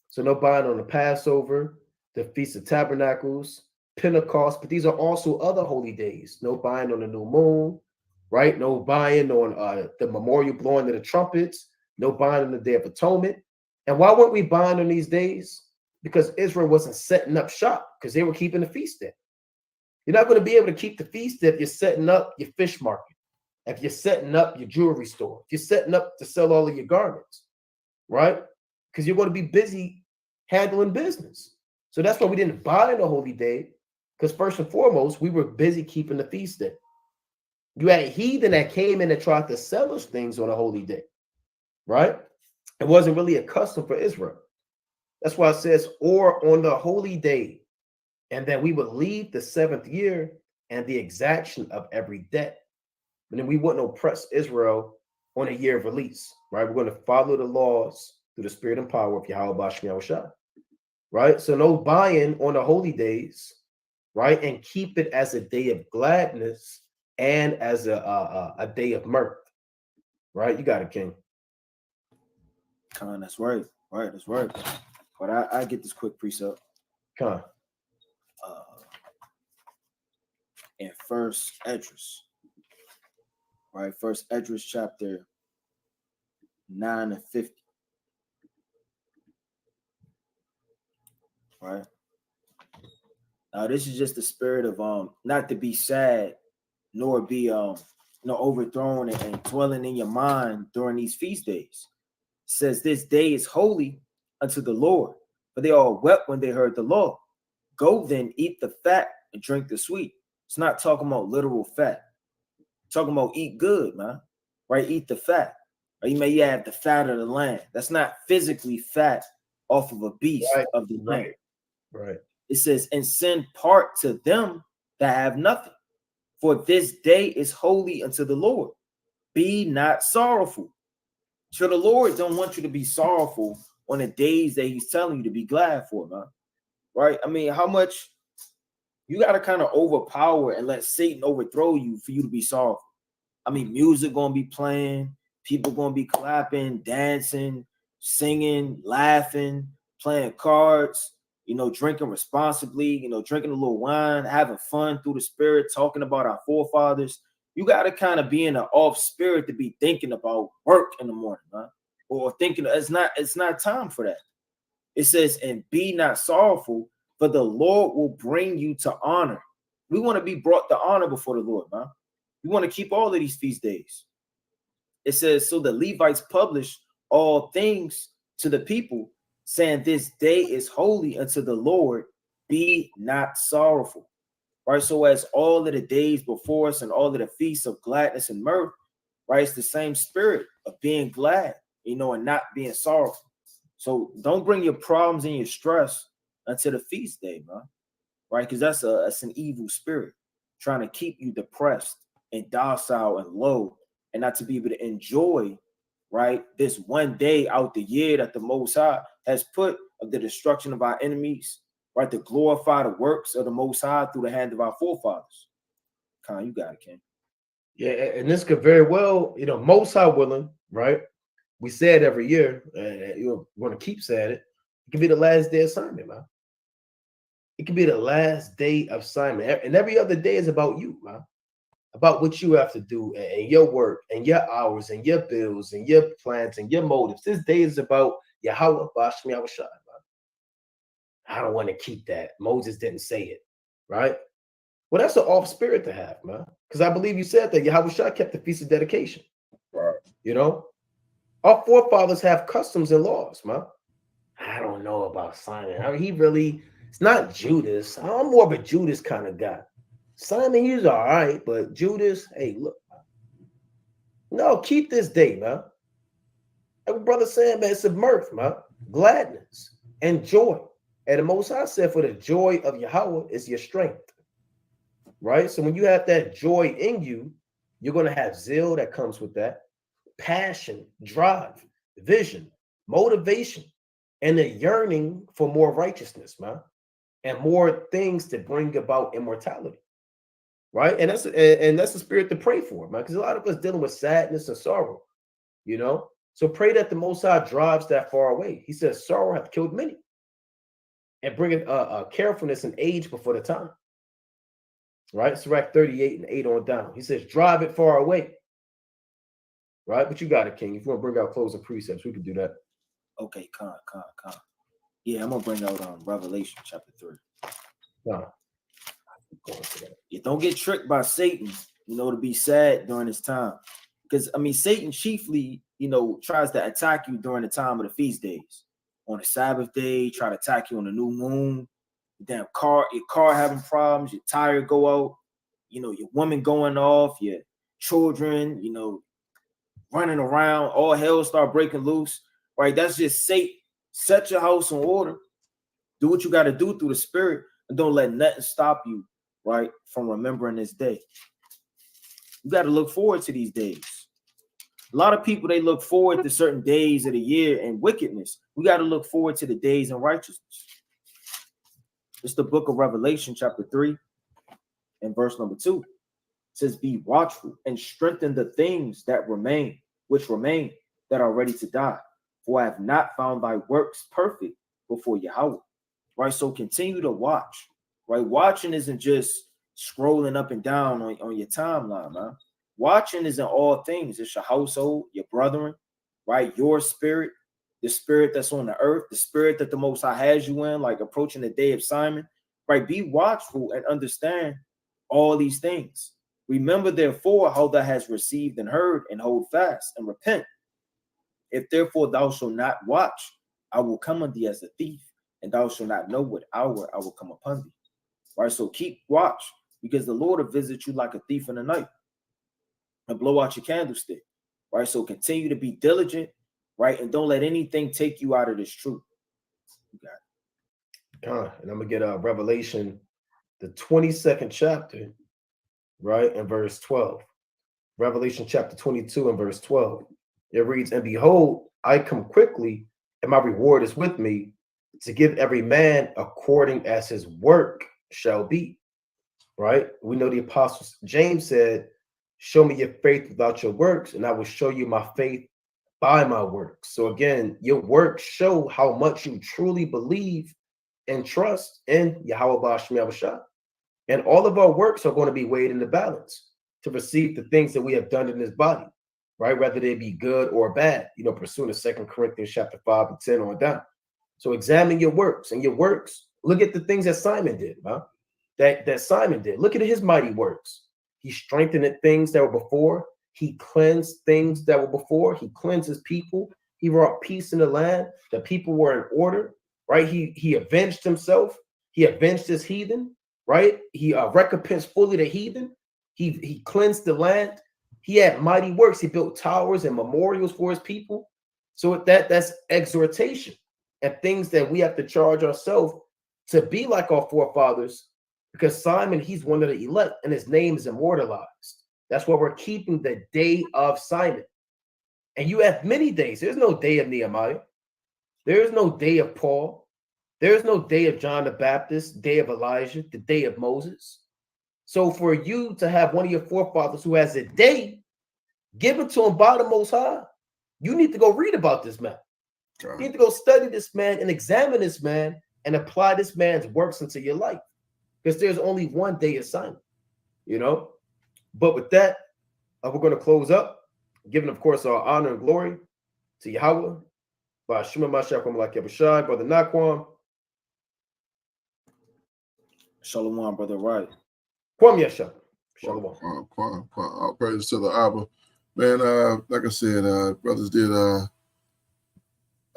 So no buying on the Passover, the Feast of Tabernacles, Pentecost, but these are also other holy days. No buying on the new moon, right? No buying on the memorial blowing of the trumpets, no buying on the Day of Atonement. And why weren't we buying on these days? Because Israel wasn't setting up shop, because they were keeping the feast day. You're not going to be able to keep the feast day if you're setting up your fish market, if you're setting up your jewelry store, if you're setting up to sell all of your garments, right? Because you're going to be busy handling business. So that's why we didn't buy in the holy day, because first and foremost, we were busy keeping the feast day. You had a heathen that came in and tried to sell us things on a holy day, right? It wasn't really a custom for Israel. That's why it says, or on the holy day, and that we would leave the 7th year and the exaction of every debt. And then we wouldn't oppress Israel on a year of release, right? We're going to follow the laws through the spirit and power of Yahweh Shem Yahushua. Right? So no buying on the holy days, right? And keep it as a day of gladness and as a day of mirth. Right? You got it, King. Con, that's right. Right, that's right. But I get this quick precept. Con. In First Esdras. Right, First Esdras chapter 9 and 50. Right. Now this is just the spirit of not to be sad, nor be overthrown and dwelling in your mind during these feast days. It says this day is holy unto the Lord, for they all wept when they heard the law. Go then, eat the fat and drink the sweet. It's not talking about literal fat. It's talking about eat good, man. Right? Eat the fat. Or you may have the fat of the land. That's not physically fat off of a beast of the land. Right. It says, and send part to them that have nothing. For this day is holy unto the Lord. Be not sorrowful. So the Lord don't want you to be sorrowful on the days that he's telling you to be glad for, man. Right? I mean, how much you got to kind of overpower and let Satan overthrow you for you to be sorrowful. I mean, music going to be playing. People going to be clapping, dancing, singing, laughing, playing cards, you know, drinking responsibly, you know, drinking a little wine, having fun through the spirit, talking about our forefathers. You got to kind of be in an off spirit to be thinking about work in the morning, man. Or thinking it's not time for that. It says, and be not sorrowful, for the Lord will bring you to honor. We want to be brought to honor before the Lord, man. We want to keep all of these feast days. It says, so the Levites published all things to the people, saying, this day is holy unto the Lord, be not sorrowful. Right? So as all of the days before us and all of the feasts of gladness and mirth, right? It's the same spirit of being glad, you know, and not being sorrowful. So don't bring your problems and your stress until the feast day, man. Right? Because that's an evil spirit trying to keep you depressed and docile and low, and not to be able to enjoy, right, this one day out the year that the Most High has put of the destruction of our enemies, right, to glorify the works of the Most High through the hand of our forefathers. Khan, you got it, King. Yeah, and this could very well, you know, Most High willing, right? We say it every year, and you're going to keep saying it. It could be the last day of Simon, man. It could be the last day of Simon, and every other day is about you, man. About what you have to do and your work and your hours and your bills and your plans and your motives. This day is about Yahweh Bashmi Awashai. I don't want to keep that. Moses didn't say it, right? Well, that's an off spirit to have, man. Because I believe you said that Yahweh Shai kept the feast of dedication. Right. You know, our forefathers have customs and laws, man. I don't know about Simon. I mean, it's not Judas. I'm more of a Judas kind of guy. Simon, he's all right, but Judas, hey, look, man. No, keep this day, man. Like brother saying, man, it's a mirth, man, gladness and joy. And the Most High said, for the joy of Yahweh is your strength, right? So when you have that joy in you, you're going to have zeal that comes with that, passion, drive, vision, motivation, and a yearning for more righteousness, man, and more things to bring about immortality. Right. And that's the spirit to pray for, man. Because a lot of us dealing with sadness and sorrow, you know. So pray that the Most High drives that far away. He says, sorrow hath killed many. And bringing carefulness and age before the time. Right. Sirach 38 and 8 on down. He says, drive it far away. Right. But you got it, King. If you want to bring out closing precepts, we can do that. Okay, Khan. Yeah, I'm gonna bring out Revelation chapter 3. No. You don't get tricked by Satan, you know, to be sad during this time. Because I mean, Satan chiefly, you know, tries to attack you during the time of the feast days. On the Sabbath day, try to attack you on the new moon. Your car having problems, your tire go out, you know, your woman going off, your children, you know, running around, all hell start breaking loose. Right? That's just Satan. Set your house in order. Do what you got to do through the spirit, and don't let nothing stop you, right, from remembering this day. You got to look forward to these days. A lot of people, they look forward to certain days of the year in wickedness. We got to look forward to the days in righteousness. It's the book of Revelation, chapter 3, and verse number 2. It says, be watchful and strengthen the things that remain, that are ready to die. For I have not found thy works perfect before Yahweh. Right? So continue to watch. Right? Watching isn't just scrolling up and down on your timeline, man. Watching is in all things. It's your household, your brethren, right? Your spirit, the spirit that's on the earth, the spirit that the Most High has you in, like approaching the day of Simon, right? Be watchful and understand all these things. Remember, therefore, how thou hast received and heard, and hold fast and repent. If therefore thou shalt not watch, I will come unto thee as a thief, and thou shalt not know what hour I will come upon thee. Right? So keep watch, because the Lord will visit you like a thief in the night and blow out your candlestick. Right? So continue to be diligent, right? And don't let anything take you out of this truth. You got it. And I'm gonna get Revelation, the 22nd chapter, right, and verse 12. Revelation chapter 22 and verse 12. It reads, "And behold, I come quickly, and my reward is with me, to give every man according as his work shall be." Right? We know the apostles, James said, "Show me your faith without your works, and I will show you my faith by my works." So again, your works show how much you truly believe and trust in Yahweh Ba'ashem Yahushua. And all of our works are going to be weighed in the balance to receive the things that we have done in this body, right? Whether they be good or bad, pursuing the 2 Corinthians chapter 5 and 10 on down. So examine your works, and your works, look at the things that Simon did, huh? That Simon did. Look at his mighty works. He strengthened things that were before. He cleansed things that were before. He cleansed his people. He brought peace in the land. The people were in order, right? He avenged himself. He avenged his heathen, right? He recompensed fully the heathen. He cleansed the land. He had mighty works. He built towers and memorials for his people. So that's exhortation and things that we have to charge ourselves to be like our forefathers, because Simon, he's one of the elect, and his name is immortalized. That's why we're keeping the day of Simon. And you have many days. There's no day of Nehemiah. There is no day of Paul. There is no day of John the Baptist, day of Elijah, the day of Moses. So for you to have one of your forefathers who has a day given to him by the Most High, you need to go read about this man. You need to go study this man and examine this man and apply this man's works into your life, because there's only one day assignment, But with that, we're going to close up, giving, of course, our honor and glory to Yahweh, by Shema Mashiach, Brother Naquam. Shalom, Brother Right. Kwam Yasha. Shalom. All praise to the Abba. Man, like I said, brothers did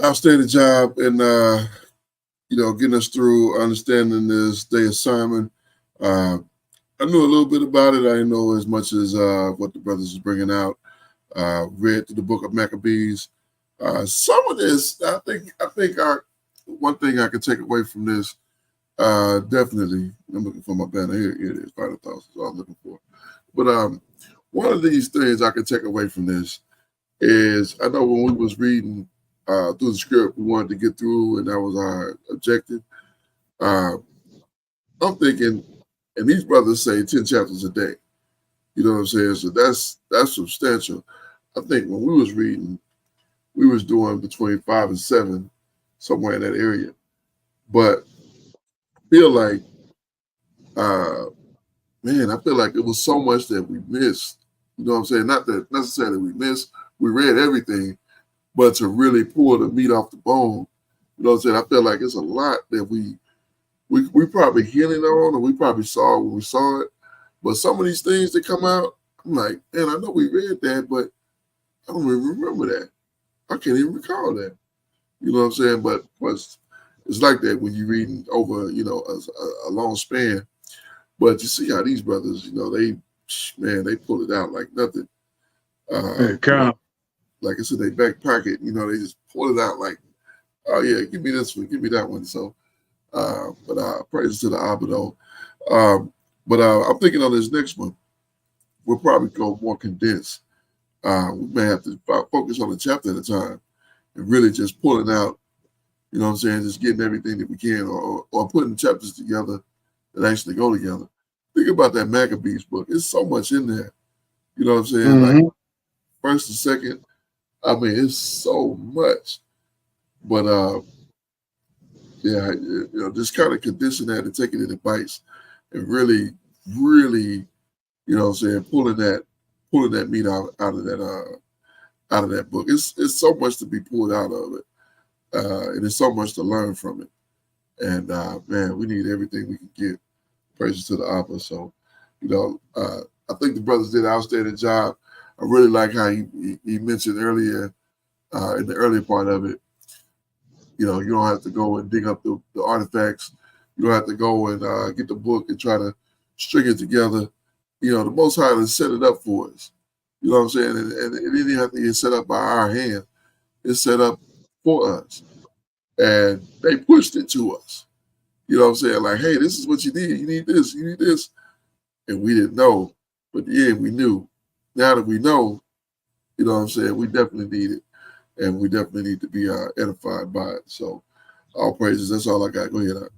outstanding job in getting us through understanding this day assignment. I knew a little bit about it. I didn't know as much as what the brothers is bringing out. Read through the book of Maccabees. Some of this, I think one thing I could take away from this, definitely, I'm looking for my banner. Here it is, Final Thoughts is all I'm looking for. But one of these things I could take away from this is, I know when we was reading through the script, we wanted to get through, and that was our objective. I'm thinking, and these brothers say 10 chapters a day. You know what I'm saying? So that's substantial. I think when we was reading, we was doing between 5 and 7, somewhere in that area. But I feel like, I feel like it was so much that we missed. You know what I'm saying? Not that necessarily we missed. We read everything, but to really pull the meat off the bone, you know what I'm saying? I feel like it's a lot that we probably hearing on, or we probably saw when we saw it. But some of these things that come out, I'm like, man, I know we read that, but I don't even remember that. I can't even recall that. You know what I'm saying? But it's like that when you're reading over, a long span. But you see how these brothers, they pull it out like nothing. Like it's in their back pocket, they just pull it out like, oh yeah, give me this one, give me that one. So, but praise to the Abba though. But I'm thinking on this next one, we'll probably go more condensed. We may have to focus on a chapter at a time and really just pulling out, you know what I'm saying, just getting everything that we can, or putting chapters together that actually go together. Think about that Maccabees book. It's so much in there. You know what I'm saying? Mm-hmm. Like first and second, I mean, it's so much. But just kind of condensing that and taking it in bites and really, you know what I'm saying, pulling that meat out of that book. It's so much to be pulled out of it. And there's so much to learn from it. And man, we need everything we can get. Praises to the Abba. So, I think the brothers did an outstanding job. I really like how he mentioned earlier, in the earlier part of it, You know, you don't have to go and dig up the artifacts. You don't have to go and get the book and try to string it together. You know, the Most High has set it up for us. You know what I'm saying? And it didn't have to get set up by our hand. It's set up for us. And they pushed it to us. You know what I'm saying? Like, hey, this is what you need. You need this. You need this. And we didn't know. But yeah, we knew. Now that we know, you know what I'm saying, we definitely need it. And we definitely need to be edified by it. So all praises. That's all I got. Go ahead.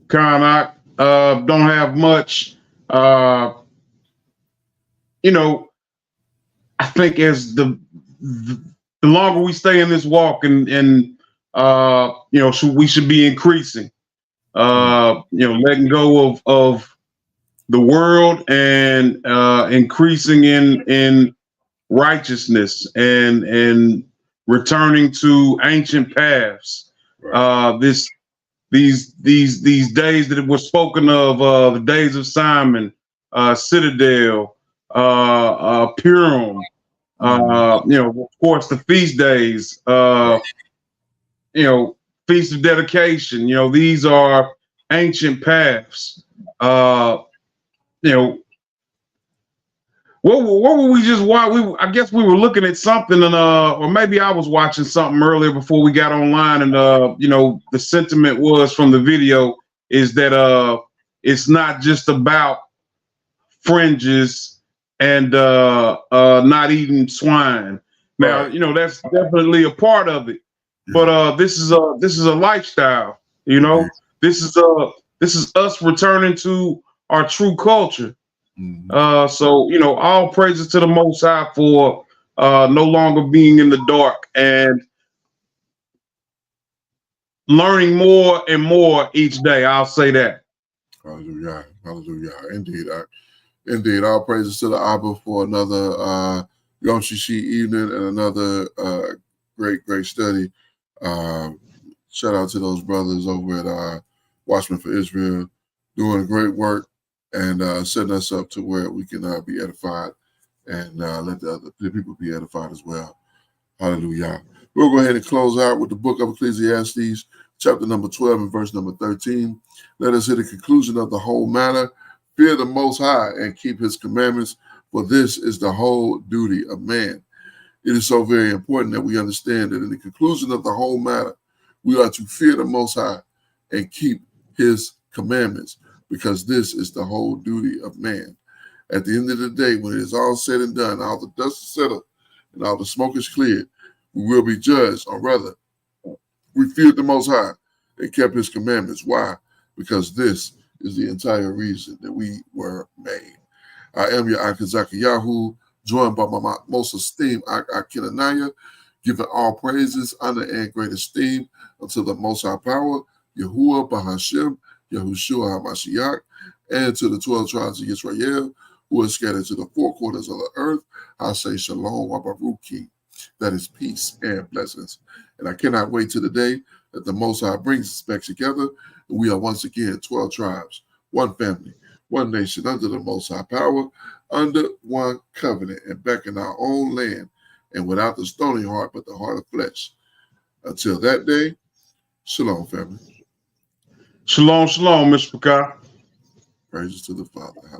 Khan, I don't have much. You know, I think as the longer we stay in this walk and you know, we should be increasing. You know, letting go of the world and increasing in righteousness and returning to ancient paths. These days that were spoken of, the days of Simon, Citadel, Purim, you know, of course, the feast days, you know, Feast of Dedication. You know, these are ancient paths. You know, what were we just watching? I guess we were looking at something, and or maybe I was watching something earlier before we got online, and you know, the sentiment was from the video is that it's not just about fringes and not eating swine. Now, Right. you know, that's definitely a part of it, but this is a lifestyle. You know, this is us returning to our true culture. So, you know, all praises to the Most High for no longer being in the dark and learning more and more each day. I'll say that. Hallelujah. Hallelujah. Indeed. Indeed. All praises to the Abba for another Yom Shishi evening and another great study. Shout out to those brothers over at Watchmen for Israel doing great work and setting us up to where we can be edified and let the people be edified as well. Hallelujah. We'll go ahead and close out with the book of Ecclesiastes, chapter number 12 and verse number 13. Let us hear the conclusion of the whole matter. Fear the Most High and keep his commandments, for this is the whole duty of man. It is so very important that we understand that in the conclusion of the whole matter, we are to fear the Most High and keep his commandments, because this is the whole duty of man. At the end of the day, when it is all said and done, all the dust is settled and all the smoke is cleared, we will be judged, or rather, we feared the Most High and kept his commandments. Why? Because this is the entire reason that we were made. I am your Akazakiyahu, joined by my most esteemed Akinanaya, giving all praises, honor, and great esteem unto the Most High Power, Yahuwah Bahashem, Yahushua HaMashiach, and to the 12 tribes of Israel who are scattered to the four quarters of the earth. I say Shalom Wabaruki, that is peace and blessings. And I cannot wait till the day that the Most High brings us back together, and we are once again 12 tribes, one family, one nation, under the Most High Power, under one covenant, and back in our own land, and without the stony heart, but the heart of flesh. Until that day, Shalom, family. Shalom, shalom, Mr. Pekah. Praises to the Father.